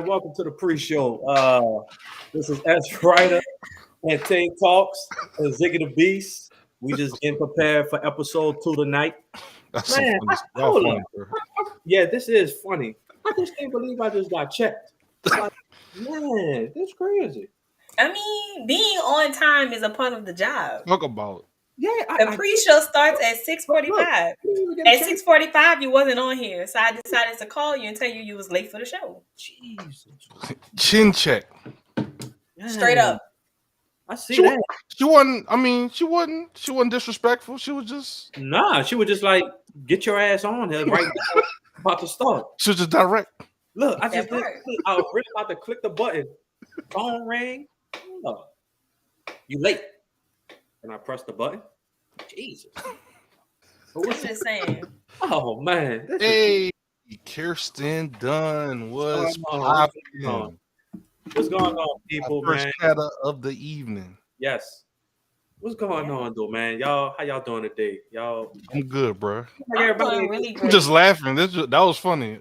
Welcome to the pre-show. This is S Ryder and Tay Talks and Ziggy the Beast. We just getting prepared for episode 2 tonight. That's so Man, funny. Y'all hold funny, up. bro. Yeah, this is funny. I just can't believe I just got checked. Like, man, this crazy. I mean, being on time is a part of the job. Talk about Yeah, The pre-show starts at 6:45. At 6:45, you wasn't on here, so I decided to call you and tell you was late for the show. Jesus. chin check. Man, Straight up. I see that. She wasn't. I mean, she wasn't disrespectful. She was just. Nah, she was just like, get your ass on here right now. About to start. She was just direct. Look, I just That did. part. I was really about to click the button. Phone rang. Oh, you late? And I pressed the button. Jesus. I'm just saying. Oh man. This is Hey, Kirsten Dunn was popping. what's going on, people, First man? chatter of the evening. Yes. What's going on, though, man? Y'all, how y'all doing today? Y'all, I'm good, bro. I'm doing really I'm great. just laughing. That was funny.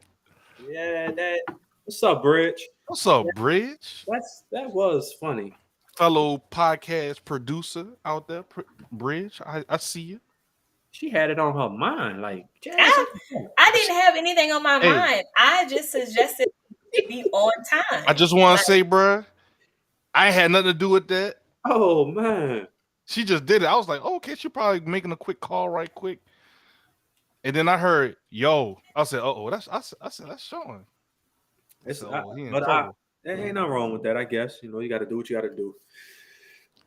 yeah, that. What's up, Bridge? What's up, Bridge? That was funny. Fellow podcast producer out there, Bridge. I see you. She had it on her mind, like. I didn't have anything on my mind. I just suggested to be on time. I just want to say, bro, I had nothing to do with that. Oh man. She just did it. I was like, oh, okay, she probably making a quick call right quick. And then I heard, yo. I said, I said, that's Sean. There ain't nothing wrong with that, I guess. You know, you got to do what you got to do.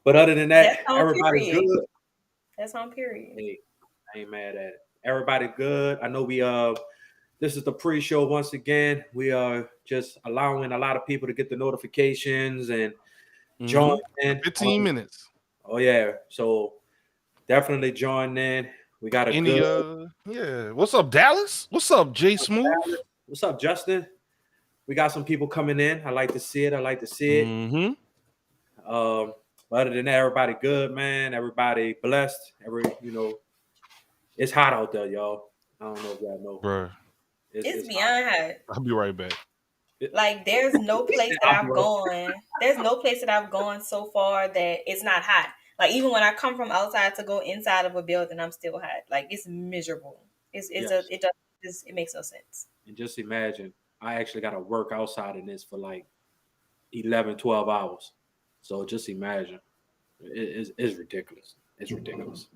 But other than that, everybody's good. That's on period. Hey, I ain't mad at it. Everybody good. I know this is the pre-show once again. We are just allowing a lot of people to get the notifications and join in. 15 minutes. Oh yeah. So definitely join in. We got yeah. What's up, Dallas? What's up, Jay Smooth? What's up, Justin? We got some people coming in. I like to see it. Mm-hmm. Other than that, everybody good, man. Everybody blessed. It's hot out there, y'all. I don't know if y'all know. Bro. It's beyond hot. I'll be right back. Like, there's no place that I've gone. There's no place that I've gone so far that it's not hot. Like, even when I come from outside to go inside of a building, I'm still hot. Like, it's miserable. It makes no sense. And just imagine, I actually got to work outside in this for like 11, 12 hours. So just imagine. It's ridiculous. It's ridiculous.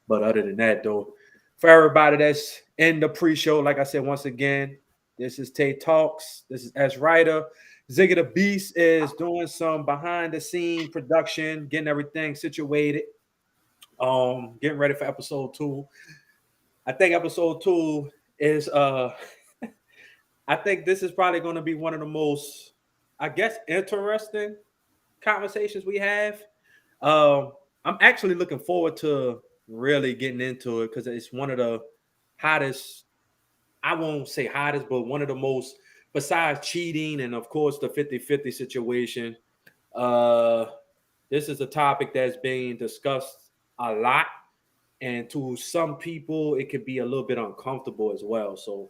But other than that, though, for everybody that's in the pre-show, like I said, once again, this is Tay Talks. This is S Ryder. Ziggy the Beast is doing some behind-the-scene production, getting everything situated. Getting ready for episode 2. I think episode 2 is I think this is probably going to be one of the most, I guess, interesting conversations we have. I'm actually looking forward to really getting into it because it's one of the hottest, I won't say hottest, but one of the most, besides cheating and of course the 50-50 situation. This is a topic that's being discussed a lot, and to some people it could be a little bit uncomfortable as well. So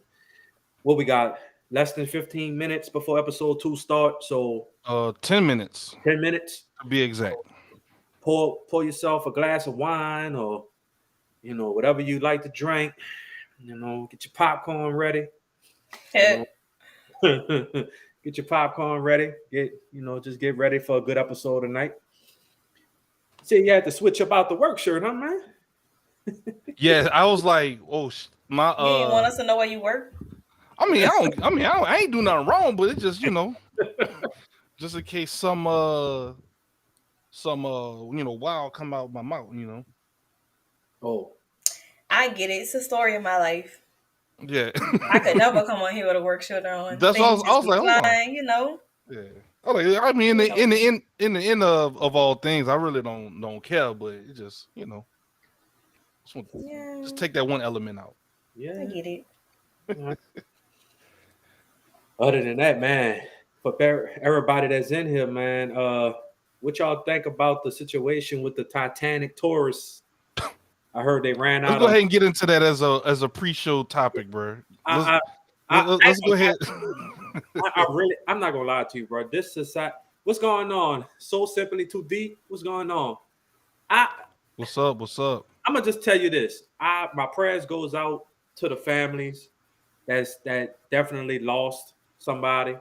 what we got, less than 15 minutes before episode 2 starts. So 10 minutes. 10 minutes to be exact. Pour yourself a glass of wine or whatever you like to drink. Get your popcorn ready. Get your popcorn ready. Just get ready for a good episode tonight. See, you had to switch up out the work shirt, huh, man? Yeah, I was like, oh, my. You didn't want us to know where you work? I ain't do nothing wrong, but it's just, just in case some wild come out my mouth, Oh, I get it. It's a story of my life. Yeah. I could never come on here with a work shirt on. That's what I was like, flying, Yeah. I mean, in the end of all things, I really don't care, but it just, just take that one element out. Yeah, I get it. Other than that, man, for everybody that's in here, man, what y'all think about the situation with the Titanic tourists? I heard they ran out. Let's go ahead and get into that as a pre-show topic, bro. Let's go ahead. I'm not gonna lie to you, bro. This society, what's going on? So simply too deep. What's going on? I What's up? What's up? I'm gonna just tell you this. My prayers goes out to the families that definitely lost somebody,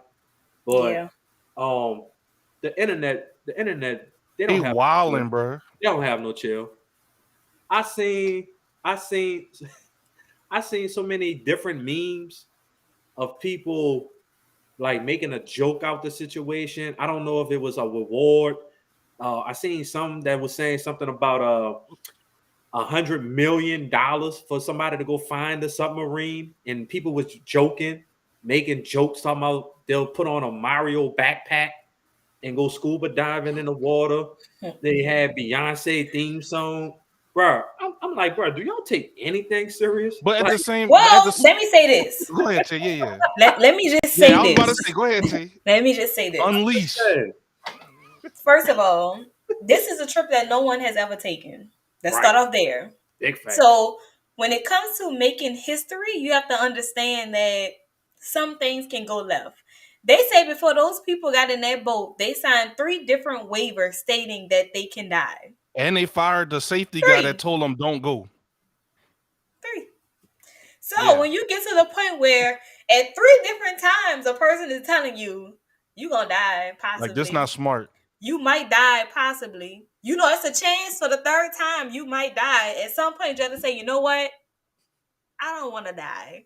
but Yeah. um, the internet, they They don't have wilding, bro. they don't have no chill. I seen I seen I seen so many different memes of people like making a joke out the situation. I don't know if it was a reward. I seen some that was saying something about $100 million for somebody to go find the submarine, and people was joking, making jokes talking about they'll put on a Mario backpack and go scuba diving in the water. They had Beyonce theme song, bro. I'm like, bro, do y'all take anything serious? But at Like, the same, at Well, the let me say this. go ahead, Tay. Yeah. Let me just Yeah, say I was about to this. say, go ahead, Tay. Let me just say this. Unleash. First of all, this is a trip that no one has ever taken. Let's right, start off there. big fact. So when it comes to making history, you have to understand that some things can go left. They say before those people got in that boat, they signed 3 different waivers stating that they can die. And they fired the safety guy that 3. told them don't go. 3. So Yeah. when you get to the point where at 3 different times a person is telling you you're gonna die Like, this possibly, not smart. you might die possibly. You know, it's a chance for the 3rd time you might die. At some point, you have to say, you know what? I don't want to die.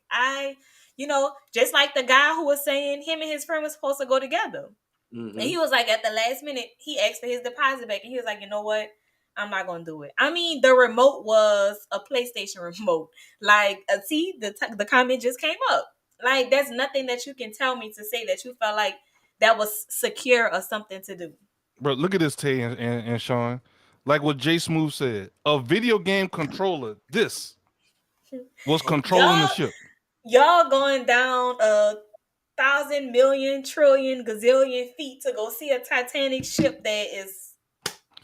Just like the guy who was saying him and his friend was supposed to go together. Mm-hmm. And he was like, at the last minute, he asked for his deposit back. And he was like, you know what? I'm not going to do it. I mean, the remote was a PlayStation remote. Like, see, the comment just came up. Like, there's nothing that you can tell me to say that you felt like that was secure or something to do. Bro, look at this, Tay and Sean. Like what Jay Smooth said, a video game controller, this was controlling the Y'all, ship. y'all going down 1,000 million trillion gazillion feet to go see a Titanic ship that is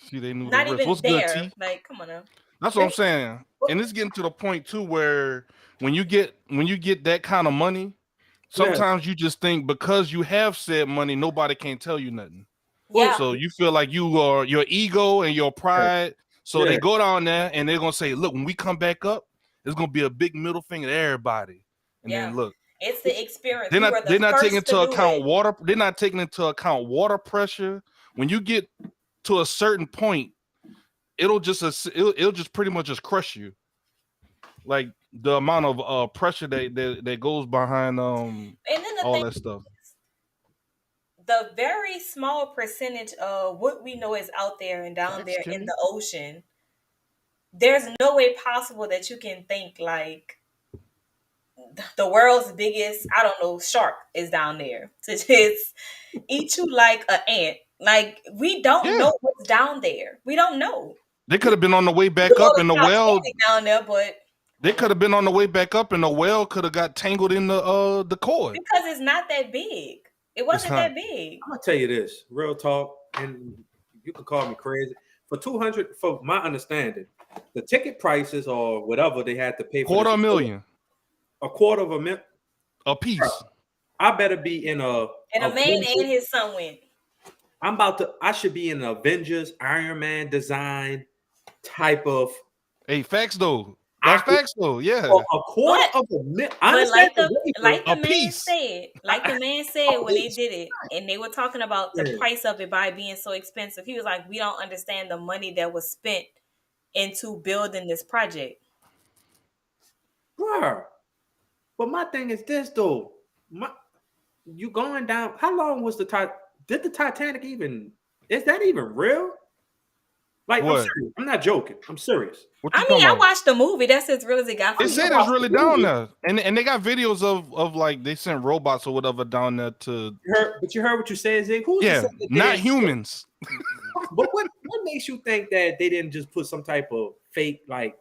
See, they knew the not risk. even What's good, there. T? Like, come on now. That's what I'm saying. And it's getting to the point too where when you get that kind of money, sometimes you just think because you have said money, nobody can tell you nothing. Yeah. So you feel like you are your ego and your pride. So Yeah. they go down there and they're gonna say, look, when we come back up, it's gonna be a big middle finger to everybody. And then look, it's the experience. they're not taking into account it. water. They're not taking into account water pressure. When you get to a certain point, it'll just pretty much just crush you. Like the amount of pressure that goes behind And then all that stuff. The very small percentage of what we know is out there and down there in the ocean, there's no way possible that you can think like the world's biggest, I don't know, shark is down there to just eat you like an ant. Like, we don't know what's down there. We don't know. They could have been on the way back up in the well down there, but they could have been on the way back up and the well could have got tangled in the cord. Because it's not that big. It wasn't that big. I'm gonna tell you this, real talk, and you can call me crazy. For 200, for my understanding, the ticket prices or whatever they had to pay for $250,000. $250,000 a piece. I better be in a man and his son went. I should be in an Avengers Iron Man design type of. Hey, facts though. That's facts though. Yeah. A quarter of a million. But like the man said when they did it, and they were talking about the price of it by being so expensive. He was like, we don't understand the money that was spent into building this project. Bruh. But my thing is this though. You going down. How long was did the Titanic even? Is that even real? Like, what? I'm serious. I'm not joking. I'm serious. I watched the movie. That's as real as it got. They said it's really down there, and they got videos of like they sent robots or whatever down there to. But you heard what you said, Zig. Not humans. But what makes you think that they didn't just put some type of fake like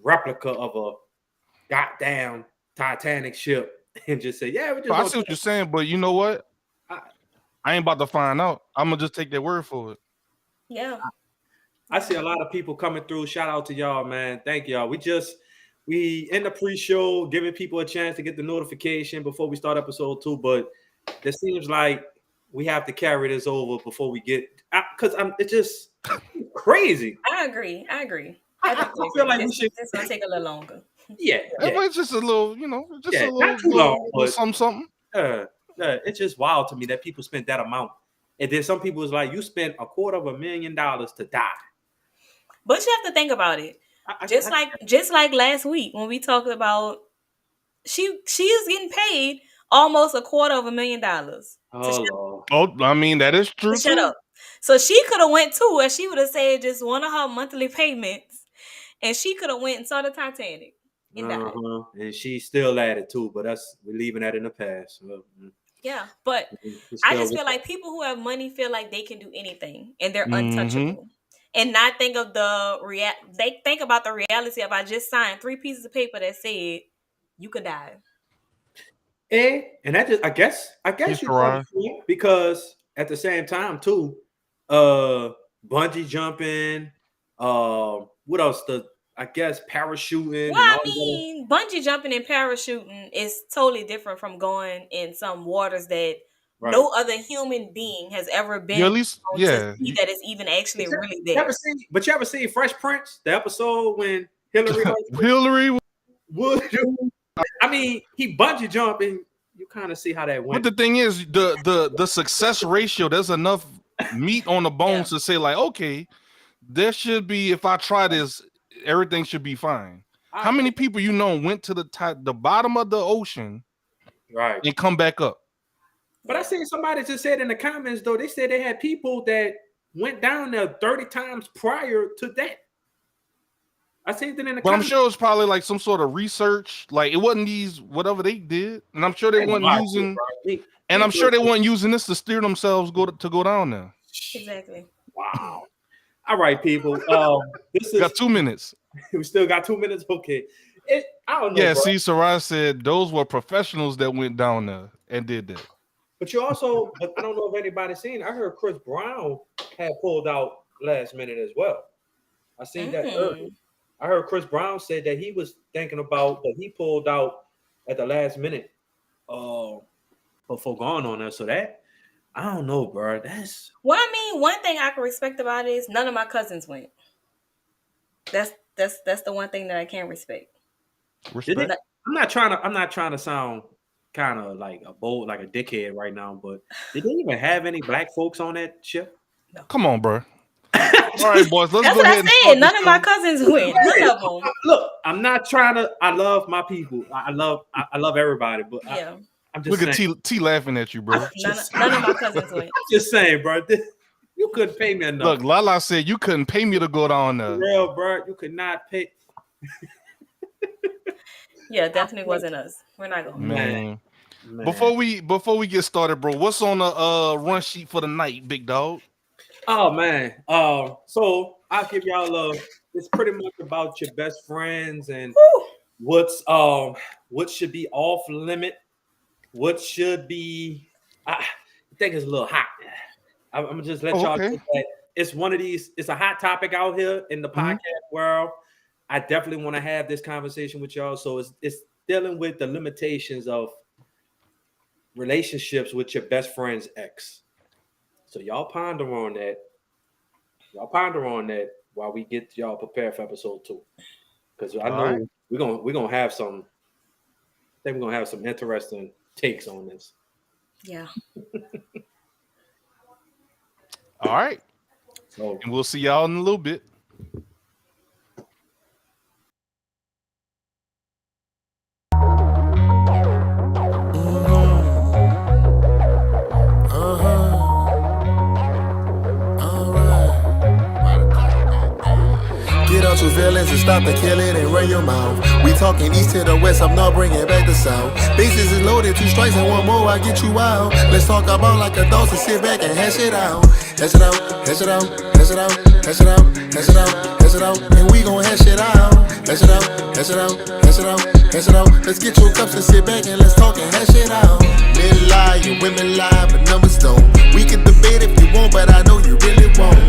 replica of a goddamn Titanic ship and just say, yeah, I see what you're saying, but you know what? I ain't about to find out. I'm gonna just take their word for it. Yeah. I see a lot of people coming through. Shout out to y'all, man. Thank y'all. We in the pre-show giving people a chance to get the notification before we start episode 2. But it seems like we have to carry this over before we get because it's just crazy. I agree. I I definitely feel agree. like we should. This gonna take a little longer. Yeah, It's just a little, just a not too long, but something. It's just wild to me that people spent that amount, and then some people was like, "You spent $250,000 to die." But you have to think about it. Just like last week when we talked about she is getting paid almost $250,000. I mean, that is true Shut too. up. So she could have went too, and she would have said just one of her monthly payments, and she could have went and saw the Titanic and died. And she's still at it too, but we're leaving that in the past. Yeah, but I just feel like people who have money feel like they can do anything and they're untouchable, and not think of they think about the reality of I just signed 3 pieces of paper that said you could die. And that just I guess you're right, because at the same time too, bungee jumping, what else? I guess parachuting. Well, I mean, bungee jumping and parachuting is totally different from going in some waters that no other human being has ever been. At least, that is even actually really there. You ever seen Fresh Prince, the episode when Hillary would? I mean, he bungee jumping. You kind of see how that went. But the thing is, the success ratio, there's enough meat on the bones to say like, okay, there should be, if I try this, everything should be fine. How many people went to the bottom of the ocean, right, and come back up? But I seen somebody just said in the comments though, they said they had people that went down there 30 times prior to that. I seen that in the comments. But I'm sure it's probably like some sort of research. Like it wasn't these whatever they did, and I'm sure they weren't using. And I'm sure they weren't using this to steer themselves to go down there. Exactly. Wow. All right, people. This is got 2 minutes. We still got 2 minutes. Okay. I don't know. Yeah. See, Sarai said those were professionals that went down there and did that. But you also, I don't know if anybody's seen. I heard Chris Brown had pulled out last minute as well. I seen that earlier. I heard Chris Brown said that he was thinking about, but he pulled out at the last minute before going on there. So that, I don't know, bro. Well, I mean, one thing I can respect about it is none of my cousins went. That's the one thing that I can't respect. I'm not trying to sound kind of like a dickhead right now, but did they even have any black folks on that ship? No. Come on, bro. All right, boys. Let's go ahead. That's what I said. None of my cousins went. None of them. Look, I'm not trying to. I love my people. I love everybody. But yeah, I'm just look saying. At T laughing at you, bro. None of my cousins went. I'm just saying, bro. You couldn't pay me enough. Look, Lala said you couldn't pay me to go down there. Real, bro. You could not pay. Yeah, definitely wasn't us. We're not going. Man. Before we get started, bro, what's on the run sheet for the night, big dog? Oh man. So I'll give y'all it's pretty much about your best friends and what should be off limit, what should be. I think it's a little hot. I'm gonna just let y'all know that it's one of these. It's a hot topic out here in the podcast world. I definitely want to have this conversation with y'all. So it's dealing with the limitations of relationships with your best friend's ex. So y'all ponder on that. While we get y'all prepared for episode 2. Because I know we're gonna have some. I think we're gonna have some interesting takes on this. Yeah. All right. So, and we'll see y'all in a little bit. To villains and stop the killing and run your mouth. We talking east to the west, I'm not bringing back the south. Bases is loaded, 2 strikes and 1 more, I get you out. Let's talk about like adults and sit back and hash it out. Hash it out, hash it out, hash it out, hash it out, hash it out, hash it out, and we gon' hash it out. Hash it out, hash it out, hash it out, hash it out. Let's get your cups and sit back and let's talk and hash it out. Men lie and women lie, but numbers don't. We can debate if you want, but I know you really won't.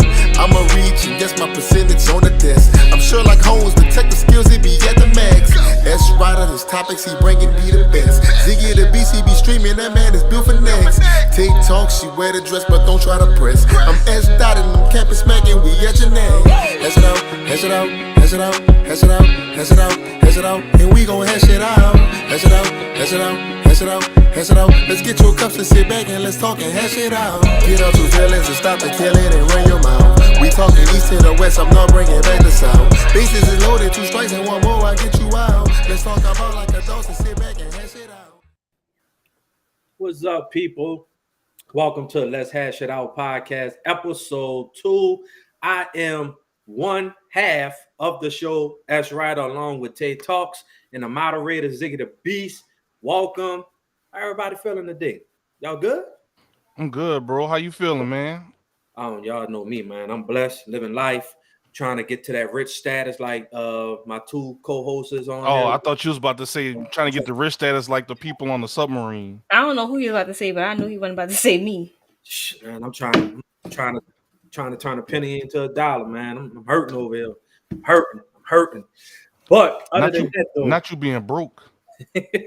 I'ma reach and guess my percentage on the desk. I'm sure like Holmes, detective skills, it be at the max. S Rider, his topics, he bringing me the best. Ziggy the BC be streaming, that man is built for next. TikTok, she wear the dress, but don't try to press. I'm S dotted in campus smacking, we at your neck. Hash it out, hash it out, hash it out, hash it out, hash it out, hash it out, and we gon' hash it out. Hash it out, hash it out, hash it out, hash it out. Let's get your cups and sit back and let's talk and hash it out. Get out your feelings and stop the killing and run your mouth. We talking east to the west, I'm not bringing back the south. Bases is loaded, 2 strikes and 1 more, I get you out. Let's talk about like adults and sit back and hash it out. What's up, people? Welcome to Let's Hash It Out podcast, episode 2. I am one half of the show, that's right, along with Tay Talks and the moderator, Ziggy the Beast. Welcome. How everybody feeling today? Y'all good? I'm good, bro. How you feeling, man? Y'all know me, man. I'm blessed, living life, trying to get to that rich status like my 2 co-hosts on. Oh, I thought you was about to say trying to get the rich status like the people on the submarine. I don't know who he was about to say, but I knew he wasn't about to say me. Man, I'm trying to turn a penny into a dollar, man. I'm hurting over here. I'm hurting. But other than that, though, not you being broke. You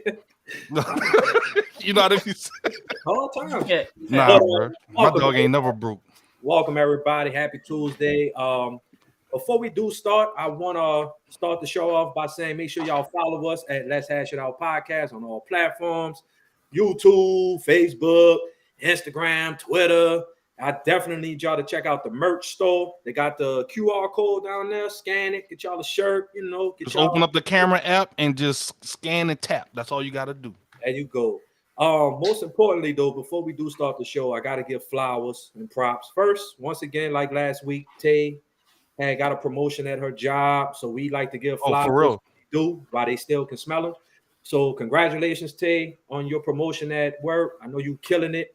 know what I mean? all time. Yeah. Nah, bro. My dog ain't never broke. Welcome, everybody. Happy Tuesday. Before we do start, I want to start the show off by saying make sure y'all follow us at Let's Hash It Out Podcast on all platforms, YouTube, Facebook, Instagram, Twitter. I definitely need y'all to check out the merch store. They got the QR code down there. Scan it. Get y'all a shirt. Just open up the camera app and just scan and tap. That's all you got to do. There you go. Most importantly, though, before we do start the show, I got to give flowers and props. First, once again, like last week, Tay had got a promotion at her job, so we like to give flowers. For real? Do while they still can smell them. So congratulations, Tay, on your promotion at work. I know you killing it.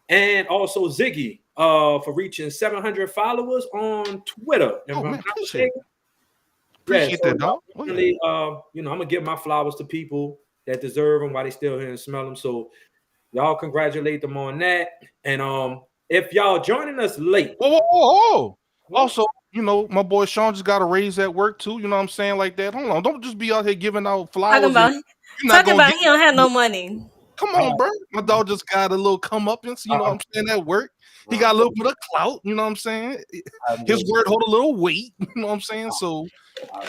And also Ziggy for reaching 700 followers on Twitter. Appreciate that, dog. Really, I'm gonna give my flowers to people that deserve them while they still here and smell them. So y'all congratulate them on that. And if y'all joining us late, whoa. Also, my boy Sean just got a raise at work too. You know what I'm saying? Like that. Hold on, don't just be out here giving out flowers. Talking about he don't have no money. Come on, bro. My dog just got a little comeuppance, what I'm saying, at work. He got a little bit of clout, you know what I'm saying? His word hold a little weight, you know what I'm saying? So I'm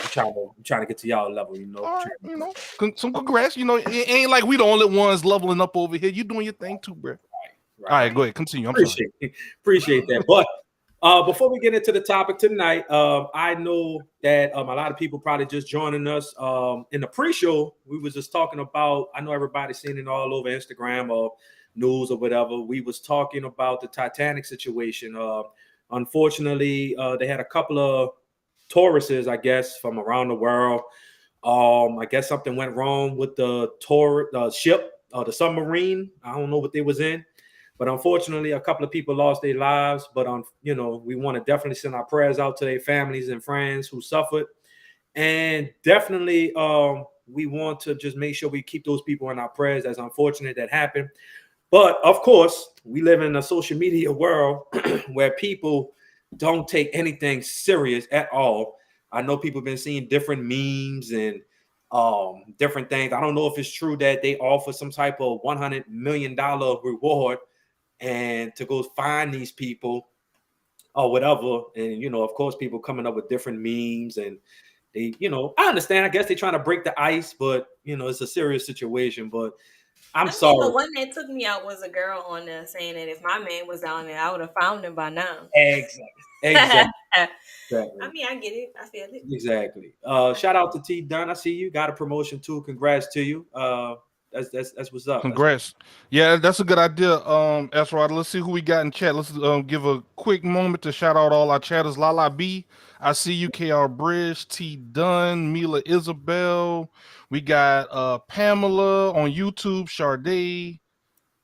trying to get to y'all level, All right, some congrats. It ain't like we the only ones leveling up over here. You doing your thing too, bro. Right. All right, go ahead, continue. Appreciate that. But before we get into the topic tonight, I know that a lot of people probably just joining us in the pre-show. We was just talking about, I know everybody's seen it all over Instagram or news or whatever. We was talking about the Titanic situation. Unfortunately, they had a couple of tourists, I guess, from around the world. I guess something went wrong with the ship or the submarine. I don't know what they was in. But unfortunately, a couple of people lost their lives. But, we want to definitely send our prayers out to their families and friends who suffered. And definitely, we want to just make sure we keep those people in our prayers. That's unfortunate that happened. But, of course, we live in a social media world where people don't take anything serious at all. I know people have been seeing different memes and different things. I don't know if it's true that they offer some type of $100 million reward and to go find these people or whatever. And, of course, people coming up with different memes and they, I understand. I guess they're trying to break the ice, but, it's a serious situation. But I'm sorry. The one that took me out was a girl on there saying that if my man was down there, I would have found him by now. Exactly. I mean, I get it. I feel it. Exactly. Shout out to T Dunn. I see you got a promotion too. Congrats to you. That's what's up. Congrats. Yeah, that's a good idea. Ezra, let's see who we got in chat. Let's give a quick moment to shout out all our chatters. Lala B, I see you. KR Bridge, T Dunn, Mila Isabel. We got Pamela on YouTube, Sade.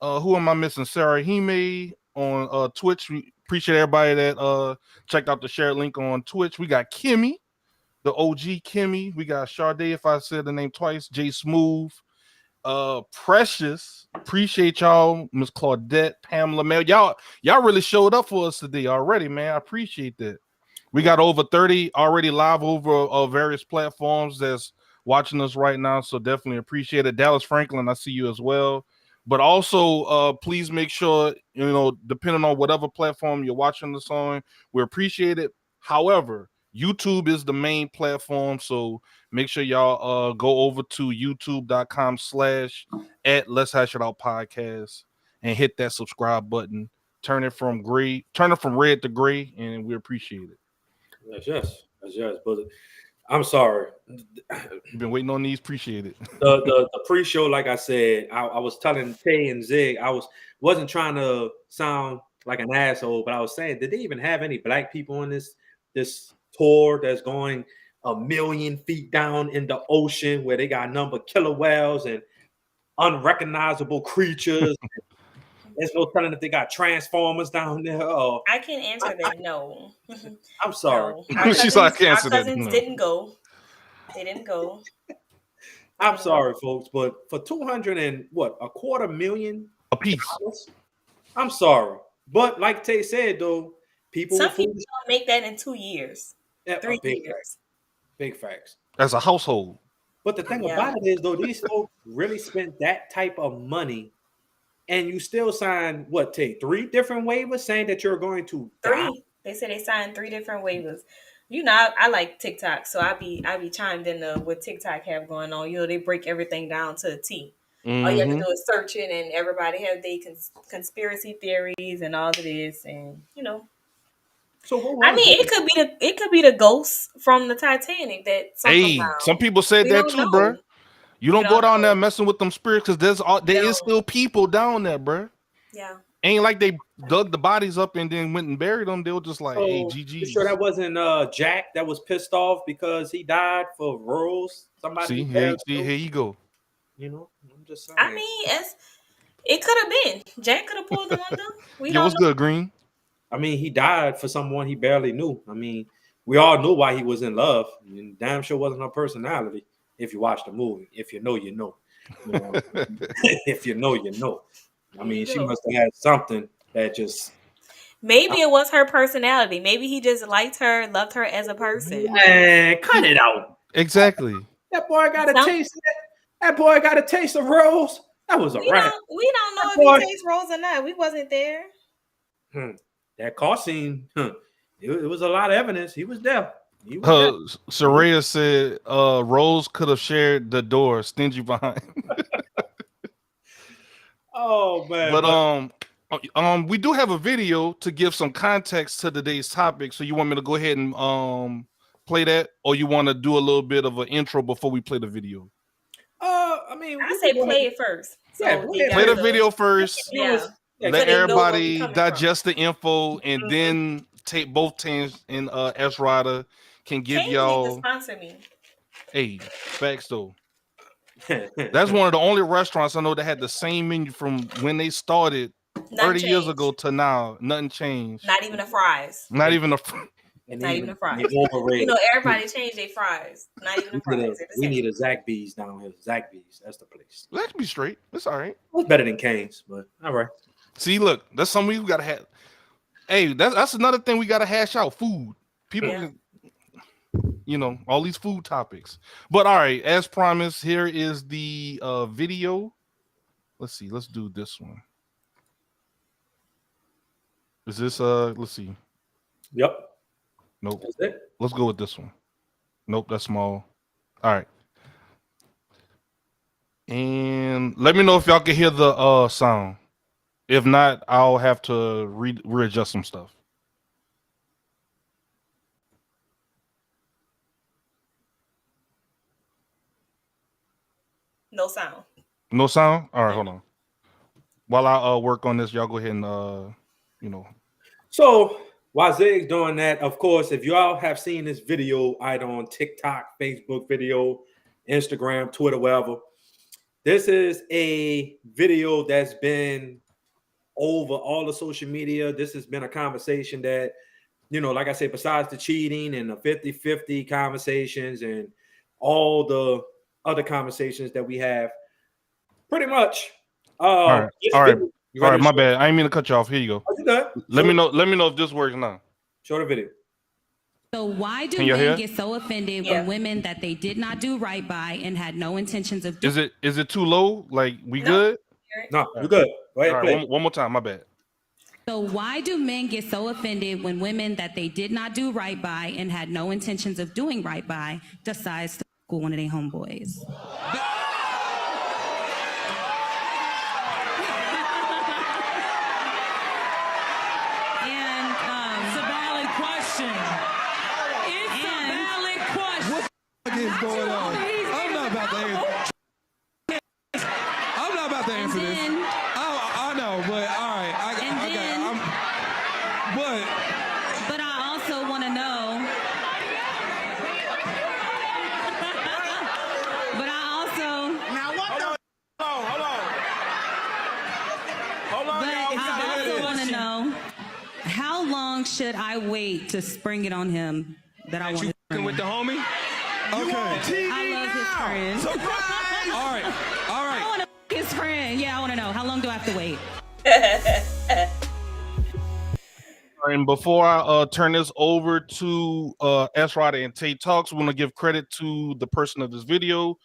Who am I missing? Sarah Hime on Twitch. We appreciate everybody that checked out the shared link on Twitch. We got Kimmy, the OG Kimmy. We got Sade, if I said the name twice. J Smooth. Precious, appreciate y'all. Miss Claudette, Pamela, man, y'all really showed up for us today already, man. I appreciate that. We got over 30 already live over various platforms that's watching us right now. So definitely appreciate it. Dallas Franklin, I see you as well. But also, please make sure, depending on whatever platform you're watching this on, we appreciate it. However, YouTube is the main platform. So make sure y'all go over to youtube.com/ at Let's Hash It Out Podcast and hit that subscribe button. Turn it from red to gray, and we appreciate it. Yes. But I'm sorry. You've been waiting on these. Appreciate it. The pre-show, like I said, I was telling Tay and Zig, wasn't trying to sound like an asshole, but I was saying, did they even have any black people on this tour that's going 1,000,000 feet down in the ocean where they got a number of killer whales and unrecognizable creatures? There's no telling if they got transformers down there. Or I can't answer that. No. I'm sorry. No. She's like, I can't our answer that. cousins No. didn't go. They didn't go. I'm sorry, folks, but for 200 and what, $250,000 a piece. I'm sorry, but like Tay said, though, people don't make that in 2 years, 3 years. Big facts. As a household. But the thing about it is, though, these folks really spent that type of money, and you still signed what, Tay, 3 different waivers saying that you're going to die? 3. They said they signed 3 different waivers. I like TikTok, so I be chimed in what TikTok have going on. They break everything down to a T. Mm-hmm. All you have to do is search it, and everybody have their conspiracy theories and all of this, and So it could be the ghost from the Titanic that. Some people said that too, bro. You don't go down there messing with them spirits because there is still people down there, bro. Yeah. Ain't like they dug the bodies up and then went and buried them. They were just like, hey, GG. You sure that wasn't Jack that was pissed off because he died for Rose? Somebody. Here you go. I'm just saying. I mean, it could have been. Jack could have pulled them on them. What's good, Green? I mean, he died for someone he barely knew. I mean, we all knew why he was in love. And damn sure wasn't her personality. If you watch the movie, if you know, you know. If you know, you know. I mean, she must have had something that just. Maybe it was her personality. Maybe he just liked her, loved her as a person. Man, cut it out. Exactly. That boy got a taste. That boy got a taste of Rose. That was a rat. We don't know if he tastes Rose or not. We wasn't there. That car scene. It was a lot of evidence. He was there. Saraya said Rose could have shared the door, stingy behind. Oh man. But we do have a video to give some context to today's topic. So you want me to go ahead and play that, or you want to do a little bit of an intro before we play the video? I say play it first. Yeah, play the video first. Yeah. Let everybody digest the info, and then take both teams and S Rider can give y'all. Sponsor me. Hey, facts though. That's one of the only restaurants I know that had the same menu from when they started 30 years ago to now. Nothing changed. Not even the fries. Not even the fries. Everybody changed their fries. Not even the fries. We need a Zaxby's down here. Zaxby's. That's the place. Zaxby's straight. That's all right. It's better than Cane's, but all right. See, look, that's something we gotta have. Hey, that's another thing we gotta hash out. Food. People, all these food topics. But all right, as promised, here is the video. Let's see. Let's do this one. Is this let's see. Yep. Nope. That's it. Let's go with this one. Nope, that's small. All right. And let me know if y'all can hear the sound. If not, I'll have to readjust some stuff. No sound. No sound? All right, hold on. While I work on this, y'all go ahead and So while Zig's doing that, of course, if y'all have seen this video either on TikTok, Facebook video, Instagram, Twitter, wherever, this is a video that's been over all the social media. This has been a conversation that, like I said, besides the cheating and the 50-50 conversations and all the other conversations that we have, pretty much. All right. My bad. I didn't mean to cut you off. Here you go. Let me know if this works now. Show the video. So why do Can you hear? men get so offended Yeah. when women that they did not do right by and had no intentions of doing? Is it too low? Like we No. good? No, you're good. Go ahead, All right, play. one more time. My bad. So why do men get so offended when women that they did not do right by and had no intentions of doing right by decides to school one of their homeboys? And It's a valid question. It's a valid question. What is going on? I'm not about to answer. I'm not about to answer this. then- I know, but all right. But I also want to know. But I also. Now what the? Hold on. But I also want to know, how long should I wait to spring it on him that I want to spring With the homie? Okay. I love his friend. Surprise! All right. I want to his friend. Yeah, I want to know. How long do I have to wait? And before I turn this over to S. Ryder and Tate Talks, we want to give credit to the person of this video.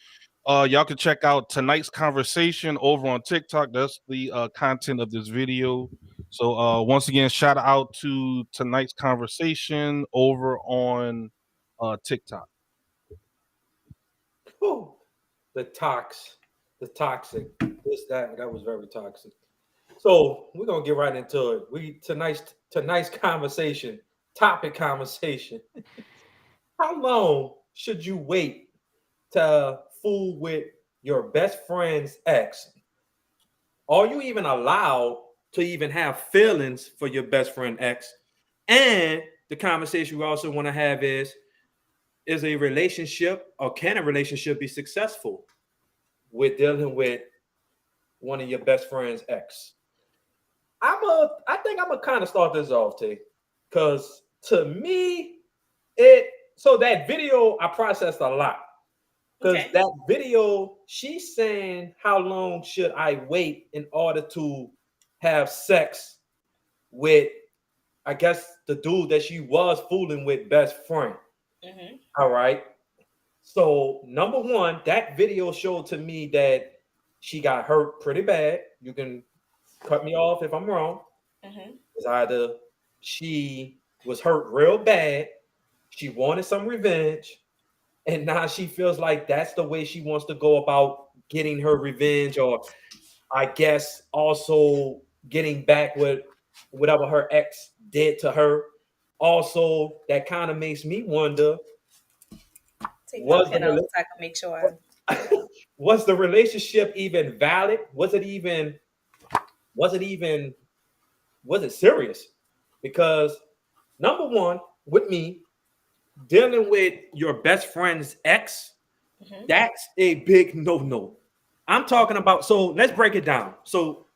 Y'all can check out tonight's conversation over on TikTok. That's the content of this video. So once again, shout out to tonight's conversation over on TikTok. Whew. The toxic. That was very toxic. So we're gonna get right into it. Tonight's conversation, topic conversation. How long should you wait to fool with your best friend's ex? Are you even allowed to even have feelings for your best friend ex? And the conversation we also want to have is a relationship, or can a relationship be successful with dealing with one of your best friend's ex? I think I'm gonna kind of start this off, T, because to me, that video I processed a lot. Because that video, she's saying, how long should I wait in order to have sex with, I guess, the dude that she was fooling with best friend? Mm-hmm. All right. So number one, that video showed to me that she got hurt pretty bad. You can cut me off if I'm wrong. Mm-hmm. It's either she was hurt real bad, she wanted some revenge, and now she feels like that's the way she wants to go about getting her revenge, or I guess also getting back with whatever her ex did to her. Also, that kind of makes me wonder, Take was my pen out so I can make sure. was the relationship even valid? Was it serious? Because number one, with me, dealing with your best friend's ex, that's a big no-no. I'm talking about, so let's break it down. So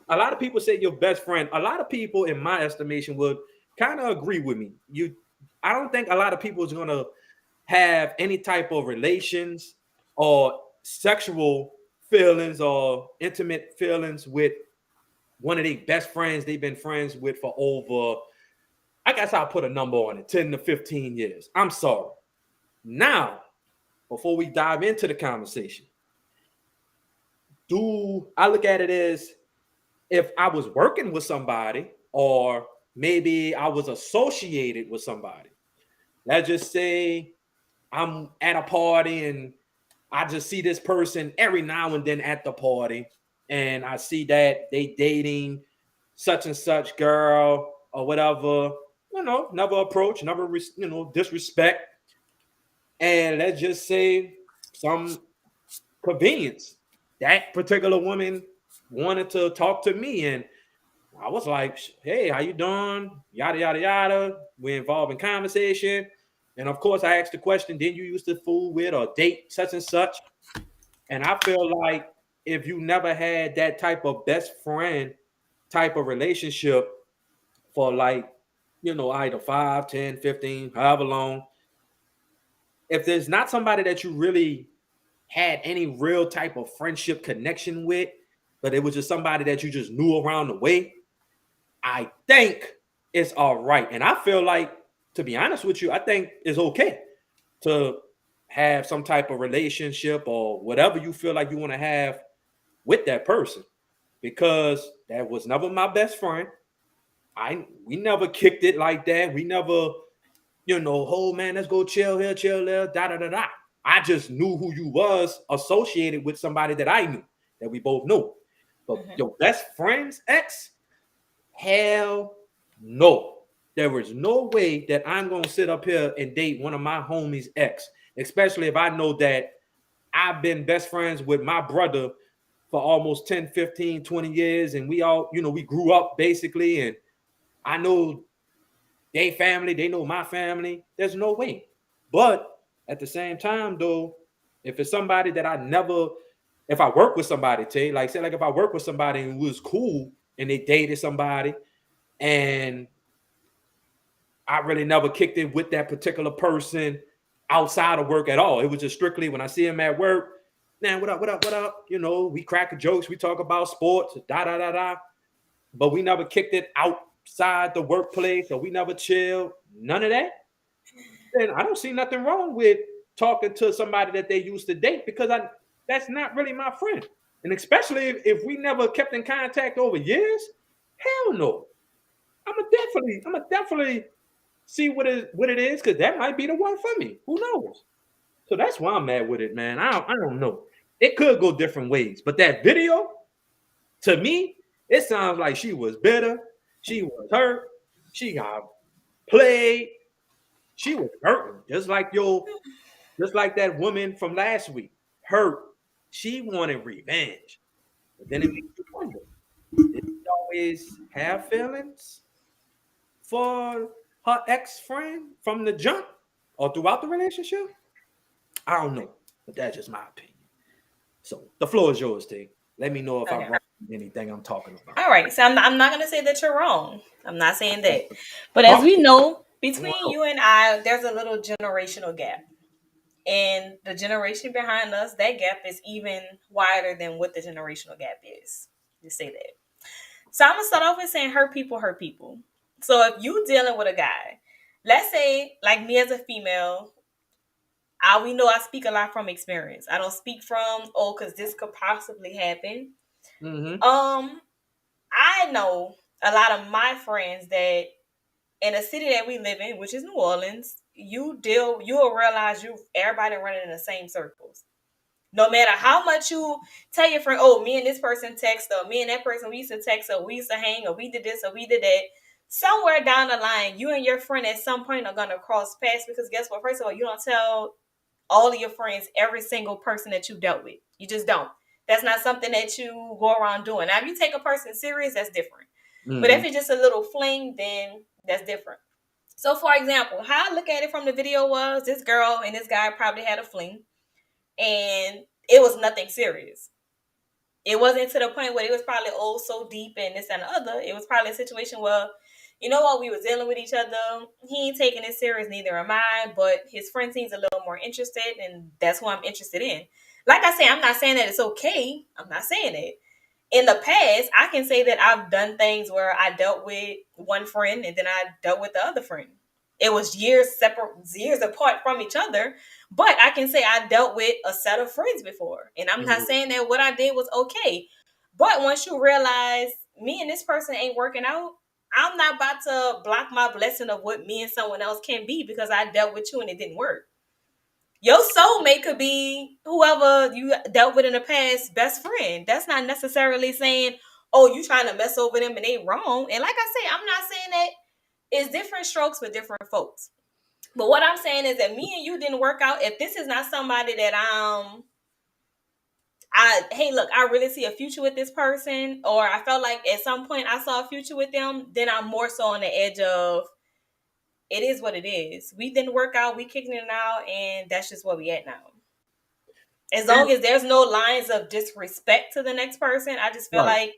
a lot of people say your best friend, a lot of people in my estimation would kind of agree with me. I don't think a lot of people is going to have any type of relations or sexual feelings or intimate feelings with one of their best friends they've been friends with for over, I guess I'll put a number on it, 10 to 15 years. I'm sorry. Now, before we dive into the conversation, I look at it as, if I was working with somebody, or maybe I was associated with somebody. Let's just say I'm at a party and I just see this person every now and then at the party, and I see that they dating such and such girl or whatever, never approach, never, disrespect. And let's just say some convenience, that particular woman wanted to talk to me, and I was like, hey, how you doing? Yada, yada, yada. We're involved in conversation. And of course, I asked the question, did you used to fool with or date such and such? And I feel like if you never had that type of best friend type of relationship for either 5, 10, 15, however long, if there's not somebody that you really had any real type of friendship connection with, but it was just somebody that you just knew around the way, I think it's all right. And I feel like to be honest with you, I think it's okay to have some type of relationship or whatever you feel like you want to have with that person, because that was never my best friend. We never kicked it like that. We never, oh man, let's go chill here, chill there, da da da da. I just knew who you was associated with somebody that I knew, that we both knew. But your best friend's ex, hell no. There was no way that I'm gonna sit up here and date one of my homies' ex, especially if I know that I've been best friends with my brother for almost 10, 15, 20 years. And we all, we grew up basically. And I know they family, they know my family. There's no way. But at the same time, though, if it's somebody that if I work with somebody, if I work with somebody who was cool and they dated somebody and I really never kicked it with that particular person outside of work at all. It was just strictly when I see him at work, man, what up, what up, what up? We crack jokes, we talk about sports, da da da da. But we never kicked it outside the workplace, or we never chilled. None of that. Then I don't see nothing wrong with talking to somebody that they used to date, because that's not really my friend. And especially if we never kept in contact over years, hell no. I'm gonna definitely see what it is, because that might be the one for me. Who knows? So that's why I'm mad with it, man. I don't know. It could go different ways, but that video, to me, it sounds like she was bitter. She was hurt. She got played. She was hurting, just like that woman from last week. Hurt. She wanted revenge. But then it makes you wonder: did she always have feelings for her ex-friend from the jump or throughout the relationship? I don't know, but that's just my opinion. So the floor is yours, T. Let me know if I'm wrong in anything I'm talking about. All right. So I'm not going to say that you're wrong. I'm not saying that. But as we know, between you and I, there's a little generational gap. And the generation behind us, that gap is even wider than what the generational gap is. Just say that. So I'm going to start off with saying hurt people hurt people. So if you dealing with a guy, let's say like me as a female, we know I speak a lot from experience. I don't speak from, because this could possibly happen. Mm-hmm. I know a lot of my friends that in a city that we live in, which is New Orleans, you'll realize everybody running in the same circles. No matter how much you tell your friend, oh, me and this person text, or me and that person, we used to text, or we used to hang, or we did this, or we did that. Somewhere down the line, you and your friend at some point are going to cross paths, because guess what? First of all, you don't tell all of your friends every single person that you dealt with. You just don't. That's not something that you go around doing. Now, if you take a person serious, that's different. Mm-hmm. But if it's just a little fling, then that's different. So, for example, how I look at it from the video was this girl and this guy probably had a fling, and it was nothing serious. It wasn't to the point where it was probably so deep and this and the other. It was probably a situation where, you know what, we were dealing with each other. He ain't taking it serious, neither am I. But his friend seems a little more interested, and that's who I'm interested in. Like I say, I'm not saying that it's okay. I'm not saying it. In the past, I can say that I've done things where I dealt with one friend and then I dealt with the other friend. It was years apart from each other, but I can say I dealt with a set of friends before. And I'm not saying that what I did was okay. But once you realize me and this person ain't working out, I'm not about to block my blessing of what me and someone else can be because I dealt with you and it didn't work. Your soulmate could be whoever you dealt with in the past, best friend. That's not necessarily saying, oh, you trying to mess over them and they wrong. And like I say, I'm not saying that it's different strokes for different folks. But what I'm saying is that me and you didn't work out. If this is not somebody that hey, look, I really see a future with this person, or I felt like at some point I saw a future with them, then I'm more so on the edge of, it is what it is. We didn't work out. We kicking it out, and that's just where we at now. As long as there's no lines of disrespect to the next person, I just feel like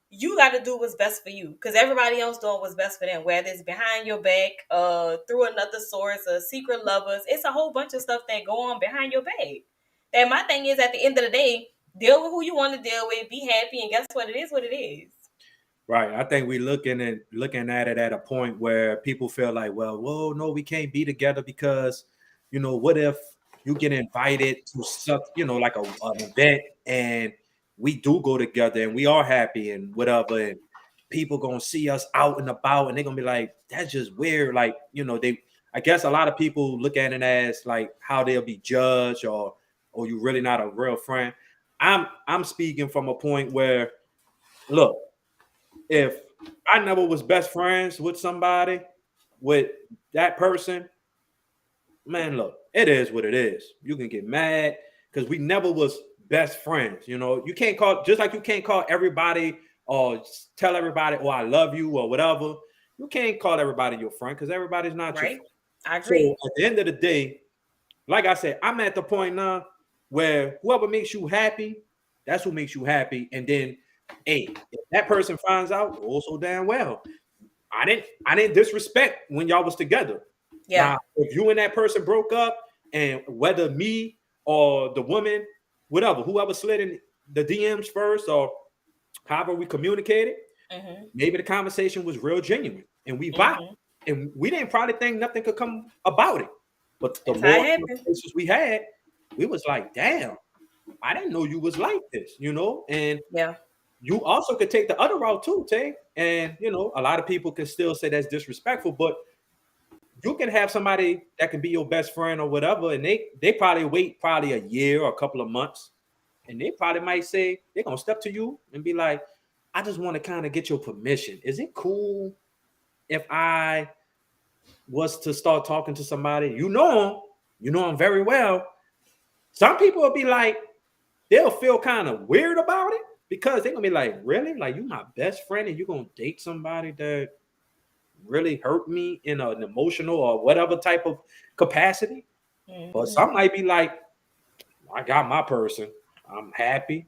you got to do what's best for you, because everybody else doing what's best for them, whether it's behind your back, through another source, secret lovers. It's a whole bunch of stuff that go on behind your back. And my thing is, at the end of the day, deal with who you want to deal with, be happy, and guess what? It is what it is. Right. I think we looking at it at a point where people feel like, well, whoa, no, we can't be together because, what if you get invited to like an event and we do go together and we are happy and whatever, and people gonna see us out and about and they're gonna be like, that's just weird. Like, I guess a lot of people look at it as like how they'll be judged or you really not a real friend. I'm speaking from a point where, look, if I never was best friends with somebody, with that person, man, look, it is what it is. You can get mad because we never was best friends. You can't call, just like you can't call everybody or tell everybody, oh, I love you or whatever. You can't call everybody your friend because everybody's not your Right. friend. I agree. So at the end of the day, like I said, I'm at the point now where whoever makes you happy, that's who makes you happy. And then, hey, if that person finds out, also damn well, I didn't disrespect when y'all was together. Yeah. Now, if you and that person broke up, and whether me or the woman, whatever, whoever slid in the DMs first, or however we communicated, maybe the conversation was real genuine, and we vibed, and we didn't probably think nothing could come about it. But the That's how it more happened. conversations we had, we was like, damn, I didn't know you was like this, and Yeah. you also could take the other route too, Tay. And a lot of people can still say that's disrespectful, but you can have somebody that can be your best friend or whatever, and they probably wait probably a year or a couple of months, and they probably might say they're gonna step to you and be like, I just want to kind of get your permission. Is it cool if I was to start talking to somebody? You know him very well. Some people will be like, they'll feel kind of weird about it because they're gonna be like, really? Like, you my best friend and you're gonna date somebody that really hurt me in an emotional or whatever type of capacity? But some might be like, I got my person. I'm happy.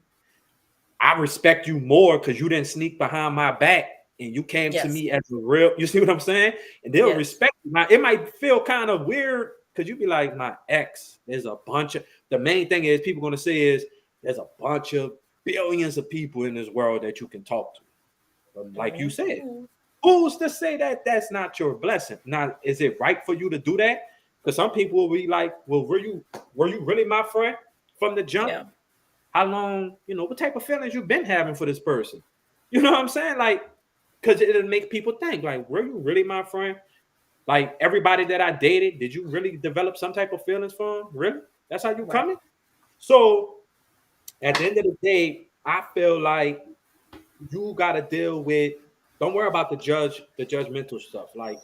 I respect you more because you didn't sneak behind my back and you came to me as a real, you see what I'm saying? And they'll respect you. Now, it might feel kind of weird because you be like, my ex, there's a bunch of, the main thing is people going to say is there's a bunch of billions of people in this world that you can talk to. But like you said, who's to say that that's not your blessing? Now, is it right for you to do that? Because some people will be like, well, were you really my friend from the jump? Yeah. How long, what type of feelings you've been having for this person? You know what I'm saying? Like, because it'll make people think, like, were you really my friend? Like, everybody that I dated, did you really develop some type of feelings for them? Really? That's how you coming? So, at the end of the day, I feel like you got to deal with, don't worry about the judgmental stuff. Like,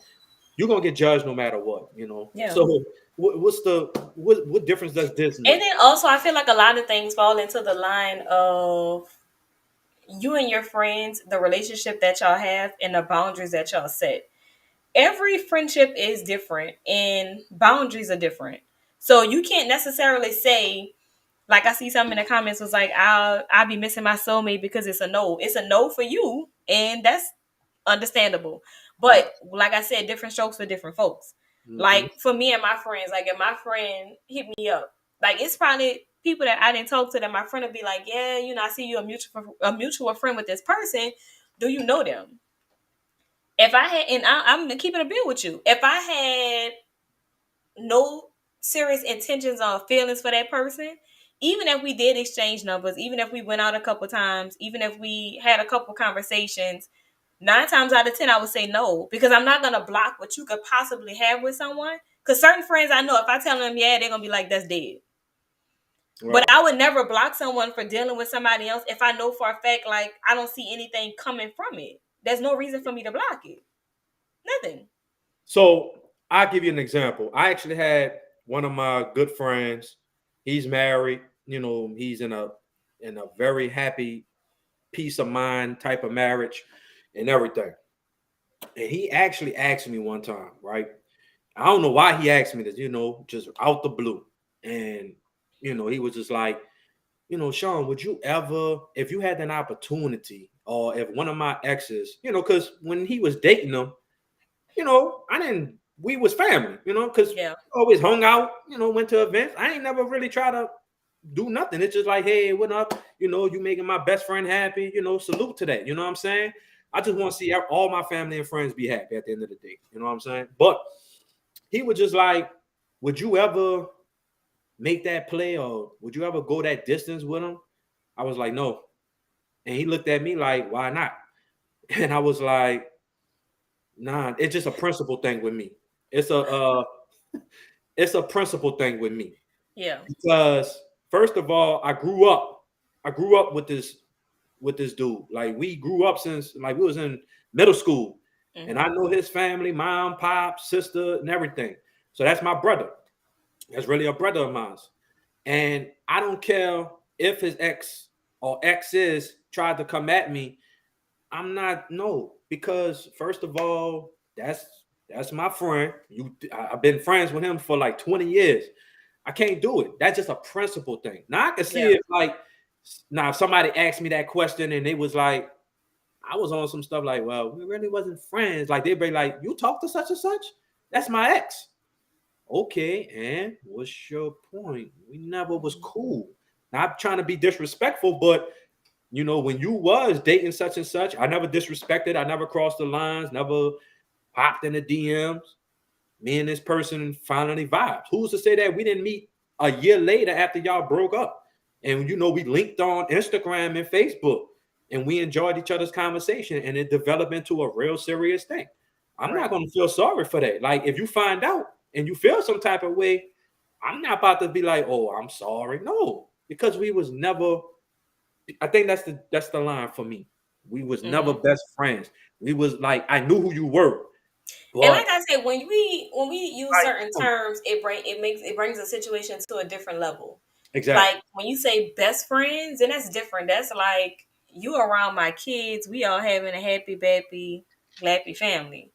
you're going to get judged no matter what, Yeah. So, what difference does this make? And then also, I feel like a lot of things fall into the line of you and your friends, the relationship that y'all have, and the boundaries that y'all set. Every friendship is different, and boundaries are different. So you can't necessarily say, like I see some in the comments was like, I'll be missing my soulmate because it's a no. It's a no for you, and that's understandable. But like I said, different strokes for different folks. Like for me and my friends, like if my friend hit me up, like it's probably people that I didn't talk to that my friend would be like, yeah, I see you a mutual friend with this person. Do you know them? If I had, and I'm keeping a bill with you. If I had no serious intentions or feelings for that person, even if we did exchange numbers, even if we went out a couple times, even if we had a couple conversations, 9 times out of 10, I would say no, because I'm not going to block what you could possibly have with someone. Because certain friends I know, if I tell them, yeah, they're going to be like, that's dead. Right. But I would never block someone for dealing with somebody else if I know for a fact, like, I don't see anything coming from it. There's no reason for me to block it. Nothing. So I'll give you an example. I actually had one of my good friends. He's married. He's in a very happy, peace of mind type of marriage and everything. And he actually asked me one time, right? I don't know why he asked me this, just out the blue. And, he was just like, Sean, would you ever, if you had an opportunity, or if one of my exes, because when he was dating them, we was family, because always hung out, went to events. I ain't never really try to do nothing. It's just like, hey, what up? You making my best friend happy, salute to that. You know what I'm saying? I just want to see all my family and friends be happy at the end of the day. You know what I'm saying? But he was just like, would you ever make that play or would you ever go that distance with him? I was like, no. And he looked at me like, why not? And I was like, nah, it's just a principle thing with me. It's it's a principle thing with me. Yeah. Because first of all, I grew up with this dude. Like we grew up since like we was in middle school. And I know his family, mom, pop, sister, and everything. So that's my brother. That's really a brother of mine. And I don't care if his ex or exes tried to come at me. I'm not no, because first of all, that's my friend. I've been friends with him for like 20 years. I can't do it. That's just a principle thing. Now I can see Yeah. if like now if somebody asked me that question and it was like I was on some stuff like, well, we really wasn't friends. Like they'd be like, you talk to such and such? That's my ex. Okay, and what's your point? We never was cool. Not trying to be disrespectful, but you know, when you was dating such and such, I never disrespected, I never crossed the lines, never popped in the DMs. Me and this person finally vibed. Who's to say that we didn't meet a year later after y'all broke up? And you know, we linked on Instagram and Facebook and we enjoyed each other's conversation and it developed into a real serious thing. I'm not going to feel sorry for that. Like, if you find out and you feel some type of way, I'm not about to be like, oh, I'm sorry. No, because we was never, I think that's the line for me. We was never best friends. We was like, I knew who you were, And but like I said, when we use like, certain terms, it brings a situation to a different level. exactly. Like when you say best friends, then that's different. That's like you around my kids, we all having a happy, bappy, glappy family.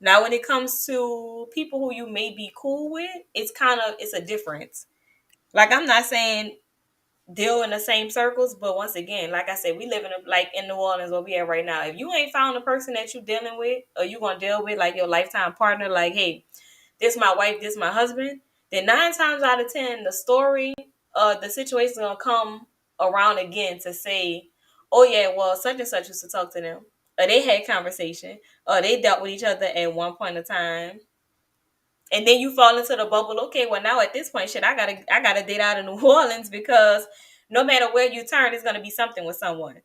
Now, when it comes to people who you may be cool with, it's a difference. Like I'm not saying deal in the same circles, but once again, like I said, we live in New Orleans where we are right now. If you ain't found the person that you dealing with or you gonna deal with like your lifetime partner, like, hey, this my wife, this my husband, then 9 times out of 10, the situation's gonna come around again to say, oh yeah, well, such and such used to talk to them, or they had conversation, or they dealt with each other at one point in time, and then you fall into the bubble. Okay, well now at this point, shit, I gotta date out of New Orleans because no matter where you turn, it's gonna be something with someone.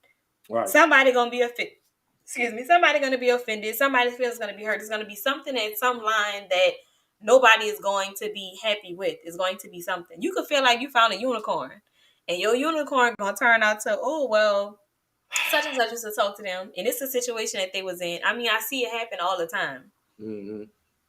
Right. Somebody gonna be offended. Excuse me. Somebody gonna be offended. Somebody's feelings gonna be hurt. It's gonna be something at some line that nobody is going to be happy with. It's going to be something. You could feel like you found a unicorn, and your unicorn gonna turn out to, oh well, such and such used to talk to them, and it's a situation that they was in. I mean, I see it happen all the time. Mm-hmm.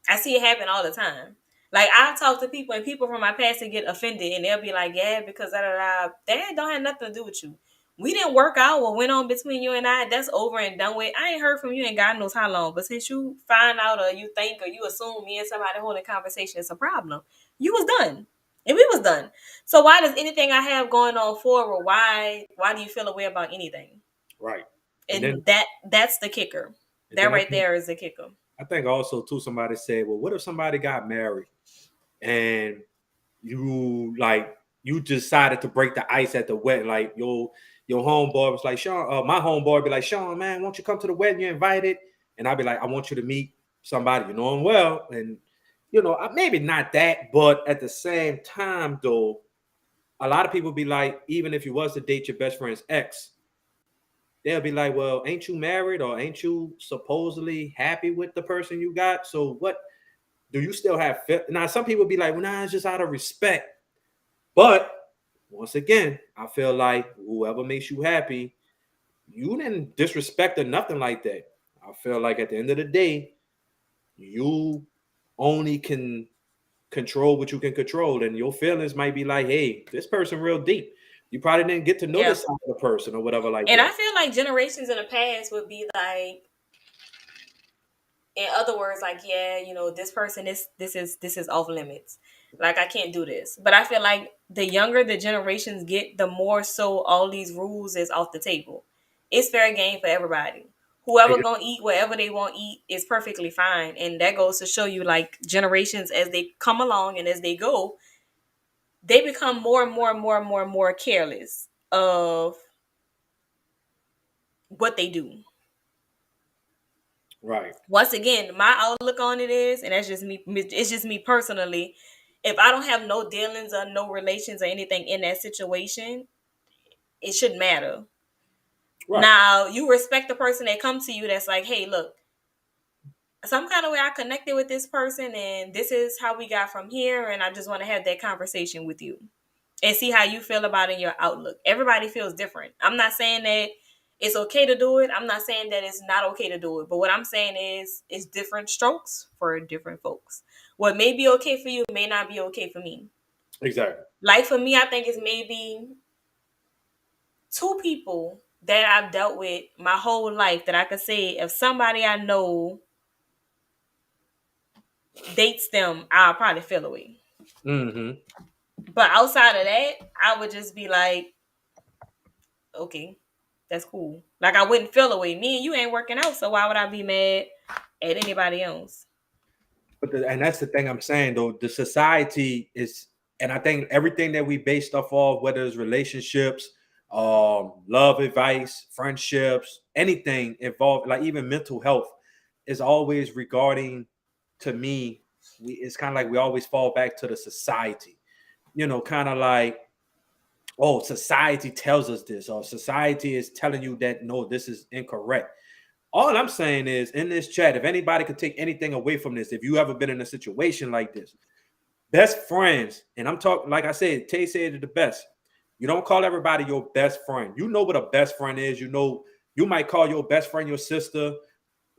I see it happen all the time. Like I talk to people and people from my past that get offended and they'll be like, yeah, because that don't have nothing to do with you. We didn't work out what went on between you and I. That's over and done with. I ain't heard from you in God knows how long. But since you find out or you think or you assume me and somebody holding conversation is a problem, you was done. And we was done. So why does anything I have going on forward, why do you feel a way about anything? Right. And that's the kicker. And That then right there is the kicker. I think also too somebody said, well, what if somebody got married and you decided to break the ice at the wedding? Like your homeboy was like, Sean, my homeboy be like, Sean, man, won't you come to the wedding? You're invited. And I'd be like, I want you to meet somebody you know him well. And maybe not that, but at the same time, though, a lot of people be like, even if you was to date your best friend's ex, they'll be like, well, ain't you married or ain't you supposedly happy with the person you got? So what do you still have? Now, some people be like, well, nah, it's just out of respect. But once again, I feel like whoever makes you happy, you didn't disrespect or nothing like that. I feel like at the end of the day, you only can control what you can control. And your feelings might be like, hey, this person real deep. You probably didn't get to know Yeah. this side of the person or whatever like And that. I feel like generations in the past would be like, in other words, like, yeah, this person this is off limits. Like I can't do this. But I feel like the younger the generations get, the more so all these rules is off the table. It's fair game for everybody. Whoever gonna eat wherever they want to eat is perfectly fine. And that goes to show you like generations as they come along and as they go, they become more and more and more and more and more careless of what they do. Right. Once again, my outlook on it is, and that's just me. It's just me personally. If I don't have no dealings or no relations or anything in that situation, it shouldn't matter. Right. Now, you respect the person that comes to you that's like, hey, look, some kind of way I connected with this person and this is how we got from here, and I just want to have that conversation with you and see how you feel about it in your outlook. Everybody feels different. I'm not saying that it's okay to do it. I'm not saying that it's not okay to do it. But what I'm saying is it's different strokes for different folks. What may be okay for you may not be okay for me. Exactly. Like for me, I think it's maybe two people that I've dealt with my whole life that I could say if somebody I know dates them, I'll probably feel away. Mm-hmm. But outside of that, I would just be like, okay, that's cool. Like I wouldn't feel away. Me and you ain't working out, so why would I be mad at anybody else? But and that's the thing I'm saying though. The society is, and I think everything that we base stuff off, whether it's relationships, love advice, friendships, anything involved, like even mental health, is always regarding. To me, it's kind of like we always fall back to the society. You know, kind of like, oh, society tells us this, or society is telling you that no, this is incorrect. All I'm saying is in this chat, if anybody could take anything away from this, if you ever been in a situation like this, best friends, and I'm talking, like I said, Tay said it the best. You don't call everybody your best friend. You know what a best friend is. You know, you might call your best friend your sister.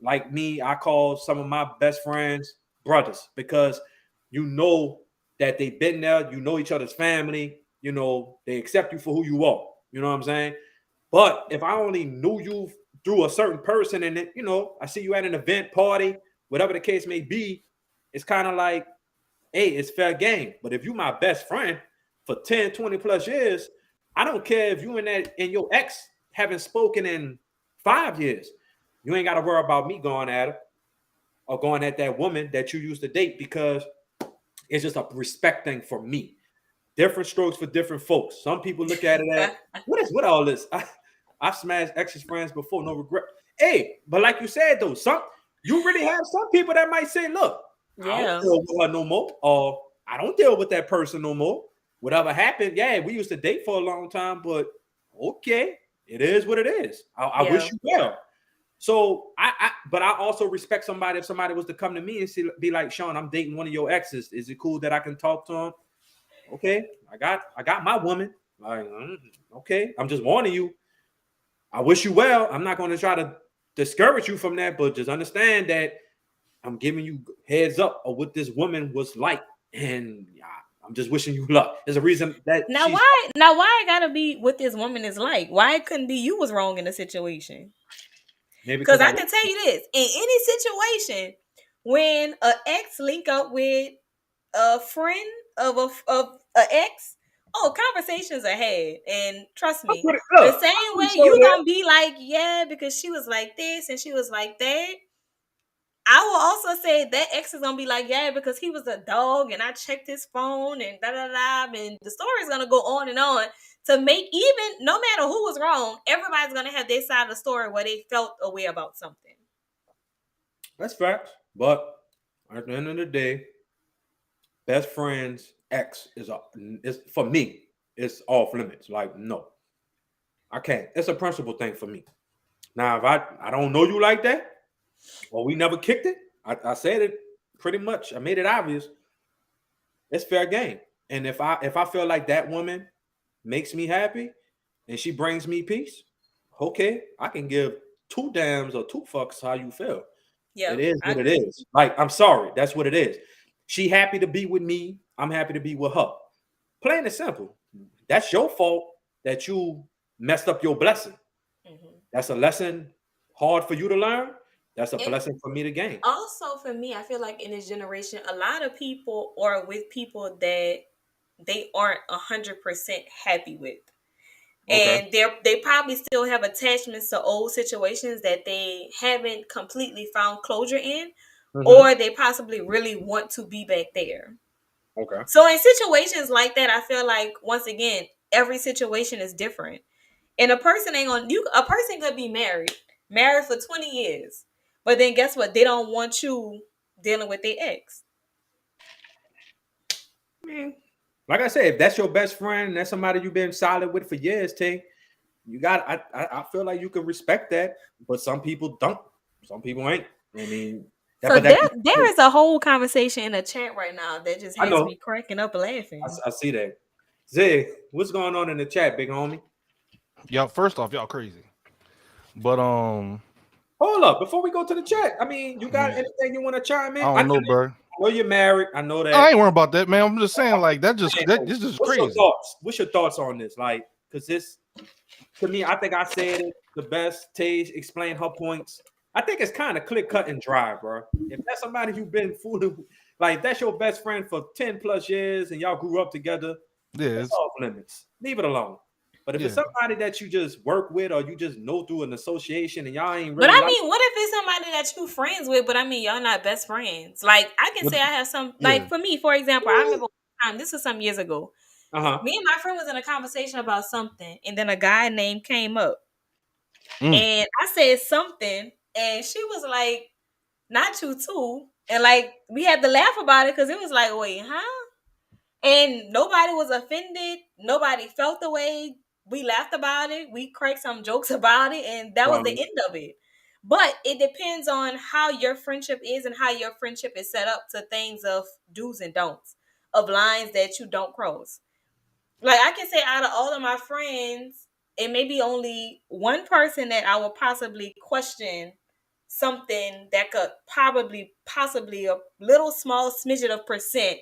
Like me, I call some of my best friends brothers because you know that they've been there. You know each other's family. You know, they accept you for who you are. You know what I'm saying? But if I only knew you through a certain person and it, you know, I see you at an event, party, whatever the case may be, it's kind of like, hey, it's fair game. But if you my best friend for 10, 20 plus years, I don't care if you and your ex haven't spoken in 5 years. You ain't got to worry about me going at her or going at that woman that you used to date because it's just a respect thing for me. Different strokes for different folks. Some people look at it as, what is with all this? I've smashed ex's friends before, no regret. Hey, but like you said though, you really have some people that might say, look, I don't Yeah. deal with her no more, or I don't deal with that person no more. Whatever happened, yeah, we used to date for a long time, but okay, it is what it is. I Yeah. wish you well. So but I also respect somebody if somebody was to come to me and be like, Sean, I'm dating one of your exes. Is it cool that I can talk to him? Okay, I got my woman. Like, okay, I'm just warning you. I wish you well. I'm not going to try to discourage you from that, but just understand that I'm giving you heads up of what this woman was like, and I'm just wishing you luck. There's a reason that Now she's why it gotta be what this woman is like? Why it couldn't be you was wrong in the situation? maybe Because because I can tell you this: in any situation, when an ex link up with a friend of a ex, oh, conversations are had, and trust me, the look, same I'm way sure you that gonna be like, yeah, because she was like this and she was like that. I will also say that ex is gonna be like, yeah, because he was a dog and I checked his phone and da da da, and the story is gonna go on and on to make even no matter who was wrong, everybody's gonna have their side of the story where they felt a way about something. that's facts. But at the end of the day, best friend's ex is for me. It's off limits. Like, no, I can't. It's a principle thing for me. Now, if I don't know you like that, or we never kicked it, I said it pretty much. I made it obvious. It's fair game. And if I feel like that woman makes me happy and she brings me peace, okay, I can give two dams or two fucks how you feel. Yeah, It is I what it agree. is. Like, I'm sorry, that's what it is. She happy to be with me. I'm happy to be with her. Plain and simple. That's your fault that you messed up your blessing. Mm-hmm. That's a lesson hard for you to learn. That's a And blessing for me to gain. also for me, I feel like in this generation, a lot of people are with people that they aren't 100% happy with. Okay. And they probably still have attachments to old situations that they haven't completely found closure in, Mm-hmm. or they possibly really want to be back there. Okay. So in situations like that, I feel like once again, every situation is different. And a person ain't gonna a person could be married for 20 years. But then guess what? They don't want you dealing with their ex. Man, like I said, if that's your best friend, that's somebody you've been solid with for years, Tay, you got. I feel like you can respect that, but some people don't. Some people ain't. I mean, So that there is a whole conversation in the chat right now that just I has know. me cracking up laughing. I see that. Zay, what's going on in the chat, big homie? Y'all, first off, y'all crazy. But Hold up, before we go to the chat, I mean, you got anything you want to chime in? I don't know, bro. I know you're married. I know that. I ain't worried about that, man. I'm just saying, like, this is What's crazy. your thoughts? What's your thoughts on this? Like, because this, to me, I think I said it the best. Tay explained her points. I think it's kind of clear cut and dry, bro. If that's somebody you've been fooling, like that's your best friend for 10 plus years and y'all grew up together, Yeah, it's off limits. Leave it alone. But if it's somebody that you just work with or you just know through an association and y'all ain't really But I mean, what if it's somebody that you friends with, but I mean y'all not best friends? Like I can say I have some like for me, for example, I remember one time, this was some years ago. Me and my friend was in a conversation about something, and then a guy name came up. And I said something, and she was like, not you too. And like we had to laugh about it because it was like, wait, huh? And nobody was offended. Nobody felt the way. We laughed about it. We cracked some jokes about it, and that was the end of it. But it depends on how your friendship is and how your friendship is set up to things of do's and don'ts, of lines that you don't cross. Like I can say out of all of my friends, it may be only one person that I will possibly question something that could possibly a little small smidget of percent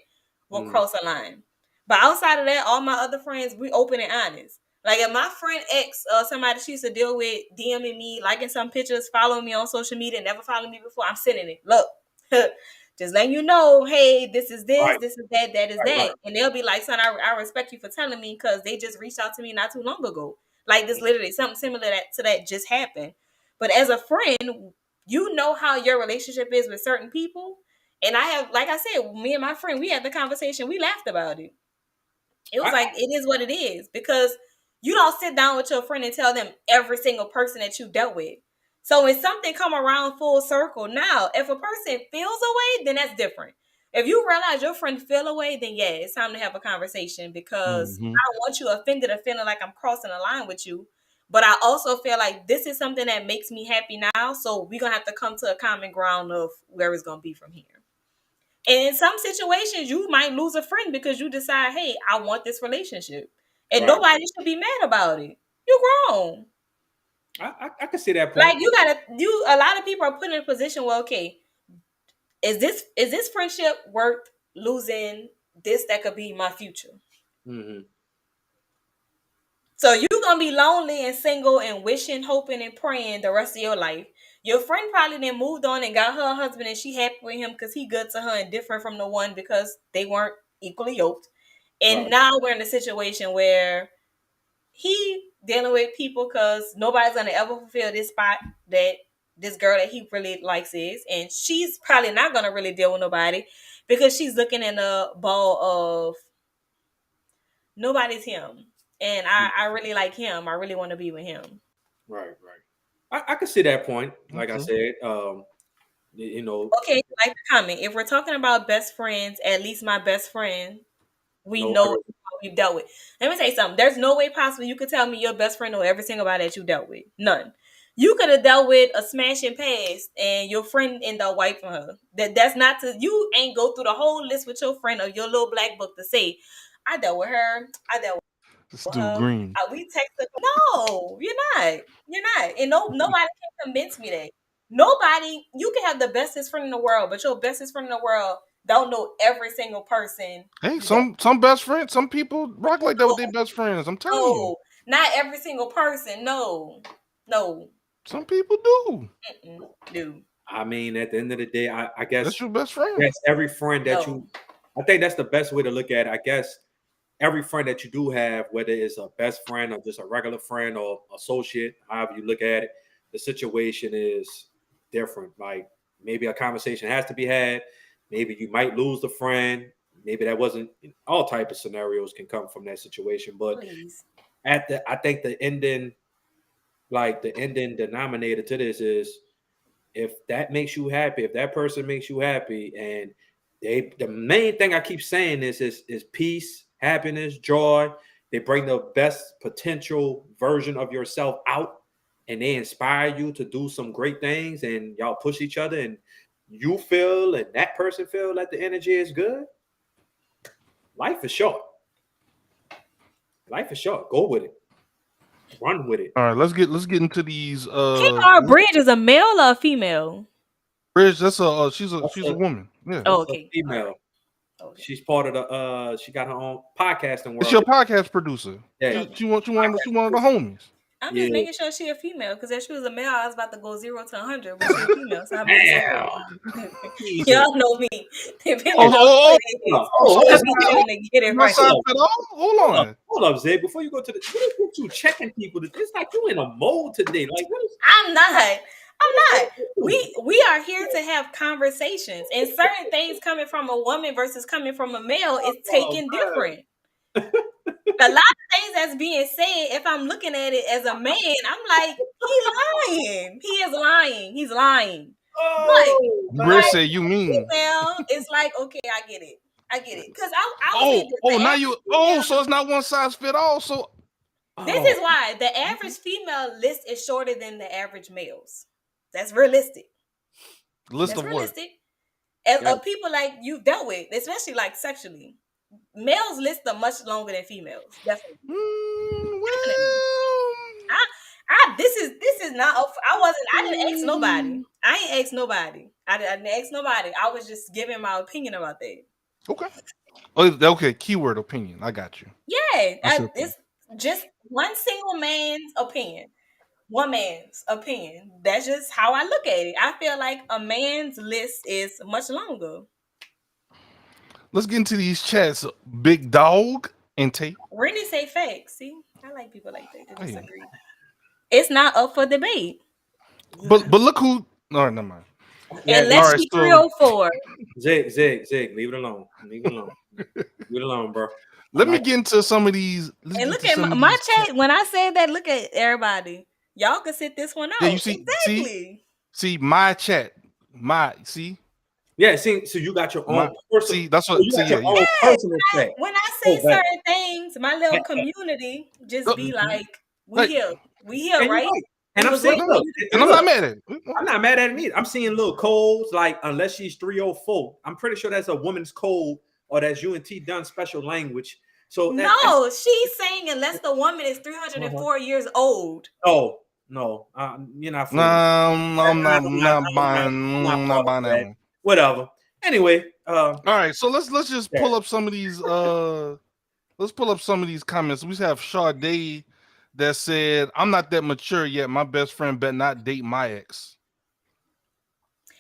will cross a line. But outside of that, all my other friends, we open and honest. Like if my friend X or somebody she used to deal with DMing me, liking some pictures, following me on social media, never followed me before, I'm sending it. Look, just letting you know, hey, this is this, this is that, that is that. And they'll be like, son, I respect you for telling me because they just reached out to me not too long ago. Like this literally something similar to that just happened. But as a friend, you know how your relationship is with certain people. And I have, like I said, me and my friend, we had the conversation. We laughed about it. It was like, it is what it is. Because you don't sit down with your friend and tell them every single person that you dealt with. So when something come around full circle, now, if a person feels away, then that's different. If you realize your friend feel away, then yeah, it's time to have a conversation because I don't want you offended or feeling like I'm crossing a line with you. But I also feel like this is something that makes me happy now. So we're going to have to come to a common ground of where it's going to be from here. And in some situations, you might lose a friend because you decide, hey, I want this relationship. And nobody should be mad about it. You're grown. I can see that point. Like a lot of people are put in a position where, okay, is this friendship worth losing this that could be my future? So you're gonna be lonely and single and wishing, hoping, and praying the rest of your life. Your friend probably then moved on and got her husband and she happy with him because he good to her and different from the one because they weren't equally yoked. And now we're in a situation where he dealing with people because nobody's gonna ever fulfill this spot that this girl that he really likes is, and she's probably not gonna really deal with nobody because she's looking in a ball of nobody's him. And I really like him. I really want to be with him. Right. I can see that point. Like I said, you know. Okay, like the comment. If we're talking about best friends, at least my best friend, we know how we've dealt with. Let me tell you something. There's no way possible you could tell me your best friend know every single body that you dealt with. None. You could have dealt with a smashing past and your friend ended up wiping her. That's not to you ain't go through the whole list with your friend or your little black book to say, I dealt with her. I dealt with Green. we texted. No, you're not. You're not. And nobody can convince me that. Nobody, you can have the bestest friend in the world, but your bestest friend in the world don't know every single person. Hey, some best friends, some people rock like that with their best friends. I'm telling you. Not every single person. No. Some people do. Do. I mean, at the end of the day, I guess that's your best friend. Yes, every friend that you. I think that's the best way to look at it. I guess every friend that you do have, whether it's a best friend or just a regular friend or associate, however you look at it, the situation is different. Like maybe a conversation has to be had. Maybe you might lose the friend. Maybe that wasn't all type of scenarios can come from that situation. But I think the ending denominator to this is if that makes you happy, if that person makes you happy, and the main thing I keep saying is peace, happiness, joy. They bring the best potential version of yourself out, and they inspire you to do some great things, and y'all push each other, and you feel and that person feel like the energy is good. Life is short. Life is short. Go with it. Run with it. All right, let's get into these. PR Bridge is a male or a female? Bridge, that's a she's a woman. Yeah. Oh, That's a okay. female. Right. Okay. She's part of the she got her own podcasting world. It's your podcast producer. Yeah. She one of the homies. I'm just making sure she a female, because if she was a male, I was about to go 0 to 100, but she a female, so I'm y'all know me. Depending on to get it right. Hold up, Zay. Before you go to you checking people, it's like you in a mold today. Like what is? I'm not. We are here to have conversations, and certain things coming from a woman versus coming from a male is taken different. A lot of things that's being said, if I'm looking at it as a man, I'm like, he's lying. He is lying. He's lying. But Bridge said you mean. Well, it's like, okay, I get it. Because so it's not one size fit all. So this is why the average female list is shorter than the average males. That's realistic. List of realistic. What? Of people like you've dealt with, especially like sexually. Males list are much longer than females. Definitely. This is not. I didn't ask nobody. I ain't asked nobody. I didn't ask nobody. I was just giving my opinion about that. Okay. Okay. Keyword opinion. I got you. Yeah. It's just one single man's opinion. One man's opinion. That's just how I look at it. I feel like a man's list is much longer. Let's get into these chats. Big Dog and Tate. Rennie say facts. See, I like people like that. They disagree. It's not up for debate. But look who. No, never mind. Unless she's 304. Zig, leave it alone. Leave it alone, bro. Let me get into some of these. And look at my chat. When I say that, look at everybody. Y'all can sit this one out. Yeah, you see, exactly. See my chat. See. Yeah, see, so you got your own personal. See, that's what. Personal chat. When I say certain things, my little community just be like, "We here, right?" And I'm saying, and I'm not mad at it. I'm not mad at it either. I'm seeing little codes like, unless she's 304. I'm pretty sure that's a woman's code, or that's UNT done special language. So no, she's saying unless the woman is 304 years old. Oh. No, you're not. I'm not buying that one. Whatever. Anyway, all right. So let's just pull up some of these. Let's pull up some of these comments. We have Sade that said, "I'm not that mature yet. My best friend better not date my ex."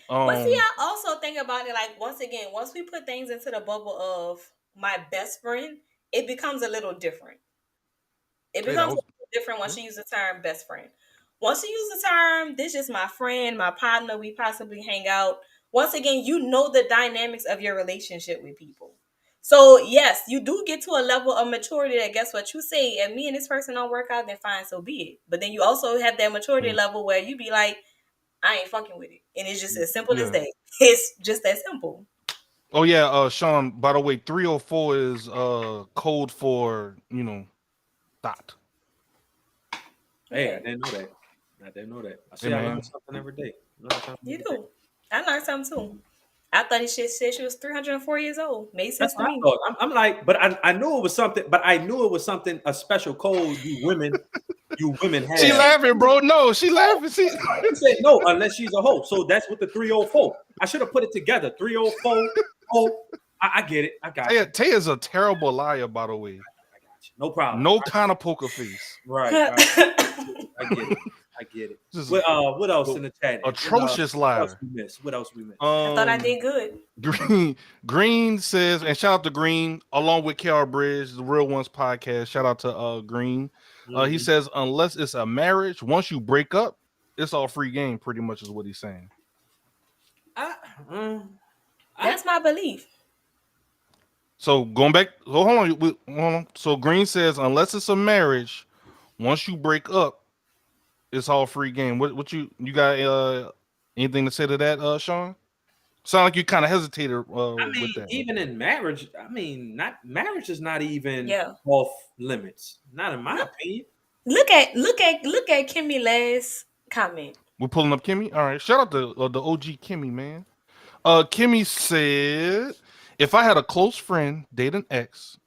But see, I also think about it like, once again, once we put things into the bubble of my best friend, it becomes a little different. It becomes a little different once you use the term best friend. Once you use the term, this is my friend, my partner, we possibly hang out. Once again, you know the dynamics of your relationship with people. So yes, you do get to a level of maturity that, guess what, you say, if me and this person don't work out, then fine, so be it. But then you also have that maturity level where you be like, I ain't fucking with it. And it's just as simple as that. It's just that simple. Oh yeah, Sean, by the way, 304 is code for, dot. Hey, I didn't know that. I see, I learn something every day. You do. I learned something too. I thought he said she was 304 years old. Made sense to me. I'm like, but I knew it was something. But I knew it was something, a special code you women have. She laughing, bro. No, she laughing. She said no, unless she's a hoe. So that's what the 304. I should have put it together. 304. Oh, I get it. I got it. Taya's a terrible liar, by the way. I got you. No problem. No kind of poker face. Right. I get it. What else in the chat? Atrocious liar. What else we missed? I thought I did good. Green says, and shout out to Green, along with KR Bridge, the Real Ones podcast. Shout out to Green. He says, unless it's a marriage, once you break up, it's all free game. Pretty much is what he's saying. That's my belief. So going back, hold on. So Green says, unless it's a marriage, once you break up, it's all free game. What you got? Anything to say to that, Sean? Sound like you kind of hesitated I mean, with that. even in marriage, I mean, not marriage is not even Yeah. off limits. Not in my opinion. Look at Kimmy last comment. We're pulling up Kimmy. All right, shout out to the OG Kimmy, man. Kimmy said, if I had a close friend date an ex,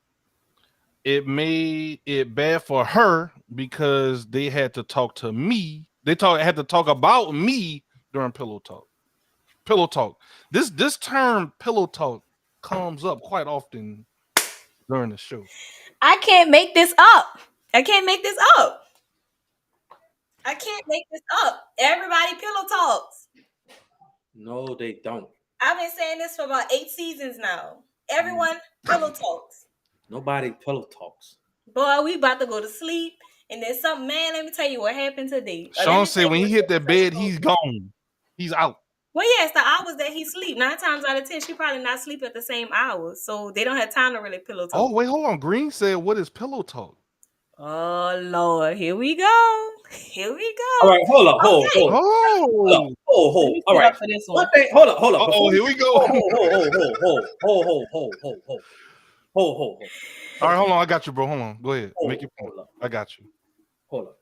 it made it bad for her because they had to talk to me. Had to talk about me during pillow talk. Pillow talk. This term pillow talk comes up quite often during the show. I can't make this up. I can't make this up. I can't make this up. Everybody pillow talks. No, they don't. I've been saying this for about 8 seasons now. Everyone pillow talks. Nobody pillow talks. Boy, we about to go to sleep. And then something, man, let me tell you what happened today. Sean said when he hit that bed, he's gone. He's out. Well, yeah, it's the hours that he sleep. 9 times out of 10, she probably not sleep at the same hours. So they don't have time to really pillow talk. Oh, wait, hold on. Green said, what is pillow talk? Oh, Lord. Here we go. Here we go. All right, hold up. Hold. All right. For this one. Hold up. Oh, here we go. Hold. All right, hold on. I got you, bro. Hold on. Go ahead. Make your point. I got you. Hold up.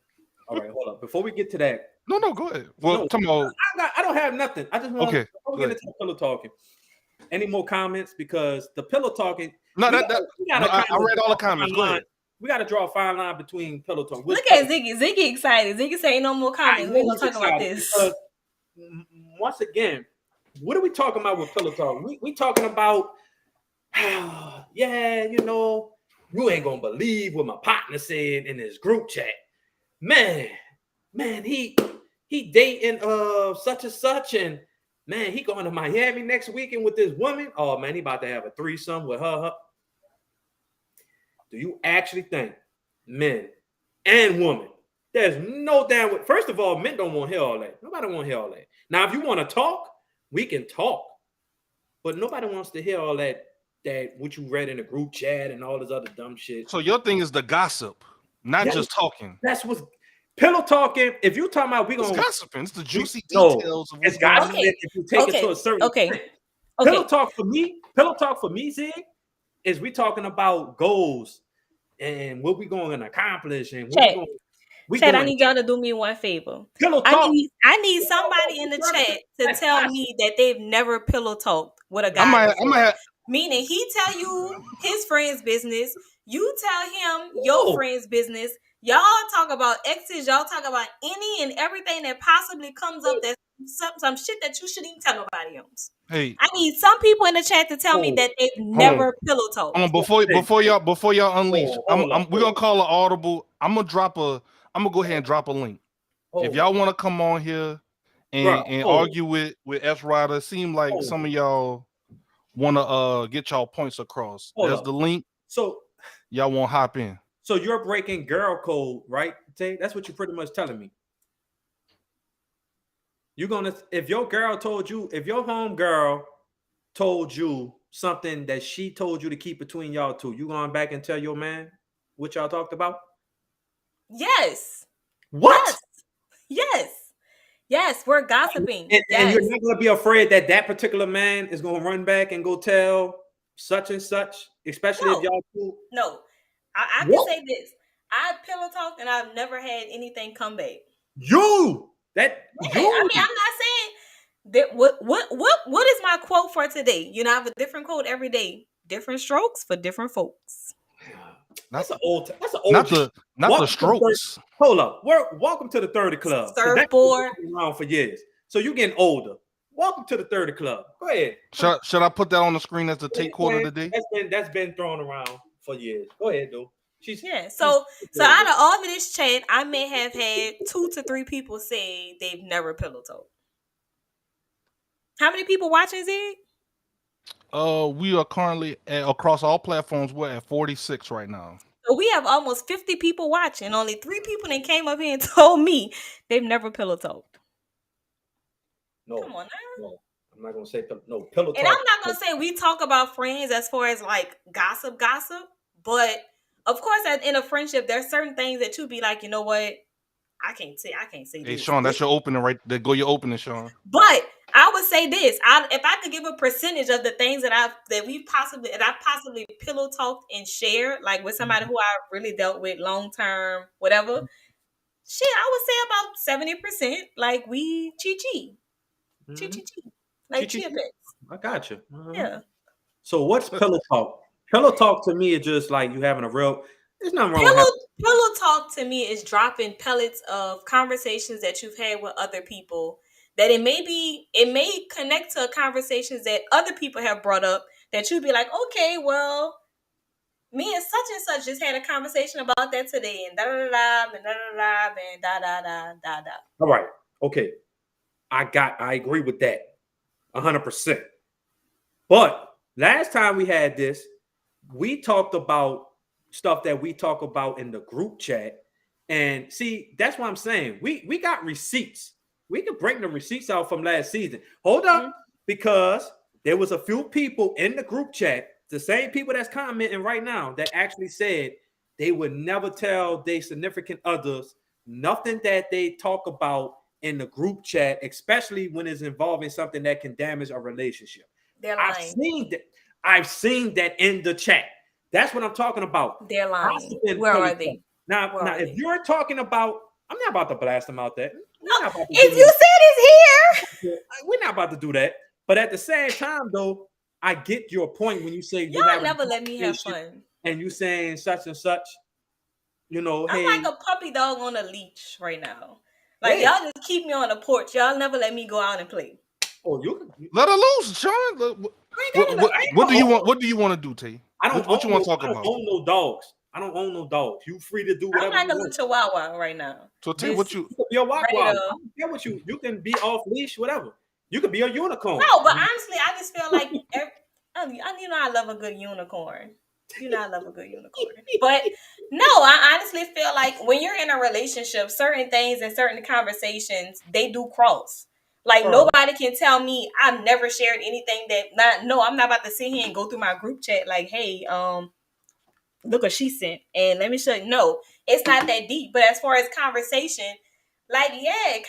All right, hold up. Before we get to that. No, go ahead. Well, no, I don't have nothing. I just want to get into pillow talking. Any more comments? Because the pillow talking. I read all the comments. Go ahead. We got to draw a fine line between pillow talk. Look at Ziggy. Ziggy excited. Ziggy saying no more comments. We're going to talk about this. Once again, what are we talking about with pillow talk? We talking about, yeah, you know, you ain't going to believe what my partner said in his group chat. Man, he dating such and such, and man, he going to Miami next weekend with this woman. Oh man, he about to have a threesome with her. Do you actually think men and women? There's no damn way. First of all, men don't want to hear all that. Nobody want to hear all that. Now, if you want to talk, we can talk, but nobody wants to hear all that what you read in the group chat and all this other dumb shit. So your thing is the gossip, not just talking. That's what's pillow talking. If you're talking about it's gossiping, it's the juicy details. Of it's gossiping. Okay. If you take it to a certain pillow talk for me, Zig, is we talking about goals and what we going to accomplish and what Chad, I need y'all to do me one favor. Pillow talk. I need somebody in the chat to tell me that they've never pillow talked with a guy. Meaning he tell you his friend's business, you tell him your friend's business. Y'all talk about exes. Y'all talk about any and everything that possibly comes up. That's some shit that you shouldn't even tell nobody else. Hey, I need some people in the chat to tell me that they've never pillow talked. Before y'all unleash, we're gonna call an audible. I'm gonna go ahead and drop a link. If y'all want to come on here and argue with S Rider, seem like some of y'all want to get y'all points across. There's the link. So y'all won't hop in. So you're breaking girl code, right? Tay? That's what you're pretty much telling me. You're gonna, if your home girl told you something that she told you to keep between y'all two, you going back and tell your man what y'all talked about? Yes. What? Yes, we're gossiping. And you're not gonna be afraid that particular man is gonna run back and go tell such and such, especially if y'all two. No, I can say this. I pillow talk and I've never had anything come back. I mean, I'm not saying that. What is my quote for today? You know, I have a different quote every day. Different strokes for different folks. That's an old. Not the strokes. Hold up. Welcome to the 30 Club. Surfboard. Been around for years, so you're getting older. Welcome to the 30 Club. Go ahead. Should I put that on the screen as the take quarter today? That's been thrown around for years. Go ahead, dude. So out of all of this chat, I may have had 2 to 3 people say they've never pillow talked. How many people watching, Zig? We are currently across all platforms. We're at 46 right now. So we have almost 50 people watching. Only 3 people that came up here and told me they've never pillow talked. No, come on now. No, I'm not gonna say no pillow talk. And I'm not gonna say we talk about friends as far as like gossip, but of course, in a friendship, there's certain things that you be like, you know what, I can't say Hey, this. Sean, that's your opening right there. Go your opening, Sean. But I would say this: if I could give a percentage of the things that I possibly pillow talked and shared, like with somebody who I really dealt with long term, whatever. Shit, I would say about 70%. Like we chi, like chia pets. I got you. Yeah. So what's pillow talk? Pillow talk to me is just like you having a real. There's nothing wrong with Pillow talk to me is dropping pellets of conversations that you've had with other people. That it may connect to conversations that other people have brought up. That you'd be like, okay, well, me and such just had a conversation about that today, and da da da and da da da and da da da da da. All right. Okay. I agree with that 100%. But last time we had this, we talked about stuff that we talk about in the group chat. And see, that's what I'm saying. We got receipts. We can bring the receipts out from last season. Hold up, because there was a few people in the group chat, the same people that's commenting right now, that actually said they would never tell their significant others nothing that they talk about in the group chat, especially when it's involving something that can damage a relationship. They're lying. I've seen that in the chat. That's what I'm talking about. They're lying. Where are they? Now, if you're talking about, I'm not about to blast them out there. No, if you said it's here, we're not about to do that. But at the same time, though, I get your point when you say y'all never let me have fun, and you saying such and such. You know, I'm like a puppy dog on a leash right now. Like y'all just keep me on the porch. Y'all never let me go out and play. Oh, you let her loose, Sean. What do you want? What do you want to do, T? What you want to talk about? I don't own no dogs. I don't own no dogs. You free to do whatever. I'm like a little chihuahua right now. So T, what you? Be a wawa. Yeah, what you can be off leash, whatever. You could be a unicorn. No, but honestly, I just feel like I love a good unicorn. I love a good unicorn. But no, I honestly feel like when you're in a relationship, certain things and certain conversations, they do cross. Like nobody can tell me I've never shared anything I'm not about to sit here and go through my group chat like, hey, look what she sent and let me show you. No, it's not that deep. But as far as conversation, like, yeah,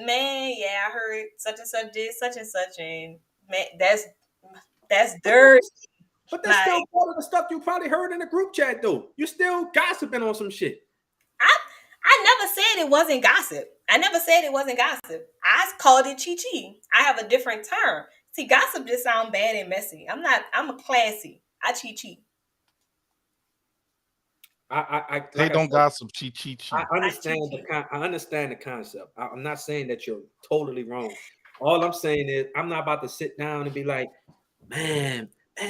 man, yeah, I heard such and such did such and such, and man, that's dirty. But that's still part of the stuff you probably heard in the group chat, though. You still gossiping on some shit. I never said it wasn't gossip. I called it chi. I have a different term. See, gossip just sounds bad and messy. I'm a classy. I chi. They don't gossip. Chi. I understand the concept. I'm not saying that you're totally wrong. All I'm saying is I'm not about to sit down and be like, man,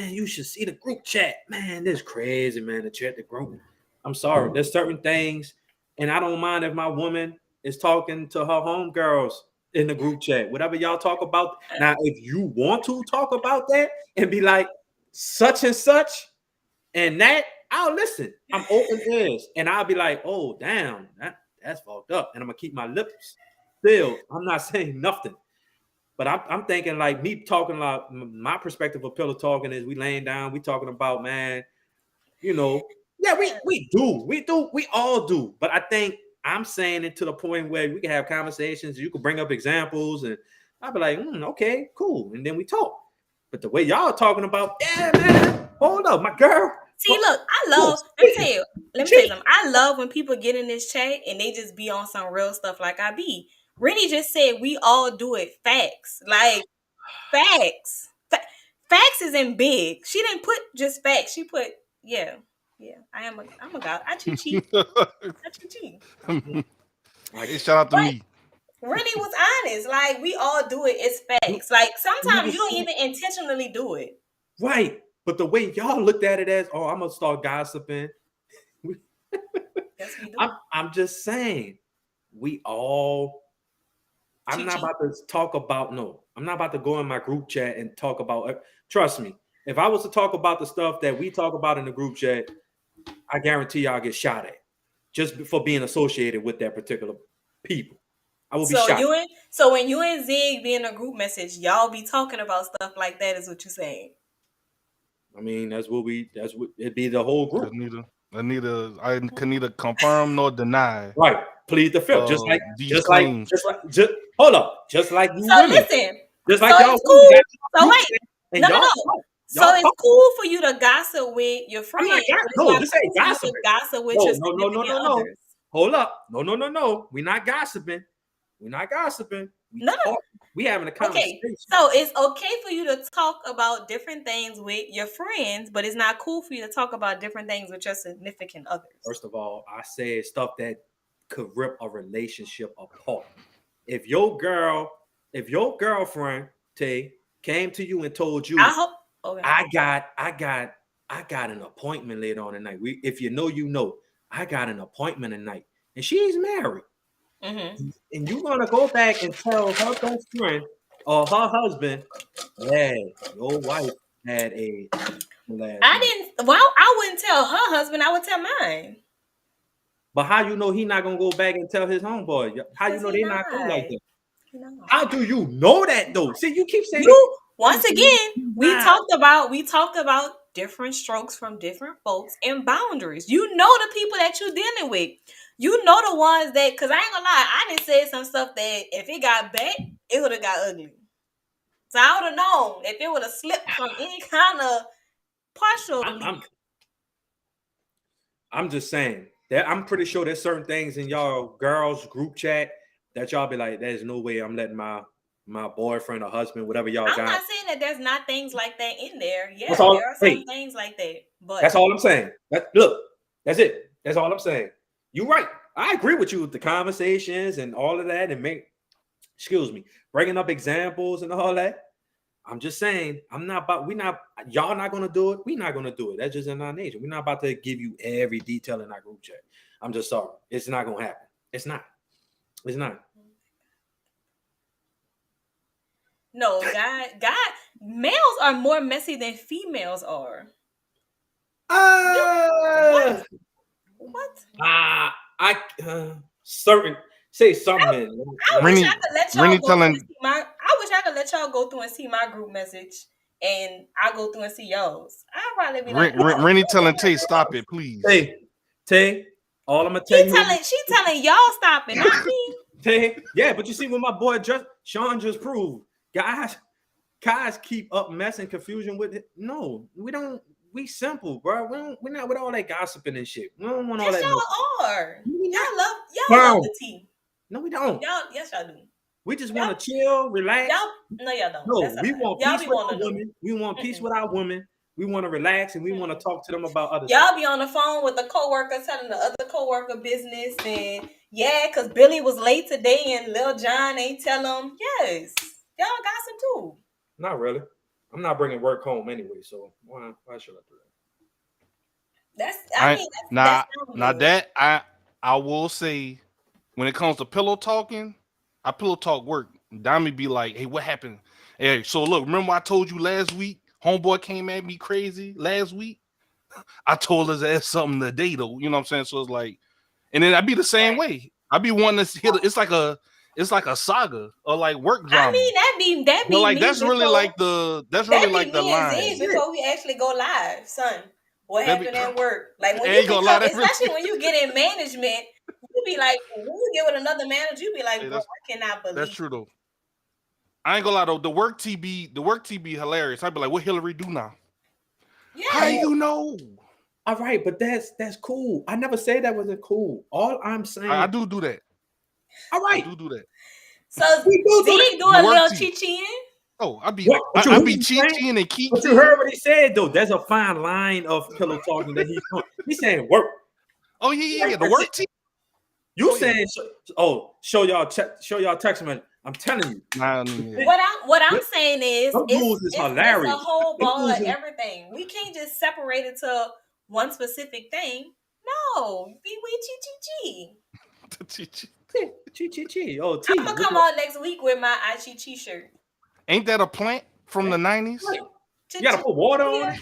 you should see the group chat. Man, this is crazy, man, to chat the group. I'm sorry. There's certain things, and I don't mind if my woman is talking to her homegirls in the group chat. Whatever y'all talk about. Now, if you want to talk about that and be like such and such and that, I'll listen. I'm open ears, and I'll be like, oh, damn, that's fucked up. And I'm going to keep my lips still. I'm not saying nothing. But I'm thinking like me talking about my perspective of pillow talking is we laying down, we talking about, man, yeah, we all do. But I think I'm saying it to the point where we can have conversations. You can bring up examples, and I'll be like, okay, cool, and then we talk. But the way y'all talking about, yeah, man, hold up, my girl. See, look, let me tell you something. I love when people get in this chat and they just be on some real stuff like I be. Rennie just said we all do it. Facts. Like, facts. Facts isn't big. She didn't put just facts. She put, yeah. I'm a god. I chi. Hey, shout out to me. Rennie was honest. Like, we all do it. It's facts. Like, sometimes you don't even intentionally do it. Right. But the way y'all looked at it as, oh, I'm going to start gossiping. Yes, we do. I'm just saying, I'm not about to talk about, I'm not about to go in my group chat and talk about, trust me, if I was to talk about the stuff that we talk about in the group chat, I guarantee y'all get shot at just for being associated with that particular people. I will be shot. So when you and Zig be in a group message, y'all be talking about stuff like that is what you're saying. I mean, that's what it'd be the whole group. I can neither confirm nor deny. Right. plead the fifth. Just like, these claims. hold up. Just like you So women. listen. Just like So y'all it's women cool. got So group wait. chat and No. y'all So y'all it's talk. cool for you to gossip with your friends. but it's No, not this cool ain't for you to gossiping. gossip with your significant others. Hold up. No. We're not gossiping. We're not gossiping. No. We having a conversation. Okay, so it's okay for you to talk about different things with your friends, but it's not cool for you to talk about different things with your significant others. First of all, I said stuff that could rip a relationship apart. If your girlfriend, Tay, came to you and told you, I got an appointment later on tonight. If you know, you know, I got an appointment tonight, and she's married. Mm-hmm. And you're gonna go back and tell her best friend or her husband, hey, your wife had a last night. I wouldn't tell her husband, I would tell mine. But how you know he not gonna go back and tell his homeboy? How you know they not cool like that? How do you know that though? See, you keep saying once again, we talked about different strokes from different folks and boundaries. You know the people that you're dealing with. You know the ones that, because I ain't gonna lie, I done said some stuff that if it got bad, it would have got ugly. So I would have known if it would have slipped from any kind of partial leak. I'm just saying that I'm pretty sure there's certain things in y'all girls group chat that y'all be like, there's no way I'm letting my boyfriend or husband, whatever y'all got. I'm not saying that there's not things like that in there. Yeah, there are some things like that. But that's all I'm saying. Look, that's it. That's all I'm saying. You're right. I agree with you with the conversations and all of that, and bringing up examples and all that. I'm just saying, y'all not gonna do it. We're not gonna do it. That's just in our nature. We're not about to give you every detail in our group chat. I'm just sorry. It's not gonna happen. It's not. No, males are more messy than females are. What? Say something. I wish I could let y'all go through and see I wish I could let y'all go through and see my group message, and I go through and see y'all's. I'd probably be like, Rennie telling Tay, stop it, please. Tay, all I'm gonna tell you. She telling y'all stop it, not me. Tay, yeah, but you see what my boy Sean just proved. Guys keep up mess and confusion with it. No, we don't. We simple, bro. We're not with all that gossiping and shit. We don't want all that. Y'all are. Y'all love the tea. No, we don't. Yes, y'all do. We just want to chill, relax. Y'all don't. No, we want peace with our women. We want peace with our women. We want to relax and we want to talk to them about other y'all stuff. Be on the phone with the coworker telling the other coworker business, and because Billy was late today and Lil John ain't tell him. Yes, y'all gossip too. Not really. I'm not bringing work home anyway, so why should I do that? I will say, when it comes to pillow talking, I pillow talk work. Dami be like, hey, what happened? Hey, so look, remember I told you last week, homeboy came at me crazy last week? I told his ass something today, though. You know what I'm saying? So it's like, and then I be the same way. I be wanting to hit it's like a saga or like work drama. I mean, that be like me that's really like the line before we actually go live, son. What happened at work? Like when you especially when you get in management, you be like, when you get with another manager, you be like, bro, I cannot believe. That's true though. I ain't gonna lie though. The work TB hilarious. I'd be like, what Hillary do now? Yeah. How you know? All right, but that's cool. I never said that wasn't cool. All I'm saying, I do that. All right, I do that. So we do a little chi-chiing. Oh, I be chi-chiing and kiki. But you heard what he said though. There's a fine line of pillow talking that he's doing. He's saying work. Oh yeah. The work team. You saying show y'all text message. I'm telling you. What I'm saying is it's hilarious. It's a whole ball of everything. We can't just separate it to one specific thing. No, we chi-chi. Oh, I'm gonna come out next week with my chi shirt. Ain't that a plant from the 90s? You gotta put water on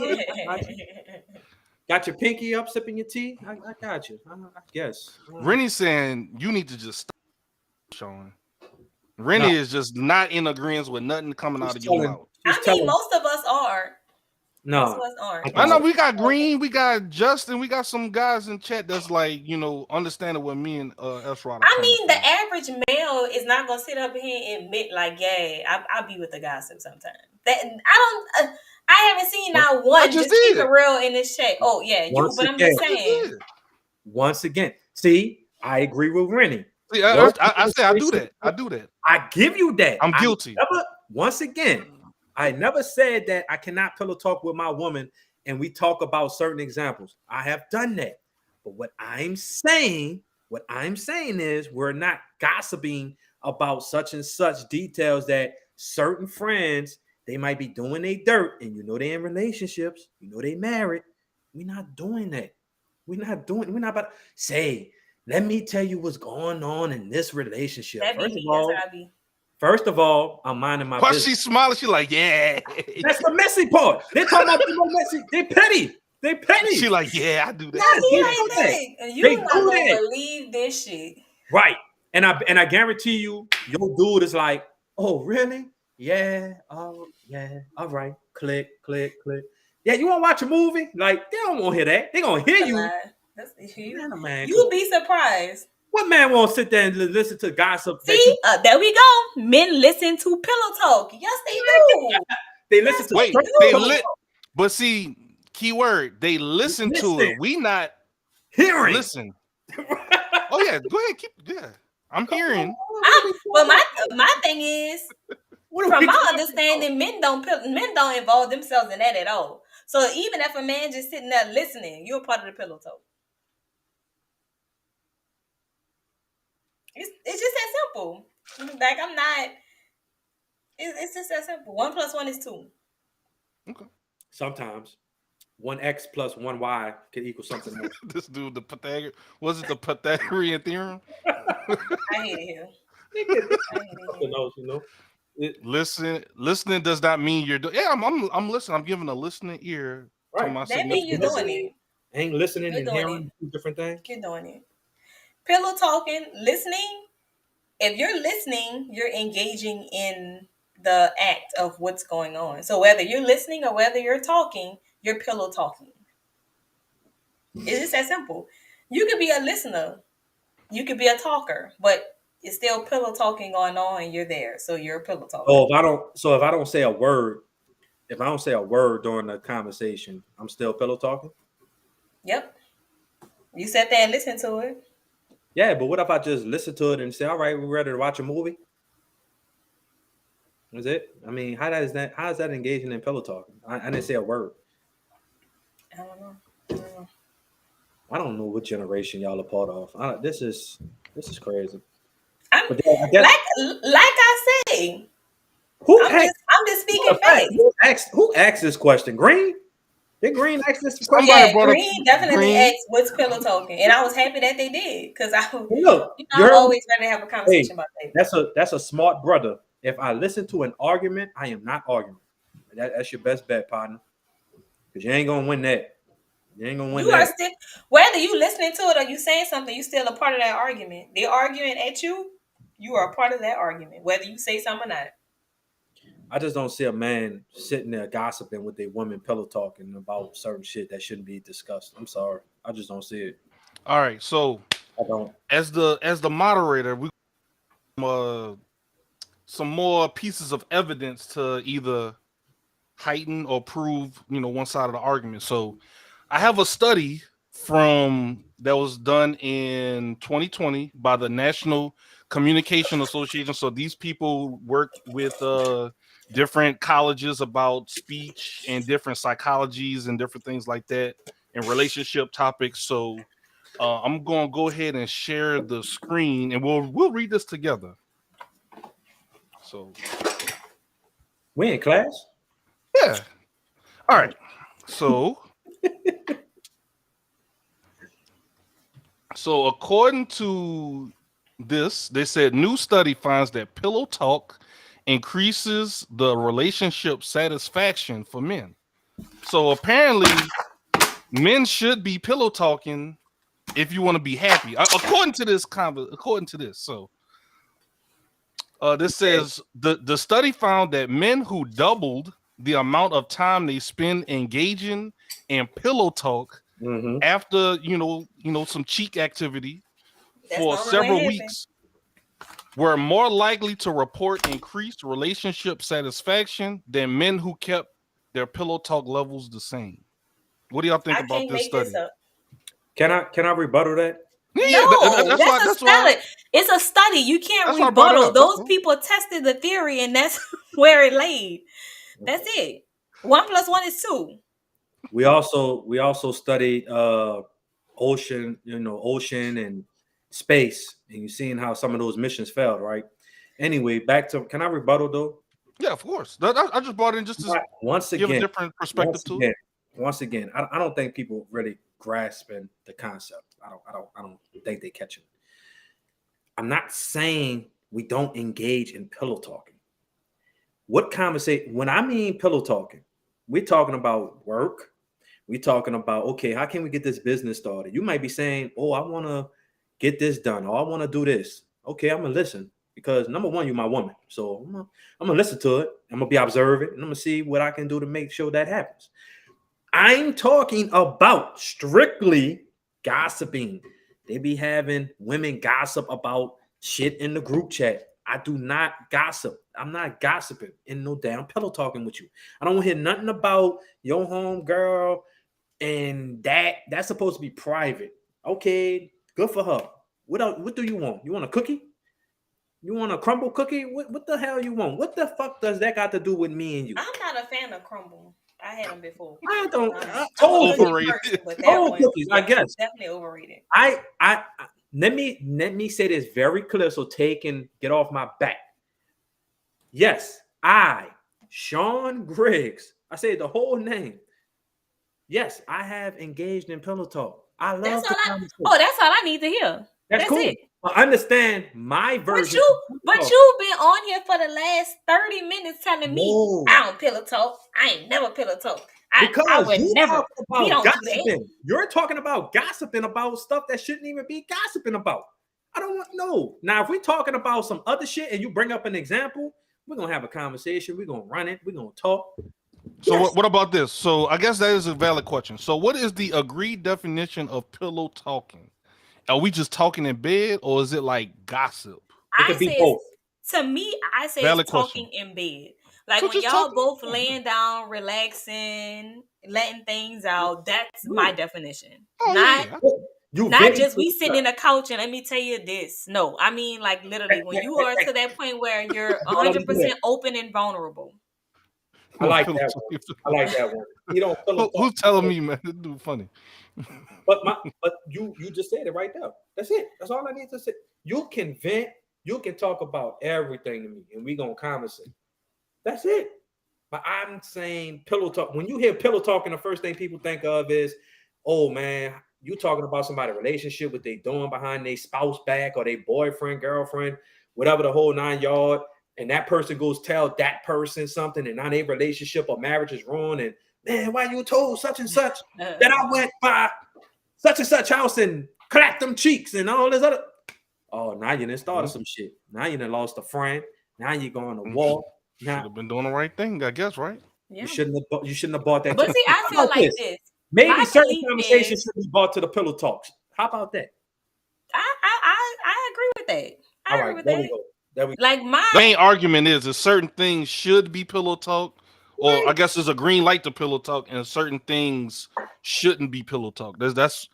it. Got your pinky up, sipping your tea. I got you. I guess. Rennie's saying you need to just stop showing. Rennie is just not in agreement with nothing coming out of your mouth. I mean, most of us are. No, what's orange? I know we got Green, we got Justin, we got some guys in chat that's like, understanding what me and Esrod are I coming mean, the from. average male is not gonna sit up here and admit like, yeah, I'll be with the gossip sometimes. That I haven't seen not one. I just Just keep did. it real in this chat. Oh yeah, Once but I'm again, just saying. once again, see, I agree with Rennie. See, I say I do that. I do that. I give you that. I'm guilty. Once again, I never said that I cannot pillow talk with my woman and we talk about certain examples. I have done that. But what I'm saying is we're not gossiping about such and such details that certain friends, they might be doing their dirt and they're in relationships, they married. We're not doing that. We're not about to say, let me tell you what's going on in this relationship. First of all, I'm minding my business. She's smiling. She's like, yeah. That's the messy part. They're talking about messy. They petty. They petty. She like, yeah, I do that. You're not gonna believe this shit. Right. And I guarantee you, your dude is like, oh, really? Yeah. Oh, yeah. All right. Click. Yeah, you want to watch a movie? Like, they don't want to hear that. They going to hear you. Man, you'll be surprised. What man won't sit there and listen to gossip? See, there we go. Men listen to pillow talk. Yes, they do. They listen to but see, key word, they listen to it. We not hearing. Listen. Oh yeah, go ahead. I'm hearing. But my thing is, from my understanding, men don't involve themselves in that at all. So even if a man just sitting there listening, you're part of the pillow talk. It's just that simple. Like I'm not. It's just that simple. 1 + 1 is 2. Okay. Sometimes 1x + 1y can equal something more. This dude, the Pythagorean theorem? I hate it here. Listening does not mean you're doing. Yeah, I'm listening. I'm giving a listening ear to my. That means you're doing it. Ain't listening and hearing two different things. You're doing it. Pillow talking, listening. If you're listening, you're engaging in the act of what's going on. So whether you're listening or whether you're talking, you're pillow talking. It's just that simple. You could be a listener, you could be a talker, but it's still pillow talking going on, and you're there. So you're a pillow talker. Oh, if I don't say a word during the conversation, I'm still pillow talking. Yep. You sat there and listened to it. Yeah, but what if I just listen to it and say, all right, we're ready to watch a movie? Is it? I mean, how is that engaging in pillow talking? I didn't say a word. I don't know. I don't know what generation y'all are part of. This is crazy. Like I say, I'm just speaking facts. Who asked this question? Green? Did Green ask this question? Yeah, Green definitely asked what's pillow talking, and I was happy that they did because I'm always ready to have a conversation about that. That's a smart brother. If I listen to an argument, I am not arguing. That's your best bet, partner, because you ain't gonna win that. You ain't gonna win that. Still, whether you listening to it or you saying something, you still a part of that argument. They're arguing at you. You are a part of that argument, whether you say something or not. I just don't see a man sitting there gossiping with their women pillow talking about certain shit that shouldn't be discussed. I'm sorry. I just don't see it. All right. So I don't. As the moderator, we some more pieces of evidence to either heighten or prove, one side of the argument. So I have a study that was done in 2020 by the National Communication Association. So these people work with different colleges about speech and different psychologies and different things like that and relationship topics. So I'm going to go ahead and share the screen and we'll read this together. So we in class? Yeah. All right. So according to this, they said new study finds that pillow talk increases the relationship satisfaction for men. So apparently men should be pillow talking if you want to be happy. According to this. So this says the study found that men who doubled the amount of time they spend engaging in pillow talk after some cheek activity That's for normally what several happens. weeks were more likely to report increased relationship satisfaction than men who kept their pillow talk levels the same. What do y'all think I about can't this make this study? up. Can I rebuttal that? Yeah, No, that's why. that's a That's why. study. It's a study. You can't That's why I brought it rebuttal. up. That's Those all. people tested the theory, and that's where it laid. That's it. 1 + 1 is 2. We also studied ocean and space, and you've seen how some of those missions failed, right? Anyway, back to, can I rebuttal though? Yeah, of course. I just brought it in just to Once give a again, different perspective to it. once again, I don't think people really grasping the concept. I don't think they catch it. I'm not saying we don't engage in pillow talking. What conversation? When I mean pillow talking, we're talking about work. We're talking about, okay, how can we get this business started? You might be saying, oh, I want to get this done, or I want to do this. Okay, I'm gonna listen because number one, you're my woman, so I'm gonna listen to it. I'm gonna be observant, and I'm gonna see what I can do to make sure that happens. I'm talking about strictly gossiping. They be having women gossip about shit in the group chat. I do not gossip. I'm not gossiping in no damn pillow talking with you. I don't hear nothing about your home girl and that's supposed to be private. Okay, good for her. What do you want? You want a cookie? You want a crumble cookie? What the hell you want? What the fuck does that got to do with me and you? I'm not a fan of crumble. I had them before. I don't. I'm I a told cookie Overrated. person, but that Told one, cookies, I yeah, guess. definitely overrated. I let me say this very clear so take and get off my back. Yes, Sean Griggs, I say the whole name. Yes, I have engaged in pillow talk. I love That's all the I. conversation. Oh, that's all I need to hear. That's cool. It. I understand my version. But you've been on here for the last 30 minutes telling me I don't pillow talk. I ain't never pillow talk. I would you never. We don't gossiping. do that. You're talking about gossiping about stuff that shouldn't even be gossiping about. I don't want no. Now, if we're talking about some other shit and you bring up an example, we're gonna have a conversation. We're gonna run it. We're gonna talk. So Yes. what about this? So I guess that is a valid question. So what is the agreed definition of pillow talking? Are we just talking in bed, or is it like gossip? It could be both. To me, I say Valid it's talking in bed. Like So when just y'all talking- both laying down, relaxing, letting things out. That's my definition. Oh, Not yeah. not just we sitting in a couch and let me tell you this. No, I mean like literally when you are to that point where you're 100% open and vulnerable. I like that one. I like that one. You don't pillow talk. Who's telling me, man? This dude funny. But you just said it right there. That's it. That's all I need to say. You can vent. You can talk about everything to me, and we gonna conversate. That's it. But I'm saying pillow talk. When you hear pillow talking, the first thing people think of is, oh man, you talking about somebody's relationship, what they doing behind their spouse back or their boyfriend, girlfriend, whatever the whole 9 yard. And that person goes tell that person something, and now their relationship or marriage is ruined. And man, why you told such and such that I went by such and such house and clapped them cheeks and all this other. Oh, now you done started some shit. Now you done lost a friend. Now you're going to war. Now should have been doing the right thing, I guess, right? Yeah. you shouldn't have bought that. But see, I feel like this. Maybe My certain belief conversations is- should be brought to the pillow talks. How about that? I agree with that. I agree with there that. we go. There we go. Like my Main argument is that certain things should be pillow talk, or I guess there's a green light to pillow talk, and certain things shouldn't be pillow talk. That's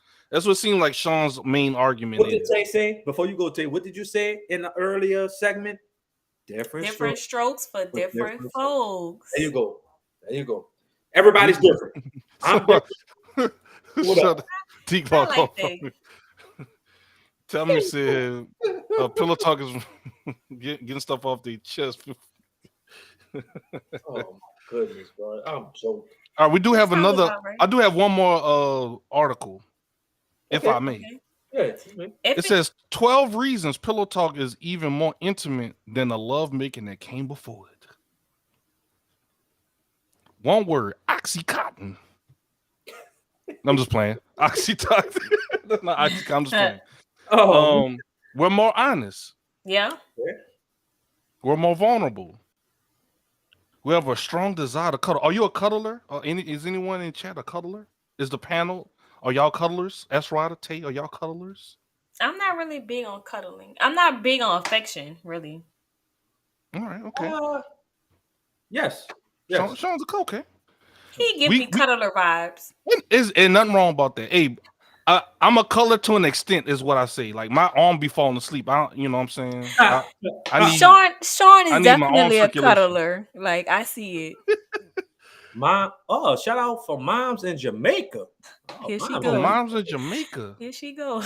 what seemed like Sean's main argument What did is. Tay say before you go, Tay? What did you say in the earlier segment? Different strokes for different folks. There you go. There you go. Everybody's different. I'm different. What up? T-Clark I like that. Tell me, said pillow talk is getting stuff off their chest. Oh my goodness, bro. I'm joking. All right, we do have Sounds another. about right. I do have one more article, if Okay. I may. Yeah. It says 12 reasons pillow talk is even more intimate than the love making that came before it. One word, Oxycontin. I'm just playing. Oxycontin. That's not Oxycontin. I'm just playing. We're more honest. Yeah. We're more vulnerable. who have a strong desire to cuddle. Are you a cuddler? Is anyone in chat a cuddler? Is the panel? Are y'all cuddlers? S. Ryder, Tay, are y'all cuddlers? I'm not really big on cuddling. I'm not big on affection, really. All right, okay. Yes. Yes. Sean's a okay. He give me cuddler vibes. And nothing wrong about that. Hey, I'm a cuddler to an extent, is what I say. Like my arm be falling asleep. You know what I'm saying? I need Sean I is need my arm definitely a circulation. cuddler. Like I see it. Shout out for moms in Jamaica. Here she Oh, go. mom's in Jamaica. Here she go.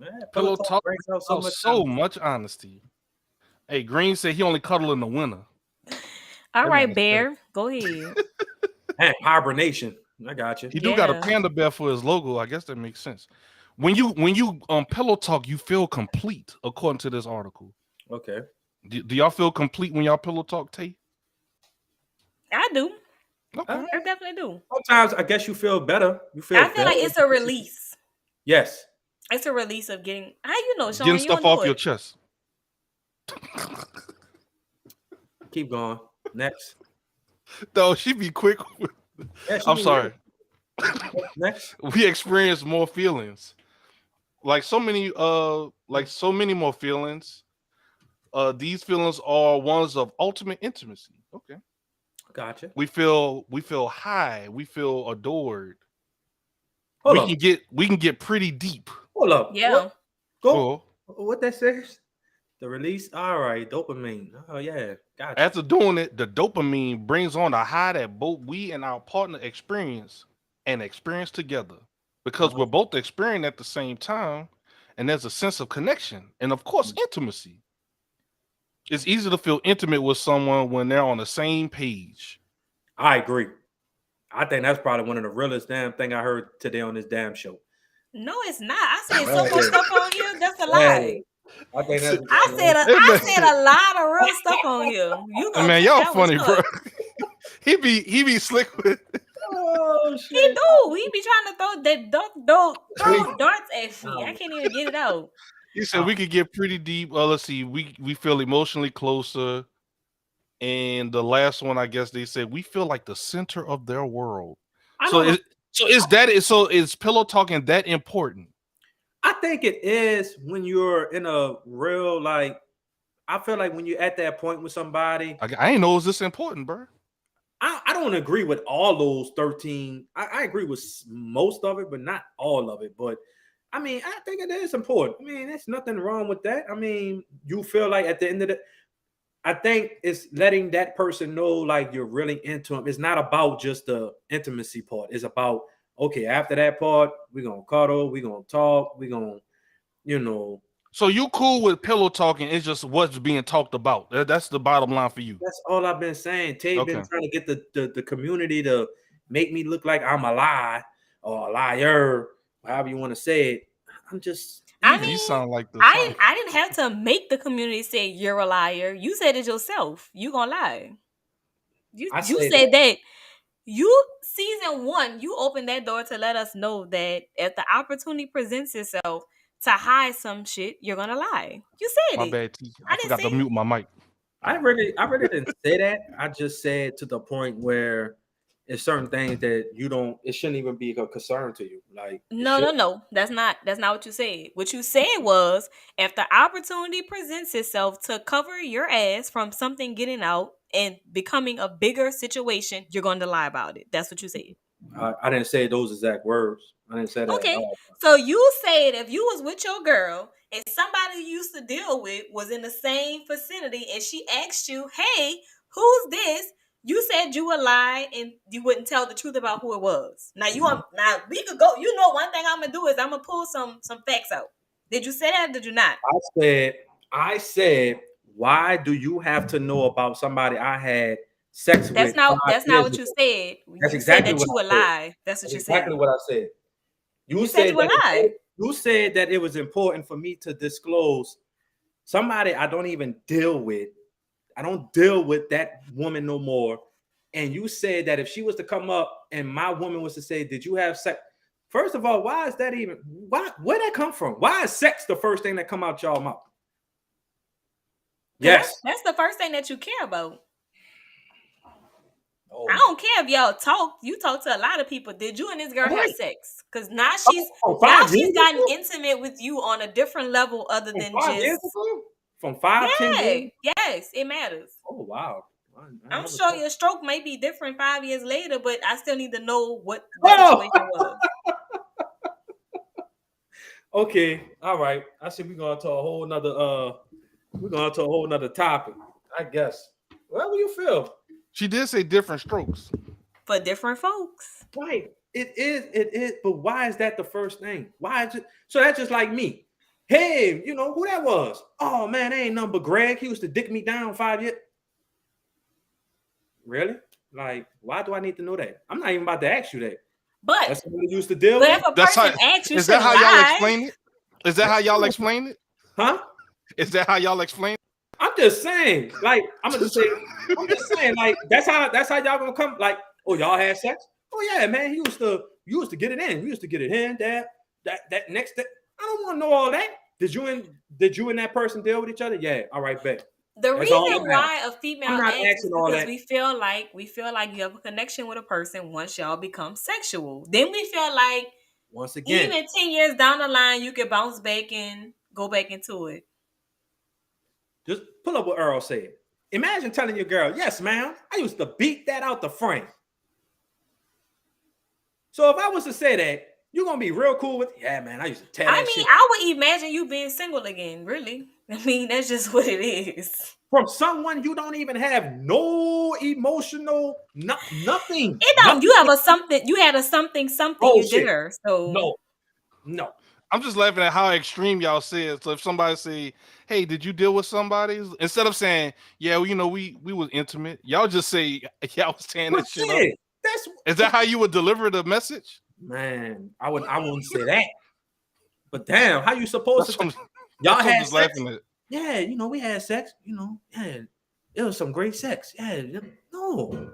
Man, Pillow talk brings out so much honesty. Hey, Green said he only cuddle in the winter. All right, Bear, go ahead. And hibernation. I got you. He do got a panda bear for his logo. I guess that makes sense. When you pillow talk, you feel complete, according to this article. Okay. Do y'all feel complete when y'all pillow talk, Tay? I do. Okay. I definitely do. Sometimes I guess you feel better. I feel like it's a release. Yes. It's a release of getting. How you know, Sean? Getting You stuff don't off do your it. chest. Keep going. Next. No, she be quick. Yeah, I'm sorry. Next. We experience more feelings. Like so many more feelings. These feelings are ones of ultimate intimacy. Okay. Gotcha. We feel high. We feel adored. Hold we can get pretty deep. Hold up. Yeah. What that says? The release. All right. Dopamine. Oh yeah. Gotcha. After doing it, the dopamine brings on a high that both we and our partner experience together, because we're both experiencing at the same time, and there's a sense of connection and of course intimacy. It's easy to feel intimate with someone when they're on the same page. I agree. I think that's probably one of the realest damn thing I heard today on this damn show. No, it's not. I said so much stuff on here. That's a lie. I think that's. I said a lot of real stuff on here. You gonna man, think y'all that was funny, bro. he be slick with. Oh shit! He do. He be trying to throw darts at me. I can't even get it out. He said we could get pretty deep. Let's see. We feel emotionally closer. And the last one, I guess they said we feel like the center of their world. Is pillow talking that important? I think it is when you're in a real I feel like when you're at that point with somebody. I ain't know it was this important, bro. I don't agree with all those 13. I agree with most of it, but not all of it. But I mean, I think it is important. I mean, there's nothing wrong with that. I mean, you feel like at the end of the, I think it's letting that person know like you're really into them. It's not about just the intimacy part. It's about, okay, after that part, we're gonna cuddle, we're gonna talk, we're gonna, So you cool with pillow talking? It's just what's being talked about. That's the bottom line for you. That's all I've been saying. Tay been trying to get the community to make me look like I'm a lie or a liar, however you want to say it. I'm just. I mean, you sound like this. I didn't have to make the community say you're a liar. You said it yourself. You gonna lie. You said that. You season 1, you opened that door to let us know that if the opportunity presents itself to hide some shit, you're gonna lie. You said My it. bad, T. I forgot to mute my mic. I really didn't say that. I just said to the point where it's certain things that it shouldn't even be a concern to you. Like no. That's not what you said. What you said was if the opportunity presents itself to cover your ass from something getting out and becoming a bigger situation, you're going to lie about it. That's what you said. I didn't say those exact words. I didn't say that. Okay. So you said if you was with your girl and somebody you used to deal with was in the same vicinity and she asked you, hey, who's this? You said you would lie and you wouldn't tell the truth about who it was. Now we could go. You know, one thing I'm gonna do is I'm gonna pull some facts out. Did you say that or did you not? I said, why do you have to know about somebody I had sex with? That's not what you said. That's you exactly said that you would lie. That's what you said. Exactly what I said. You said you would lie. You said that it was important for me to disclose somebody I don't even deal with. I don't deal with that woman no more. And you said that if she was to come up and my woman was to say, did you have sex? First of all, why is that even? Where'd that come from? Why is sex the first thing that come out y'all mouth? Yes. That's the first thing that you care about. Oh, I don't care if y'all talk. You talk to a lot of people. Did you and this girl have right. sex? Because now she's From now 5 she's years gotten ago? intimate with you on a different level other From than 5 years just ago? From 5, 10 yeah. years? Yes, it matters. Oh wow. I I'm never sure thought. your stroke may be different 5 years later, but I still need to know what the Oh, situation was. okay. All right. I see we're going to a whole nother topic, I guess. Whatever you feel. She did say different strokes. For different folks. Right. It is, but why is that the first thing? Why is it so that's just like me? Hey, you know who that was? Oh man, that ain't nothing but Greg. He used to dick me down 5 years. Really? Like, why do I need to know that? I'm not even about to ask you that. But That's what we used to deal but with, if a That's person how. asks, you Is that shouldn't how y'all lie. explain it? Is that how y'all explain it? huh? Is that how y'all explain it? I'm just saying, like, I'm just saying, like, that's how y'all gonna come. Like, oh, y'all had sex? Oh yeah, man. You used to get it in. We used to get it in. That next day. I don't want to know all that. Did you and that person deal with each other? Yeah. All right, bet. The That's all that reason matters. why a female I'm not asks is asking all because that. we feel like you have a connection with a person once y'all become sexual. Then we feel like Once again, even 10 years down the line, you can bounce back and go back into it. just pull up what Earl said. Imagine telling your girl, yes, ma'am, I used to beat that out the frame. So if I was to say that, you're gonna be real cool with, yeah, man, I used to tear I that mean, shit I would imagine you being single again, really. I mean, that's just what it is. from someone you don't even have no emotional, nothing. It don't. You have a something. You had a something you did Bullshit. her. So No. I'm just laughing at how extreme y'all say it. So if somebody say, "Hey, did you deal with somebody?" Instead of saying, "Yeah, well, you know, we was intimate," y'all just say, "Y'all was tearing But that shit up." shit, that's Is that how you would deliver the message? man. I wouldn't say that. But damn, how you supposed That's to? what Y'all that's what I'm had just sex? laughing at. Yeah, you know we had sex. You know, yeah, it was some great sex. Yeah, no.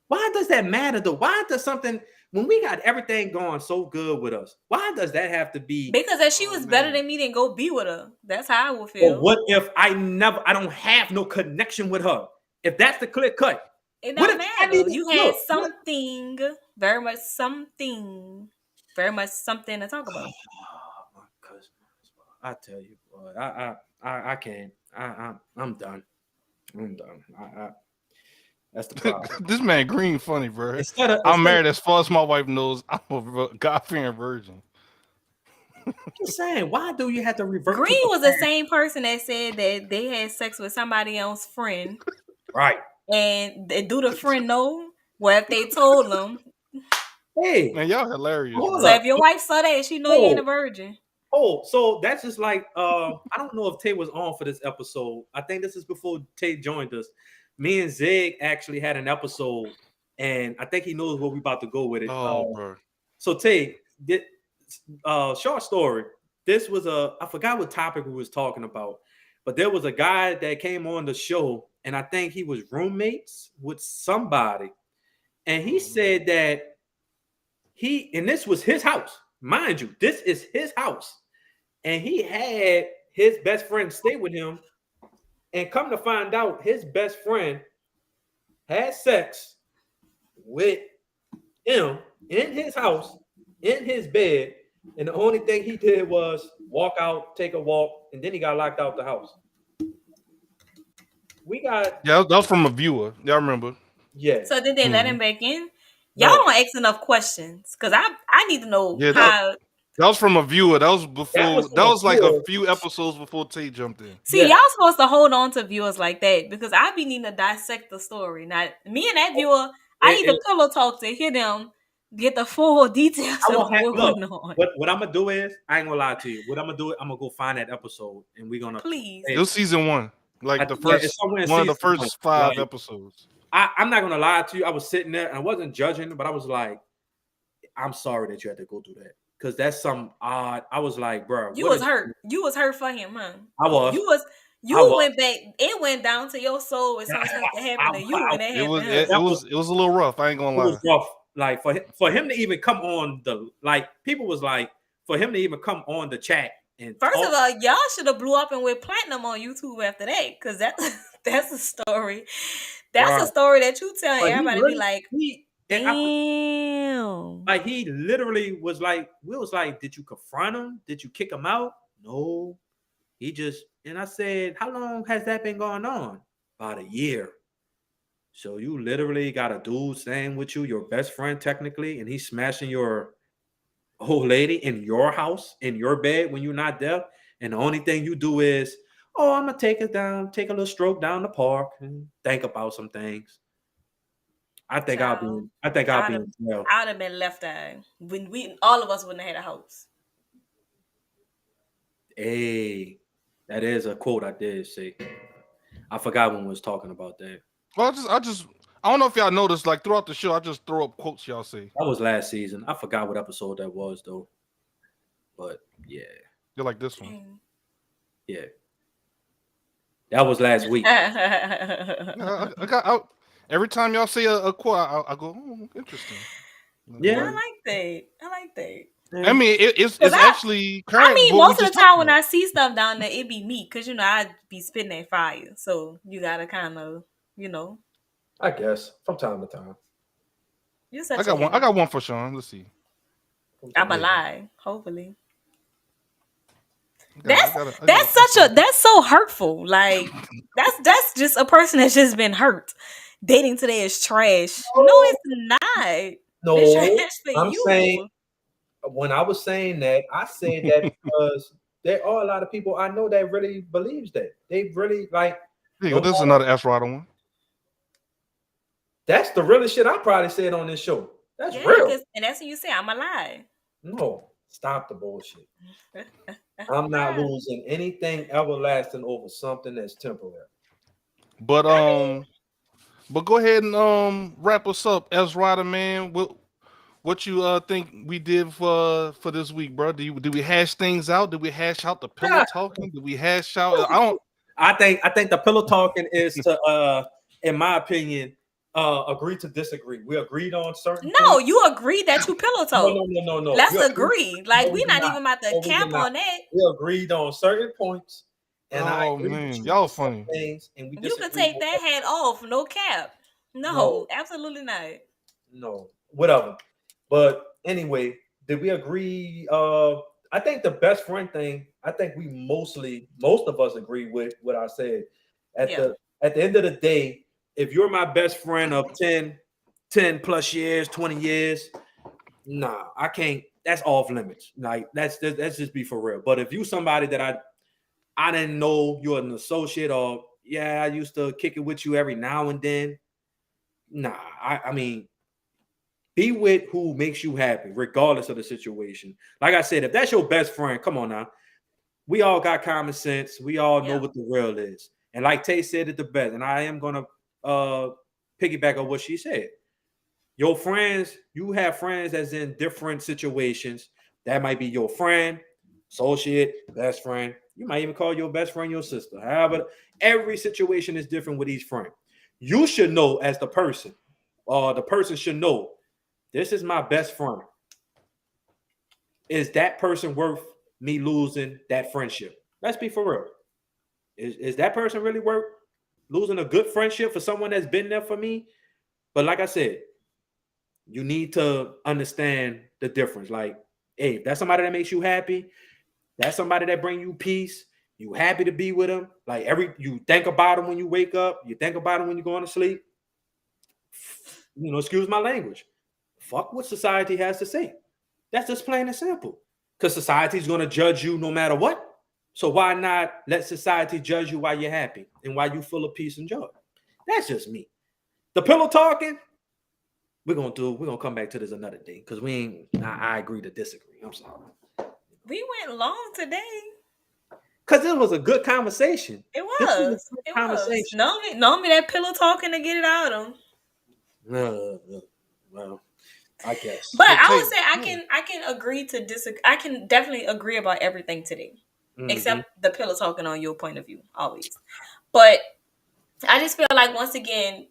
Why does that matter though? Why does something when we got everything going so good with us? Why does that have to be? because if she Oh was better man. than me, then go be with her. That's how I would Or feel. what if I don't have no connection with her? If that's the clear cut, It what don't if I need matter. to You had look? What? something, very much something to talk about. Oh, my cousin, I tell you, boy, I can't. I'm done. I'm done. That's the problem. This man Green funny, bro. Instead of I'm married as far as my wife knows. I'm a God-fearing virgin. I'm just saying, why do you have to revert to Green the was the past? same person that said that they had sex with somebody else's friend, Right. and do the friend know? Well, if they told them, Hey, Man, y'all hilarious, hold so bro. up. if your wife saw that, she know you ain't a Oh, virgin. so that's just like I don't know if Tay was on for this episode. I think this is before Tay joined us. Me and Zig actually had an episode, and I think he knows where we about to go with it. Oh, bro. So Tay, short story. This was I forgot what topic we was talking about, but there was a guy that came on the show, and I think he was roommates with somebody, and he said that and this was his house, mind you, this is his house, and he had his best friend stay with him, and come to find out, his best friend had sex with him in his house, in his bed, and the only thing he did was walk out, take a walk, and then he got locked out the house. We got Yeah, that was from a viewer. Y'all remember? yeah. So did they let him back in? Y'all No, don't ask enough questions because I need to know Yeah, how. that was from a viewer. That was that was before. from That a was like a viewer. few episodes before Tate jumped in. See, Yeah. y'all supposed to hold on to viewers like that because I be needing to dissect the story. Now, me and that viewer, I need to pillow talk to hear them get the full details I of won't have what look. went on. What I'm gonna do is I ain't gonna lie to you. What I'm gonna do is I'm gonna go find that episode and we're gonna. Please. It was season 1, like the Yeah, it's first somewhere in one of the season 1. first 5 Like, episodes. I'm not gonna lie to you. I was sitting there and I wasn't judging, but I was like, I'm sorry that you had to go through that because that's some odd. I was like, bro, You was hurt. You was hurt for him, huh? I was. You went back. It went down to your soul with some stuff that happened to you when that It was happened. it was a little rough. I ain't gonna It lie. was rough. Like for him to even come on the people was like for him to even come on the chat and First talk, of all, y'all should have blew up and went platinum on YouTube after that because that's a story That's a Right. story that you tell But he everybody. Be really, like, and I, damn. like he literally was like, we was like, did you confront him? Did you kick him out? No. He just, and I said, how long has that been going on? About a year. So you literally got a dude staying with you, your best friend technically, and he's smashing your old lady in your house, in your bed when you're not there. And the only thing you do is, oh, I'm gonna take it down, take a little stroke down the park and think about some things. Child, I think I'll I'd be have, in jail. I'd have been left out when all of us wouldn't have had a house. Hey, that is a quote I did say. I forgot when we was talking about that. Well, I don't know if y'all noticed, like throughout the show, I just throw up quotes y'all say. That was last season. I forgot what episode that was though. But yeah, You're like this one. Dang. yeah. That was last week. Yeah, I got every time y'all say a quote, I go, oh, interesting. Yeah. I like that. I like that. I mean, it's actually current. I mean, what we most of just the time talked when about. I see stuff down there, it be me, cause I'd be spitting that fire. So you gotta kind of, I guess from time to time. you're I such got one. a. I got one for Sean. Let's see. I'm a lie. Hopefully, I got that's such a that's so hurtful. Like that's just a person that's just been hurt. Dating today is trash. No, it's not. It's No, trash for I'm saying you. when I was saying that, I said that because there are a lot of people I know that really believes that. They really like. Here you No go. This is matter- another F Rider one. That's the realest shit I probably said on this show. That's Yeah, real. and that's what you say. I'm a lie. No, stop the bullshit. I'm not losing anything everlasting over something that's temporary. But go ahead and wrap us up, S Rider man. What you think we did for this week, bro? Did we hash things out? Did we hash out the pillow talking? Did we hash out? I think the pillow talking is to in my opinion agree to disagree. We agreed on certain No, points. you agree that you pillow talk. No. Let's We agree. Like no, we we're did not even about to No, we did cap not. on that. We agreed on certain points, and I Oh agreed with man, you y'all on some funny. things, and we You can disagreed take on that hat off, no cap. no, No, absolutely not. no, whatever. But anyway, did we agree? I think the best friend thing. I think we most of us agree with what I said. Yeah. At the end of the day, if you're my best friend of 10 plus years, 20 years, nah, I can't. That's off limits. Like let's just be for real. But if you somebody that I didn't know you're an associate or yeah, I used to kick it with you every now and then. Nah, I mean, be with who makes you happy, regardless of the situation. Like I said, if that's your best friend, come on now. We all got common sense. We all know Yeah. what the real is. And like Tay said it the best, and I am gonna piggyback on what she said. Your friends, you have friends that's in different situations. That might be your friend, associate, best friend. You might even call your best friend your sister. However, every situation is different with each friend. You should know as the person, or the person should know, this is my best friend. Is that person worth me losing that friendship? Let's be for real. Is that person really worth losing a good friendship for someone that's been there for me? But like I said, you need to understand the difference. Like, hey, if that's somebody that makes you happy, that's somebody that bring you peace. You happy to be with them. Like you think about them when you wake up. You think about them when you're going to sleep. Excuse my language. Fuck what society has to say. That's just plain and simple. Because society's going to judge you no matter what. So why not let society judge you while you're happy and while you're full of peace and joy? That's just me. The pillow talking, we're gonna come back to this another day because I agree to disagree. I'm sorry. We went long today. Because it was a good conversation. It was. It was. Normally that pillow talking to get it out of them. Well, I guess. But I would say I can agree to disagree. I can definitely agree about everything today, except the pillow talking on your point of view always. But I just feel like once again,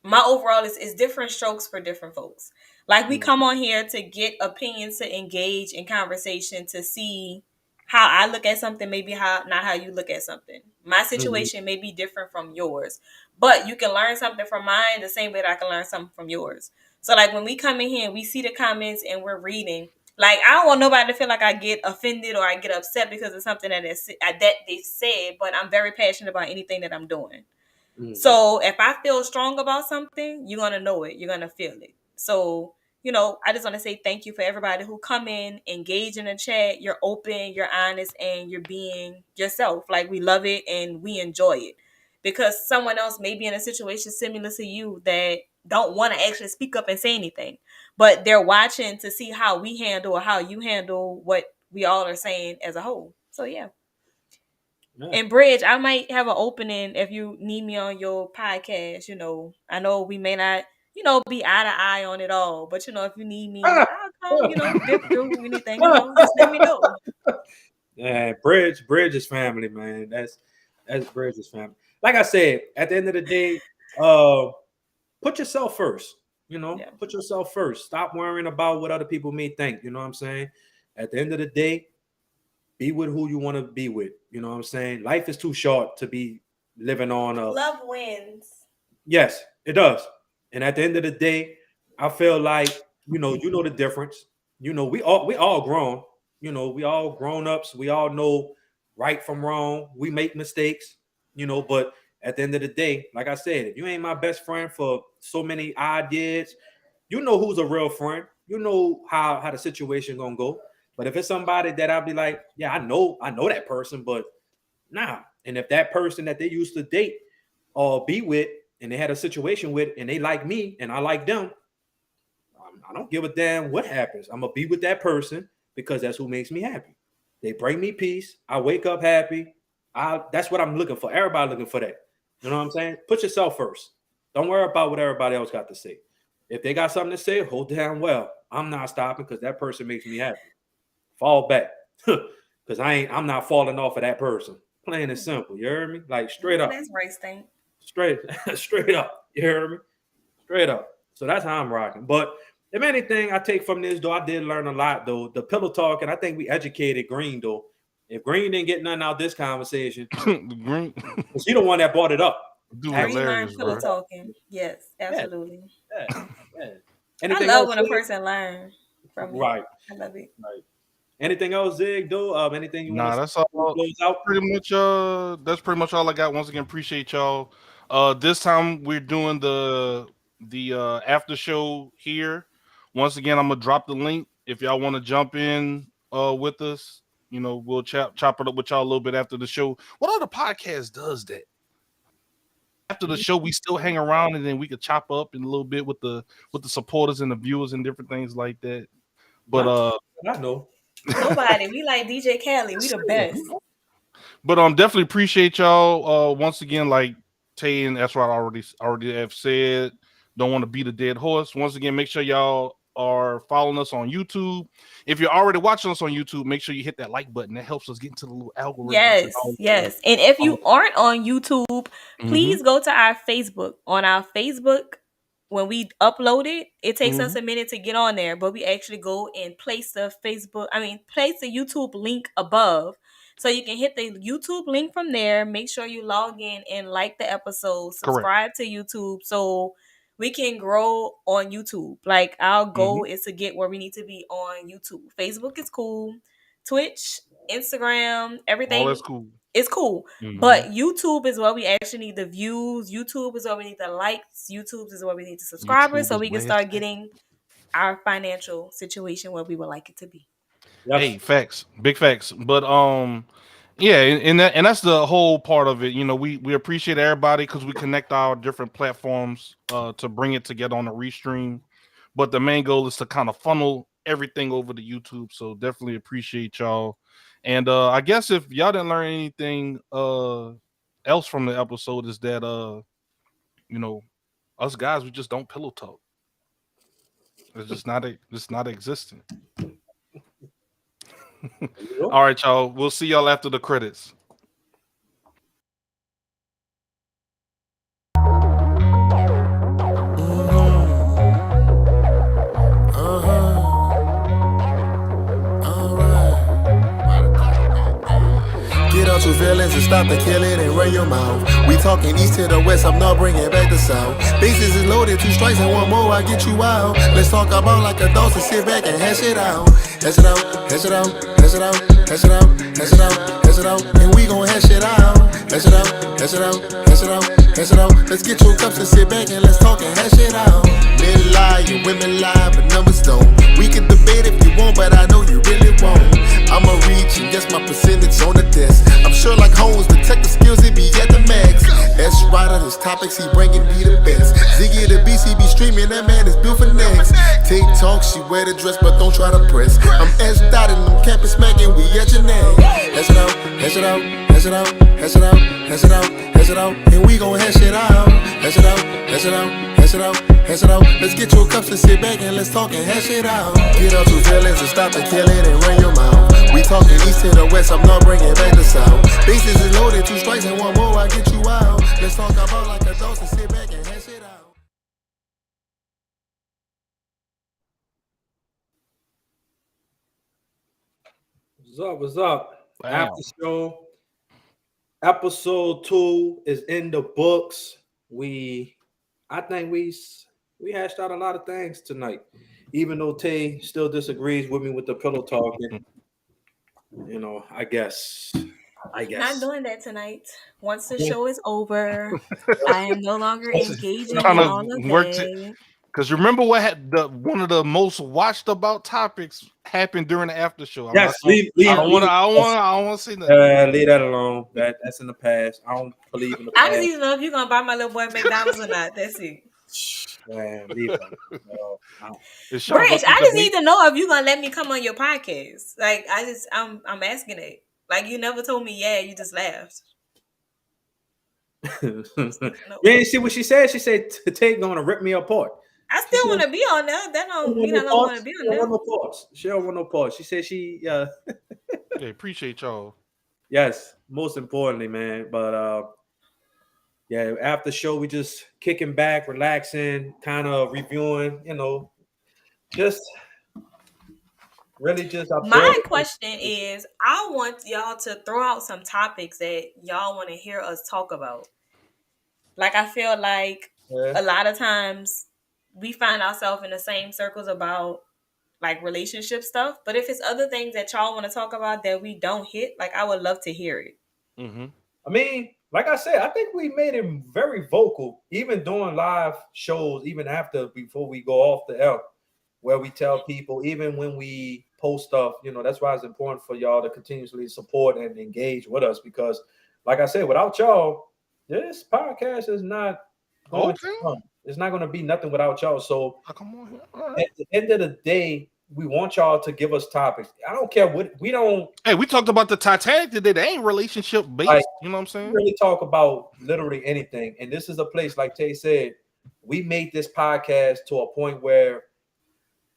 my overall is different strokes for different folks. Like we come on here to get opinions, to engage in conversation, to see how I look at something, maybe not how you look at something. My situation may be different from yours, But you can learn something from mine the same way that I can learn something from yours. So like when we come in here and we see the comments and we're reading, like I don't want nobody to feel like I get offended or I get upset because of something that that they said. But I'm very passionate about anything that I'm doing. So if I feel strong about something, you're gonna know it. You're gonna feel it. So, I just want to say thank you for everybody who come in, engage in the chat. You're open, you're honest, and you're being yourself. Like we love it and we enjoy it. Because someone else may be in a situation similar to you that don't want to actually speak up and say anything. But they're watching to see how we handle or how you handle what we all are saying as a whole. So yeah. And Bridge, I might have an opening if you need me on your podcast. I know we may not, be eye to eye on it all, but if you need me, I'll come, dip through anything, just let me know. Yeah, Bridge is family, man. That's Bridge's family. Like I said, at the end of the day, put yourself first. Put yourself first. Stop worrying about what other people may think. You know what I'm saying? At the end of the day, be with who you want to be with. You know what I'm saying? Life is too short to be living on a love wins. Yes, it does. And at the end of the day, I feel like, you know the difference. We all grown. We all grown ups. We all know right from wrong. We make mistakes, but at the end of the day, like I said, if you ain't my best friend for so many ideas, you know who's a real friend. You know how the situation gonna go. But if it's somebody that I'll be like, yeah, I know that person, but nah. And if that person that they used to date or be with and they had a situation with and they like me and I like them, I don't give a damn what happens. I'm gonna be with that person because that's who makes me happy. They bring me peace. I wake up happy. That's what I'm looking for. Everybody looking for that. You know what I'm saying? Put yourself first. Don't worry about what everybody else got to say. If they got something to say, hold down well. I'm not stopping because that person makes me happy. Fall back. Because I'm not falling off of that person. Plain and simple. You heard me? Like straight up. That's right, Stink. Straight up. You heard me? Straight up. So that's how I'm rocking. But if anything I take from this, though, I did learn a lot, though. The pillow talk, and I think we educated Green, though. If Green didn't get nothing out this conversation, Green, she the one that brought it up. Dude, Green hilarious, pillow bro. talking. Yes, absolutely. Yeah. I love when a person learns from me. Right. I love it. Right. Anything else, Zig? Do anything you want to that's all. close out? Pretty much. That's pretty much all I got. Once again, appreciate y'all. This time we're doing the after show here. Once again, I'm gonna drop the link if y'all want to jump in with us. We'll chop it up with y'all a little bit after the show. What other podcast does that? After the show, we still hang around and then we could chop up in a little bit with the supporters and the viewers and different things like that. But I know. Nobody. We like DJ Khaled. We the best. But definitely appreciate y'all. Once again, like Tay and that's what I already have said. Don't want to beat a dead horse. Once again, make sure y'all are following us on YouTube. If you're already watching us on YouTube, make sure you hit that like button. That helps us get into the little algorithm. Yes. And if you aren't on YouTube, please go to our Facebook. On our Facebook, when we upload it, it takes us a minute to get on there, but we actually go and place the YouTube link above. So you can hit the YouTube link from there. Make sure you log in and like the episode. Subscribe to YouTube so we can grow on YouTube. Like our goal is to get where we need to be on YouTube. Facebook is cool. Twitch, Instagram, everything. All that's cool. It's cool. But YouTube is where we actually need the views. YouTube is where we need the likes. YouTube is where we need the subscribers so we can start getting our financial situation where we would like it to be. Yep. Hey, facts. Big facts. But yeah, and that's the whole part of it. We appreciate everybody because we connect our different platforms to bring it together on the restream. But the main goal is to kind of funnel everything over to YouTube. So definitely appreciate y'all. And I guess if y'all didn't learn anything else from the episode is that us guys, we just don't pillow talk. It's just not existent. All right, y'all. We'll see y'all after the credits. feelings and stop the killing and run your mouth. We talking east to the west, I'm not bringing back the south. Bases is loaded, 2 strikes and 1 more, I get you out. Let's talk about like adults and sit back and hash it out. Hash it out, hash it out, hash it out, hash it out, hash it out, hash it out, and we gon' hash it out. Hash it out, hash it out, hash it out, hash it out. Let's get your cups and sit back and let's talk and hash it out. Men lie and women lie, but numbers don't. We can debate if you want, but I know you really won't. I'ma reach and guess my percentage on the desk. I'm sure like Holmes, detective skills, it be at the max. S Rider, his topics, he bringing me the best. Ziggy the BCB streaming, that man is built for next. Take talk, she wear the dress, but don't try to press. I'm S dotted, I'm campus smacking, we at your neck. Hash it out, hash it out, hash it out, hash it out, hash it out, hash it out, and we gon' hash it out. Hash it out, hash it out, hash it out, hash it out. Let's get your cups and sit back and let's talk and hash it out. Get out your feelings and stop the killing and run your mouth. We talking east to the west, I'm not bringing back the south. Bases is loaded, 2 strikes and 1 more, I get you out. Let's talk about like adults and sit back and hash it out. What's up? What's up? Wow. After show, episode 2 is in the books. I think we hashed out a lot of things tonight, even though Tay still disagrees with me with the pillow talking. You know, I guess. Not doing that tonight. Once the show is over, I am no longer engaging in all of that. Because remember what one of the most watched about topics happened during the after show. I don't want to see that. Leave that alone. That's in the past. I don't believe in the past. I just need to know if you're gonna buy my little boy McDonald's or not. That's it. Man, leave that. Rich, I just need to know if you're gonna let me come on your podcast. Like I'm asking it. Like you never told me, yeah, you just laughed. You didn't see what she said? She said Tay gonna rip me apart. I still want to be on there. That don't mean I don't want to be on there. She don't want no pause. She said she yeah, appreciate y'all. Yes, most importantly, man. But yeah, after show we just kicking back, relaxing, kind of reviewing, you know, just really just my question is I want y'all to throw out some topics that y'all want to hear us talk about. Like I feel like a lot of times we find ourselves in the same circles about like relationship stuff. But if it's other things that y'all want to talk about that we don't hit, like I would love to hear it. Mm-hmm. I mean, like I said, I think we made it very vocal, even doing live shows, even before we go off the air, where we tell people, even when we post stuff, you know, that's why it's important for y'all to continuously support and engage with us. Because like I said, without y'all, this podcast is not going to come. It's not going to be nothing without y'all. So come on. At the end of the day, we want y'all to give us topics. I don't care what we don't. Hey, we talked about the Titanic today. They ain't relationship based. Like, you know what I'm saying? We really talk about literally anything. And this is a place, like Tay said, we made this podcast to a point where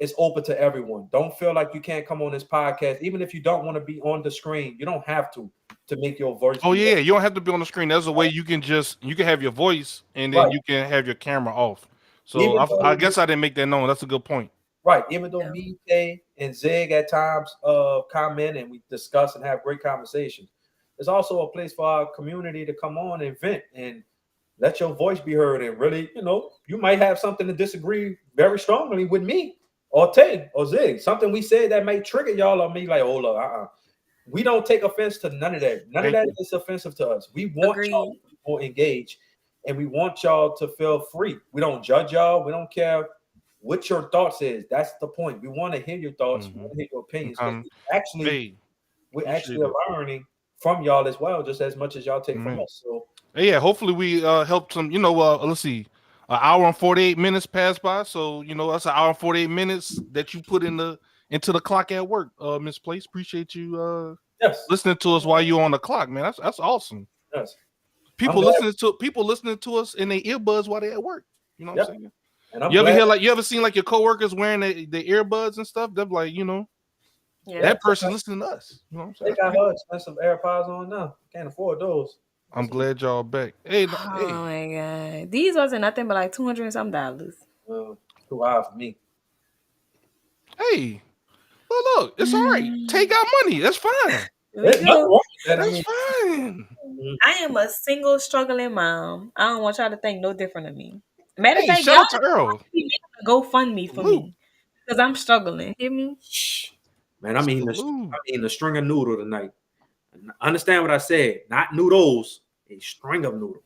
it's open to everyone. Don't feel like you can't come on this podcast. Even if you don't want to be on the screen, you don't have to make your voice. Oh yeah, you don't have to be on the screen. There's a way you can have your voice and then you can have your camera off. So I guess I didn't make that known. That's a good point. Right. Even though me, Tay, and Zig at times comment and we discuss and have great conversations, there's also a place for our community to come on and vent and let your voice be heard. And really, you know, you might have something to disagree very strongly with me or Tay or Zig. Something we said that may trigger y'all or me like, hold up, We don't take offense to none of that. None of that is offensive to us. We want y'all to engage and we want y'all to feel free. We don't judge y'all. We don't care what your thoughts is. That's the point. We want to hear your thoughts. We want to hear your opinions. We're actually learning from y'all as well, just as much as y'all take from us. So yeah, hopefully we helped some, you know, let's see, an hour and 48 minutes passed by. So, you know, that's an hour and 48 minutes that you put into the clock at work, Miss Place. Appreciate you listening to us while you're on the clock, man. That's awesome. Yes. People listening to us in their earbuds while they're at work. You know what I'm saying? And you ever seen like your coworkers wearing the earbuds and stuff? They're like, you know, that person listening to us. You know what I'm saying? They got her expensive AirPods on now. Can't afford those. I'm glad y'all back. Hey, my god, these wasn't nothing but like $200 and some. Too high for me. Hey, well, look, it's all right. Take our money. That's fine. Me There's nothing too. wrong with that. I That's mean, fine. I am a single struggling mom. I don't want y'all to think no different of me. Matter of Hey, fact, shout y'all out to Earl. need to go fund me for Salute. me because I'm struggling. Hear me? shh, man, I'm eating Salute. a string of noodle tonight. Understand what I said? Not noodles, a string of noodle.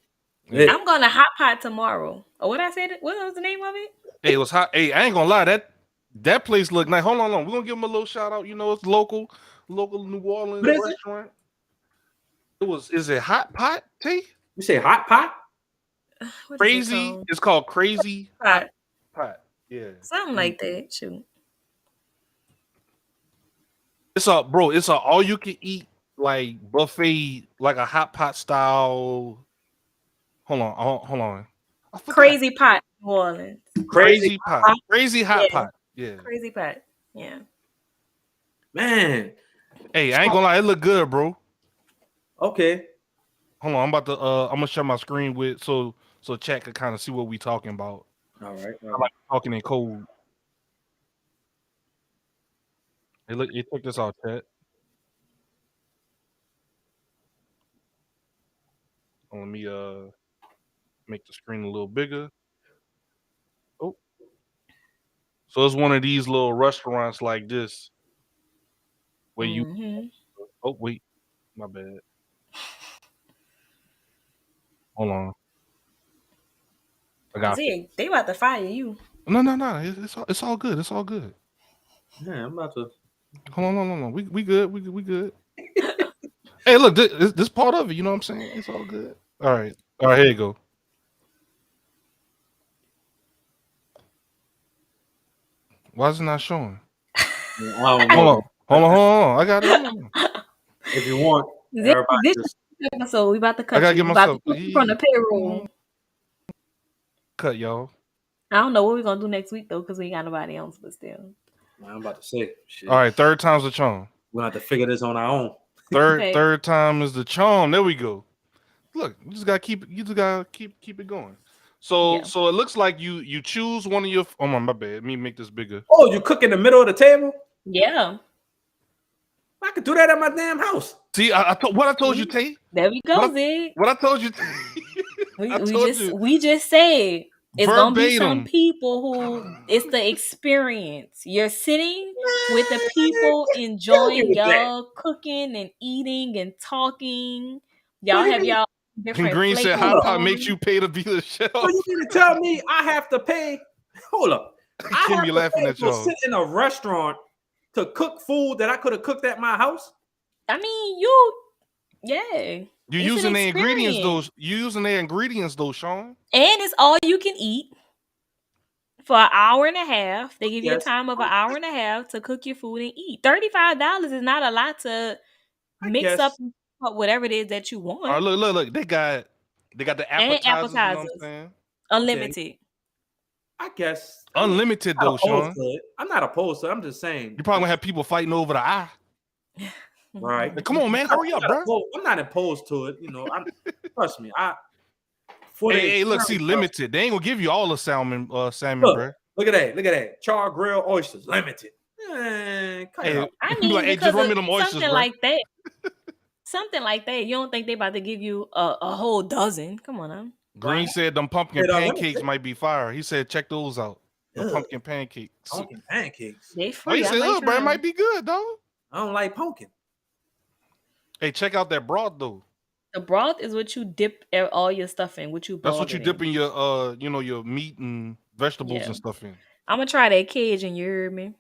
Yeah. I'm gonna hot pot tomorrow. Or what I said? What was the name of it? Hey, it was hot. Hey, I ain't gonna lie, that place looked nice. Hold on. We're gonna give them a little shout out. You know, it's local New Orleans What is it? restaurant. Is it Hot Pot Tea? You say hot pot? What is it Crazy. called? It's called Crazy Hot Pot. Pot. Yeah. Something like that. Shoot. It's a all you can eat like buffet, like a hot pot style. Hold on. I forgot. Crazy Pot, New Orleans. Crazy pot. pot? Crazy hot Yeah. pot. Yeah. Crazy Pot. Yeah. Man. Hey, I ain't gonna lie, it look good, bro. Okay. Hold on, I'm gonna share my screen with so chat can kind of see what we talking about. All right. I like talking in code. Hey, look, check this out, chat. Let me make the screen a little bigger. Oh, so it's one of these little restaurants like this where you. Mhm. Oh wait, my bad. Hold on. I got. See, they about to fire you. No. It's all good. It's all good. Yeah, I'm about to. Hold on. We good. We good. Hey, look, this part of it. You know what I'm saying? It's all good. All right. Here you go. Why is it not showing? I don't know. Hold on. I got it. Hold on. If you want, This everybody just episode, we about to I cut gotta you. get We about to myself. cut you from the payroll. Cut, y'all. I don't know what we're gonna do next week though, because we ain't got nobody else. But still, I'm about to say shit. All right, third time's the charm. We're gonna have to figure this on our own. Okay. Third time is the charm. There we go. Look, you just gotta keep it going. So Yeah. so it looks like you choose one of your. Oh my bad. Let me make this bigger. Oh, you cook in the middle of the table? Yeah. I could do that at my damn house. See, what I told you, Tay. There we go, Zig. What I told you. We just said it's gonna be some Verbatim. people who it's the experience. You're sitting with the people enjoying with that. y'all cooking and eating and talking. Y'all What do you have mean? y'all And different Green said flavors hot pot on. makes you pay to be the chef. So you mean to tell me I have to pay? Hold up. I Kim, have you to laughing pay at to y'all. sit in a restaurant to cook food that I could have cooked at my house? I mean, yeah. You It's using an their ingredients experience. though. You using their ingredients though, Sean. And it's all you can eat for an hour and a half. They give you a Yes. time of an hour and a half to cook your food and eat. $35 is not a lot to mix guess. up whatever it is that you want. All right, look. They got the And appetizers. You know what I'm appetizers. saying? Unlimited. I guess. Unlimited I'm though, not opposed Sean. to it. I'm not opposed to it. I'm just saying. You probably gonna have people fighting over the eye. Right. Like, come on, man, hurry up, bro. I'm not opposed to it. You know, trust me. Hey, look, see, limited. They ain't gonna give you all the salmon, bro. Look at that. Char grilled oysters, limited. Cut it out. I Be mean, like, hey, just because run me of them oysters, something bro. like that. Something like that. You don't think they about to give you a whole dozen? Come on now. Green said them pumpkin Let me pancakes see. might be fire. He said check those out. The Ugh. pumpkin pancakes. Pumpkin pancakes. They Why free. you I say, might bro? try It might be good, dog. I don't like pumpkin. Hey, check out that broth though. The broth is what you dip all your stuff in. What you That's boil what you it dip in. in your your meat and vegetables Yeah. and stuff in. I'm gonna try that Cajun. You heard me?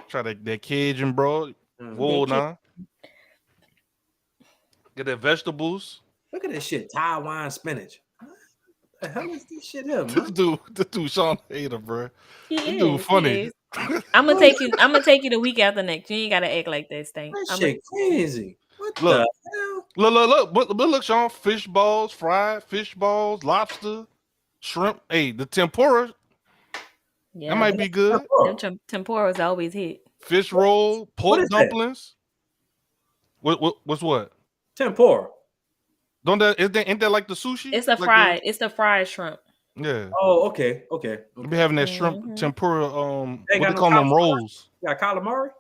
Try that Cajun, bro. Whoa, nah. Get that vegetables. Look at this shit. Taiwan spinach. What the hell is this shit here, man? This dude, Sean Hater, bro. He This is. dude funny. He is. I'm gonna take you. I'm gonna take you the week after next. You ain't gotta act like this thing. That shit crazy. What the Look. hell? Look. But look, Sean. Fish balls, fried fish balls, lobster, shrimp. Hey, the tempura. Yeah, That might be good. Them tempuras always hit. Fish roll, What pork is that? dumplings. What's what? Tempura. Ain't that like the sushi? It's the like fried. It's the fried shrimp. Yeah. Oh, okay. We be having that shrimp tempura. They What they got call them rolls? You got calamari?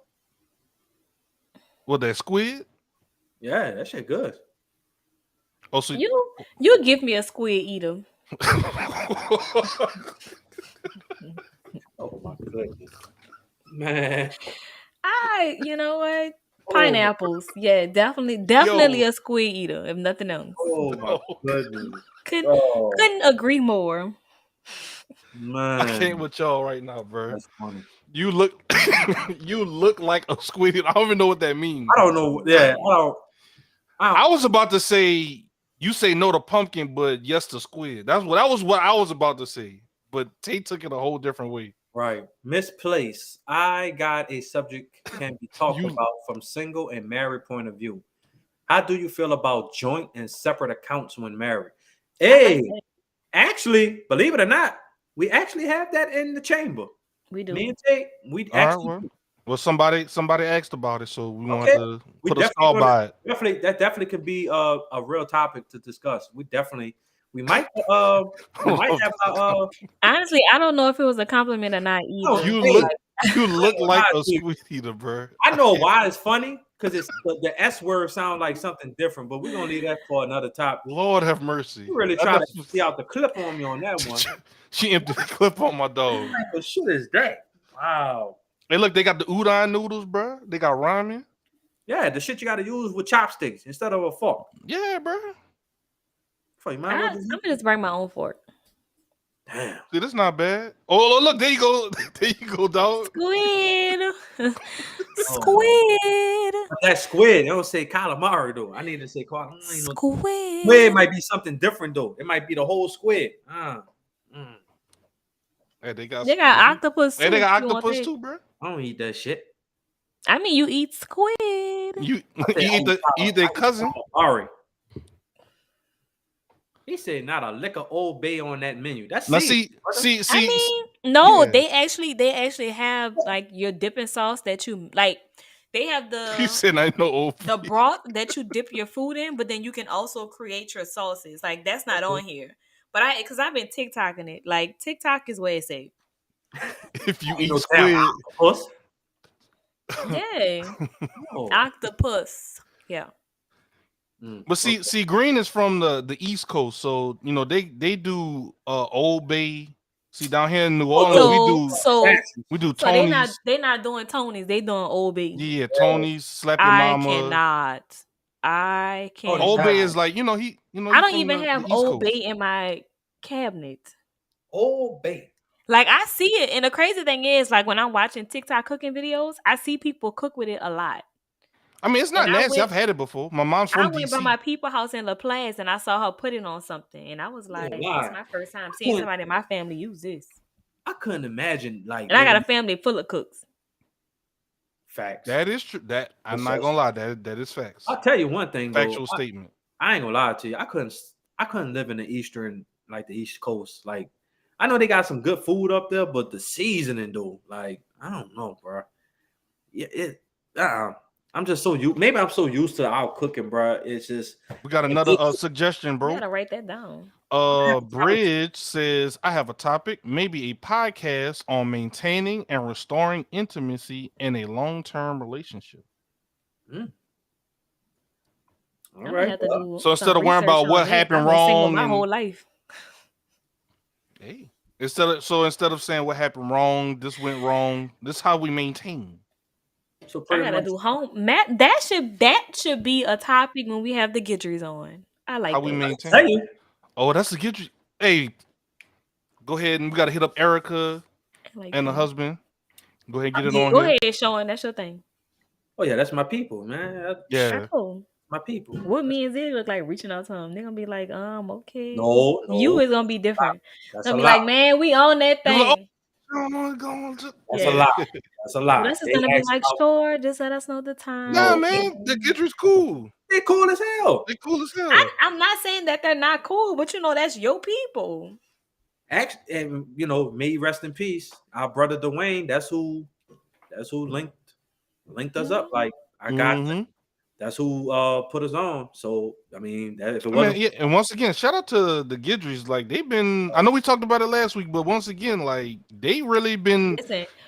What that squid? Yeah, that shit good. Oh, so You give me a squid eater. Oh my goodness, man. You know what? Oh my, Pineapples. Yeah, definitely yo, a squid eater, if nothing else. oh my goodness. Couldn't Oh couldn't agree more. I can't man, with y'all right now, bro. that's funny. You look, you look like a squid. I don't even know what that means. I don't know. Yeah, I don't. I was about to say you say no to pumpkin, but yes to squid. That was what I was about to say. But Tate took it a whole different way. Right. Misplaced. I got a subject can be talked You about from single and married point of view. How do you feel about joint and separate accounts when married? I like Hey, that. actually, believe it or not, we actually have that in the chamber. We do. Me and Tate, we all right? actually Well, somebody asked about it, so we wanted okay. to We put a definitely stall gonna by it. definitely could be a real topic to discuss. We might we might have Honestly, I don't know if it was a compliment or not oh, either. You hey, look, you look like a honestly, squid eater, bro. I know why it's funny because it's the S word sounds like something different, but we're gonna leave that for another topic. Lord have mercy. You really try to see out the clip on me on that one. She emptied the clip on my dog. What type of shit is that? Wow. Hey, look, they got the udon noodles, bro. They got ramen. Yeah, the shit you got to use with chopsticks instead of a fork. Yeah, bro. For you might as well I'm just gonna just bring my own fork. damn. See, that's not bad. Oh, look, there you go. There you go, dog. Squid. Oh, Squid. but that squid, they don't say calamari though. I need to say calamari. Squid. Squid might be something different though. It might be the whole squid. Hey, they got octopus too. Hey, they got if you want octopus that. too, bro. I don't eat that shit. I mean, you eat squid. You I said, you eat their cousin. Calamari. He said not a lick of Old Bay on that menu. That's Now seafood, brother. I mean, no, yeah. they actually have like your dipping sauce that you like. They have You said I know. the broth that you dip your food in, but then you can also create your sauces. Like that's not on here. But because I've been TikToking it. Like TikTok is where it's at. If you Ain't eat no damn squid, octopus. Yeah. No. Octopus. Yeah. but see, green is from the East Coast, so you know they do Old Bay. See, down here in New Orleans, we do So Tony's. they not doing Tony's, they doing Old Bay. Yeah, Tony's, slap your I mama. cannot. I can't. Old Bay is like I don't even have Old Bay in my cabinet. Old Bay. Like I see it, and the crazy thing is, like when I'm watching TikTok cooking videos, I see people cook with it a lot. I mean, it's not nasty. I've had it before. My mom's from I went by DC. my people house in La Place, and I saw her put it on something, and I was like, "It's my first time seeing somebody in my family use this." I couldn't imagine like. And I got a family full of cooks. Facts. That is true. That I'm not gonna lie. That is facts. I'll tell you one thing. Factual statement. I ain't gonna lie to you. I couldn't live in the eastern, like the East Coast. Like I know they got some good food up there, but the seasoning though, like I don't know, bro. Yeah, I'm just so used. Maybe I'm so used to our cooking, bro. It's just we got another suggestion, bro. You gotta write that down. Bridge says, I have a topic, maybe a podcast on maintaining and restoring intimacy in a long-term relationship. All right. So instead of worrying about what happened wrong, my whole life. Hey, instead of saying what happened wrong, this went wrong. This is how we maintain. So I gotta do home. Matt, that should be a topic when we have the Gidries on. I like how that. we maintain. Oh, that's a Gidry. Hey, go ahead and we gotta hit up Erica and the husband. Go ahead and get it on. Go ahead, Sean. That's your thing. Oh yeah, that's my people, man. Yeah. Cool. My people. What me and Zed look like reaching out to them. They're gonna be like, okay. No. You is gonna be different. That's gonna a be lie. like, man, we on that thing. That's a lie. That's a lie. That's just gonna be like, sure, just let us know the time. Nah, man, the Gidry's cool. They cool as hell. They cool as hell. I'm not saying that they're not cool, but you know, that's your people. Actually, and you know, may he rest in peace. Our brother Dwayne, that's who linked us up. Like I got that's who put us on. So I mean, if it wasn't, and once again, shout out to the Gidrys. Like they've been, I know we talked about it last week, but once again, like they really been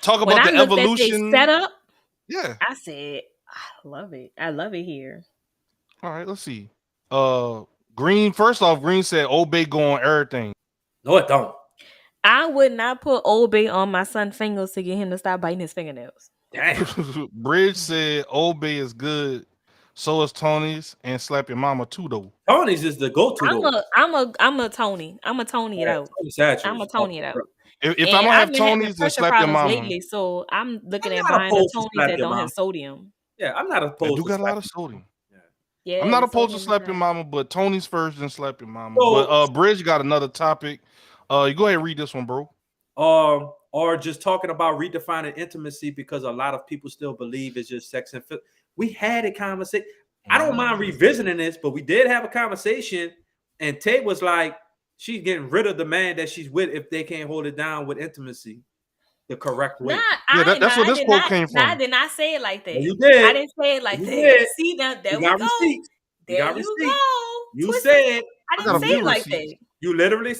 talking about the evolution setup. Yeah, I said, I love it. I love it here. All right, let's see. Green. First off, Green said Obey go on everything. No, it don't. I would not put Old Bay on my son's fingers to get him to stop biting his fingernails. Damn. Bridge said Obey is good. So is Tony's and slap your mama too though. Tony's is the go-to though. I'm a Tony. I'm a Tony it out. Tony Satchel I'm a is Tony off it the out. If And I don't I've have been having Tony's, then pressure slap your problems mama. lately, so I'm looking I'm at not buying the opposed to Tonys slap that your don't mom. have sodium. Yeah, I'm not I opposed do to got a lot slap. of sodium. Yeah, I'm not the opposed to sodium slap is your not- mama, but Tony's first, then slap your mama. So- But Bridge got another topic. You go ahead and read this one, bro. Or just talking about redefining intimacy because a lot of people still believe it's just sex and we had a conversation. I don't mind revisiting this, but we did have a conversation, and Tate was like, she's getting rid of the man that she's with if they can't hold it down with intimacy the correct way. That's where this quote came I from. did not say it like that. Well, you did. I didn't say it like You that. did. See, there You we got go. receipts. You There got you receipts. go. You Twist said it. I got a didn't say few it like receipts. that. you literally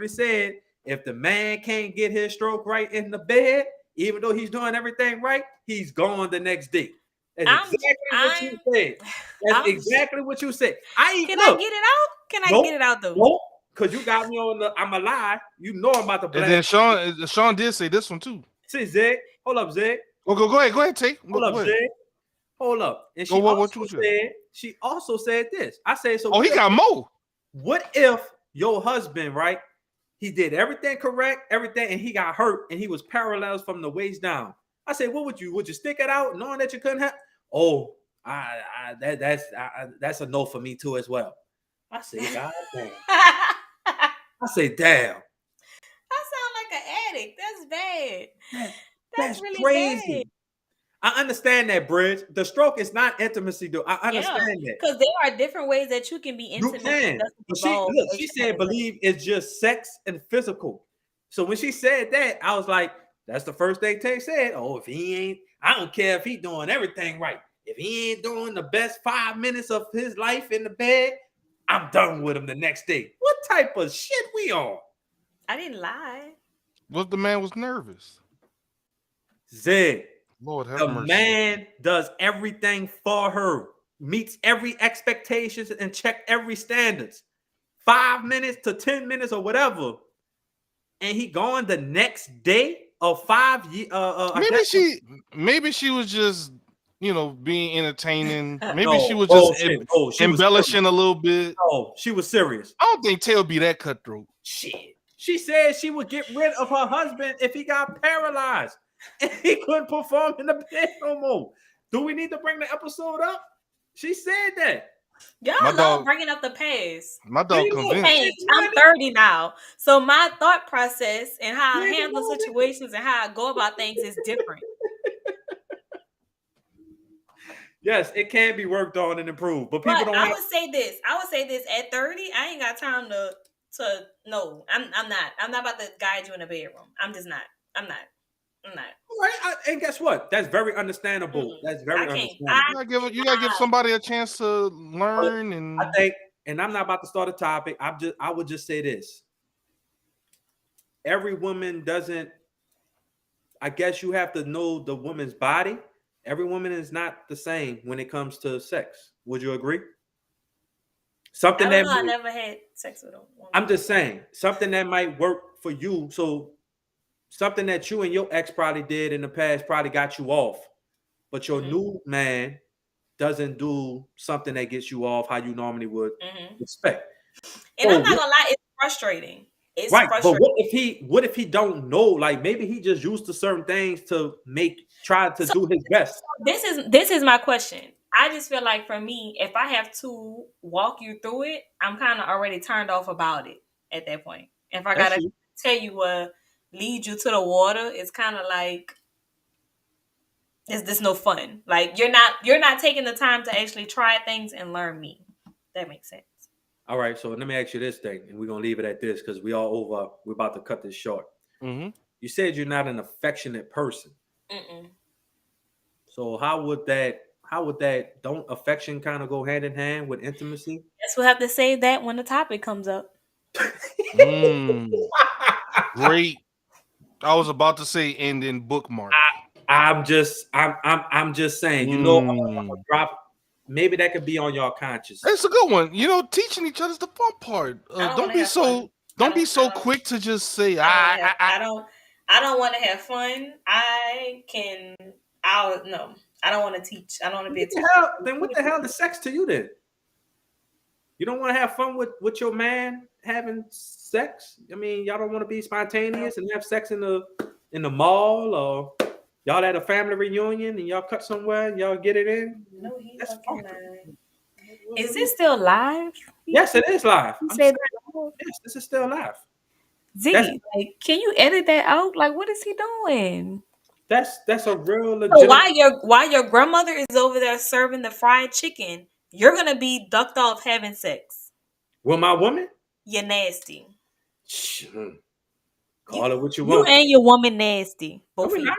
said if the man can't get his stroke right in the bed, even though he's doing everything right, he's gone the next day. That's what you said. That's exactly what you said. I get it out? Can I get it out though? Nope, because you got me on the I'm a lie. You know I'm about to blast. And then Sean did say this one too. See, Zig. Hold up, Zig. Go ahead, Tate. Hold up, Zig. Hold up. And she also said this. I said so. Oh, he got more. What if your husband, right? He did everything correct, everything, and he got hurt, and he was paralyzed from the waist down. I said, what would you stick it out, knowing that you couldn't have? Oh, that's a no for me too as well. I say, God damn. I say, damn. I sound like an addict. That's bad. That's really crazy. bad. I understand that, Bridge. The stroke is not intimacy, though. I understand that. Because there are different ways that you can be intimate. You can. But she said believe it's just sex and physical. So when she said that, I was like, that's the first thing Tay said. Oh, if he ain't, I don't care if he doing everything right. If he ain't doing the best 5 minutes of his life in the bed, I'm done with him the next day. What type of shit we on? I didn't lie. What the man was nervous. Zig. Lord have the mercy. Man does everything for her, meets every expectations and check every standards. 5 minutes to 10 minutes or whatever, and he gone the next day of 5 years. Maybe she was just being entertaining. Maybe No, she was just she embellishing a little bit. Oh, she was serious. I don't think Tay would be that cutthroat. Shit. She said she would get rid of her husband if he got paralyzed and he couldn't perform in the bed no more. Do we need to bring the episode up? She said that. Y'all love bringing up the past. My dog convinced. I'm 30 now, so my thought process and how I handle situations and how I go about things is different. Yes, it can be worked on and improved, but people don't. I would say this. At 30, I ain't got time to. No, I'm not. I'm not about to guide you in the bedroom. I'm just not. I'm not. All right, and guess what? That's very understandable. Mm-hmm. That's very understandable. You gotta give somebody a chance to learn. And I think, and I'm not about to start a topic. I would just say this. Every woman doesn't. I guess you have to know the woman's body. Every woman is not the same when it comes to sex. Would you agree? I never had sex with a woman. I'm just saying something that might work for you. So something that you and your ex probably did in the past probably got you off, but your new man doesn't do something that gets you off how you normally would expect. And I'm not gonna lie, it's frustrating. It's right, frustrating. But what if he don't know? Like maybe he just used to certain things to try to do his best. This is my question. I just feel like for me, if I have to walk you through it, I'm kind of already turned off about it at that point. If I gotta tell you what lead you to the water, it's kind of like it's no fun. Like you're not taking the time to actually try things and learn me. That makes sense. All right, so let me ask you this thing, and we're gonna leave it at this because we're about to cut this short. Mm-hmm. You said you're not an affectionate person. Mm-mm. So how would that don't affection kind of go hand in hand with intimacy? Yes, we'll have to say that when the topic comes up. Great. I was about to say and then bookmark. I'm just saying, I'm gonna drop. maybe that could be on y'all conscience. It's a good one. You know, teaching each other's the fun part. Don't be so quick to just say I don't want to have fun. I don't want to teach. I don't want to be a teacher. Then what the hell is sex to you then? You don't want to have fun with your man having sex? I mean, y'all don't want to be spontaneous and have sex in the mall, or y'all at a family reunion and y'all cut somewhere and y'all get it in? No, that's fucking live. Is this still live? Yes, it is live. Yes, this is still live. Ziggy, like, can you edit that out? Like, what is he doing? That's a real legit. So while your grandmother is over there serving the fried chicken, you're gonna be ducked off having sex with my woman? You're nasty. Call it what you want. You and your woman nasty. Both of you.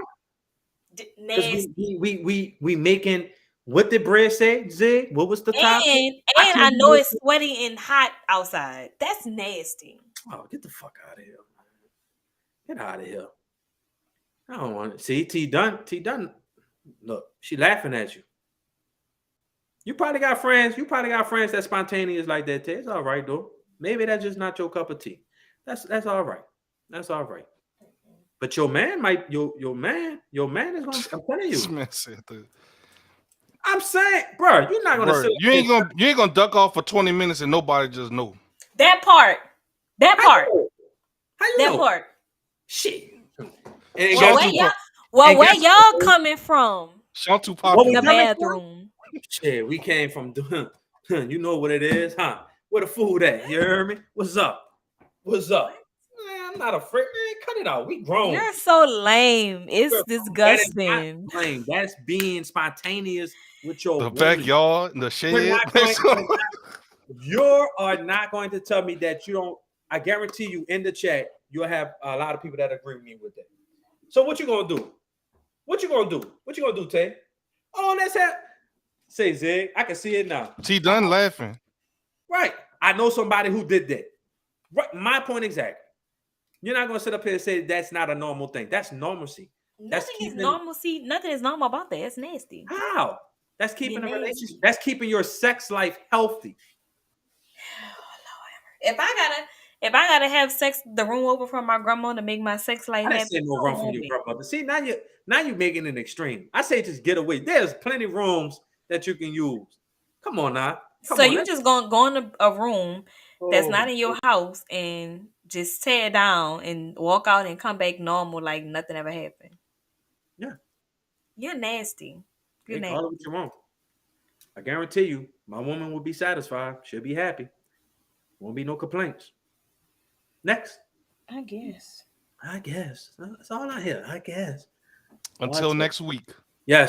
Nasty. We making. What did Brad say, Zig? What was the topic? And I know it's sweaty and hot outside. That's nasty. Oh, get the fuck out of here, man. Get out of here. I don't want to see T done. Look, she laughing at you. You probably got friends that's spontaneous like that. It's all right though. Maybe that's just not your cup of tea. That's all right. That's all right. But your man might your man is gonna. I'm telling you. I'm saying, bro, you're not gonna. You ain't gonna duck off for 20 minutes and nobody just know. That part. How you know? Part. Shit. Where y'all coming from? The bathroom. Shit, we came from. You know what it is, huh? Where the food at? You heard me? What's up? Man, I'm not afraid. Man, cut it out. We grown. You're so lame. It's disgusting. That's being spontaneous with your backyard, the shed. You are not going to tell me that you don't. I guarantee you in the chat, you'll have a lot of people that agree with me with that. So what you gonna do? What you gonna do, Tay? Oh, let's have. Say, Zig. I can see it now. She done laughing. Right. I know somebody who did that. Right. My point exactly. You're not gonna sit up here and say that's not a normal thing. That's normalcy. Nothing is normalcy. Nothing is normal about that. It's nasty. How? That's keeping a relationship. That's keeping your sex life healthy. If I gotta have sex, the room over from my grandma to make my sex life happy. I didn't say no room from your grandmother. See, now you're making an extreme. I say just get away. There's plenty of rooms that you can use. Come on now. You just gonna go in a room that's not in your house and just tear it down and walk out and come back normal like nothing ever happened. Yeah. You're nasty. You're nasty. Call it what you want. I guarantee you, my woman will be satisfied. She'll be happy. Won't be no complaints. Next. I guess. That's all I hear. I guess. Until next week. Yes.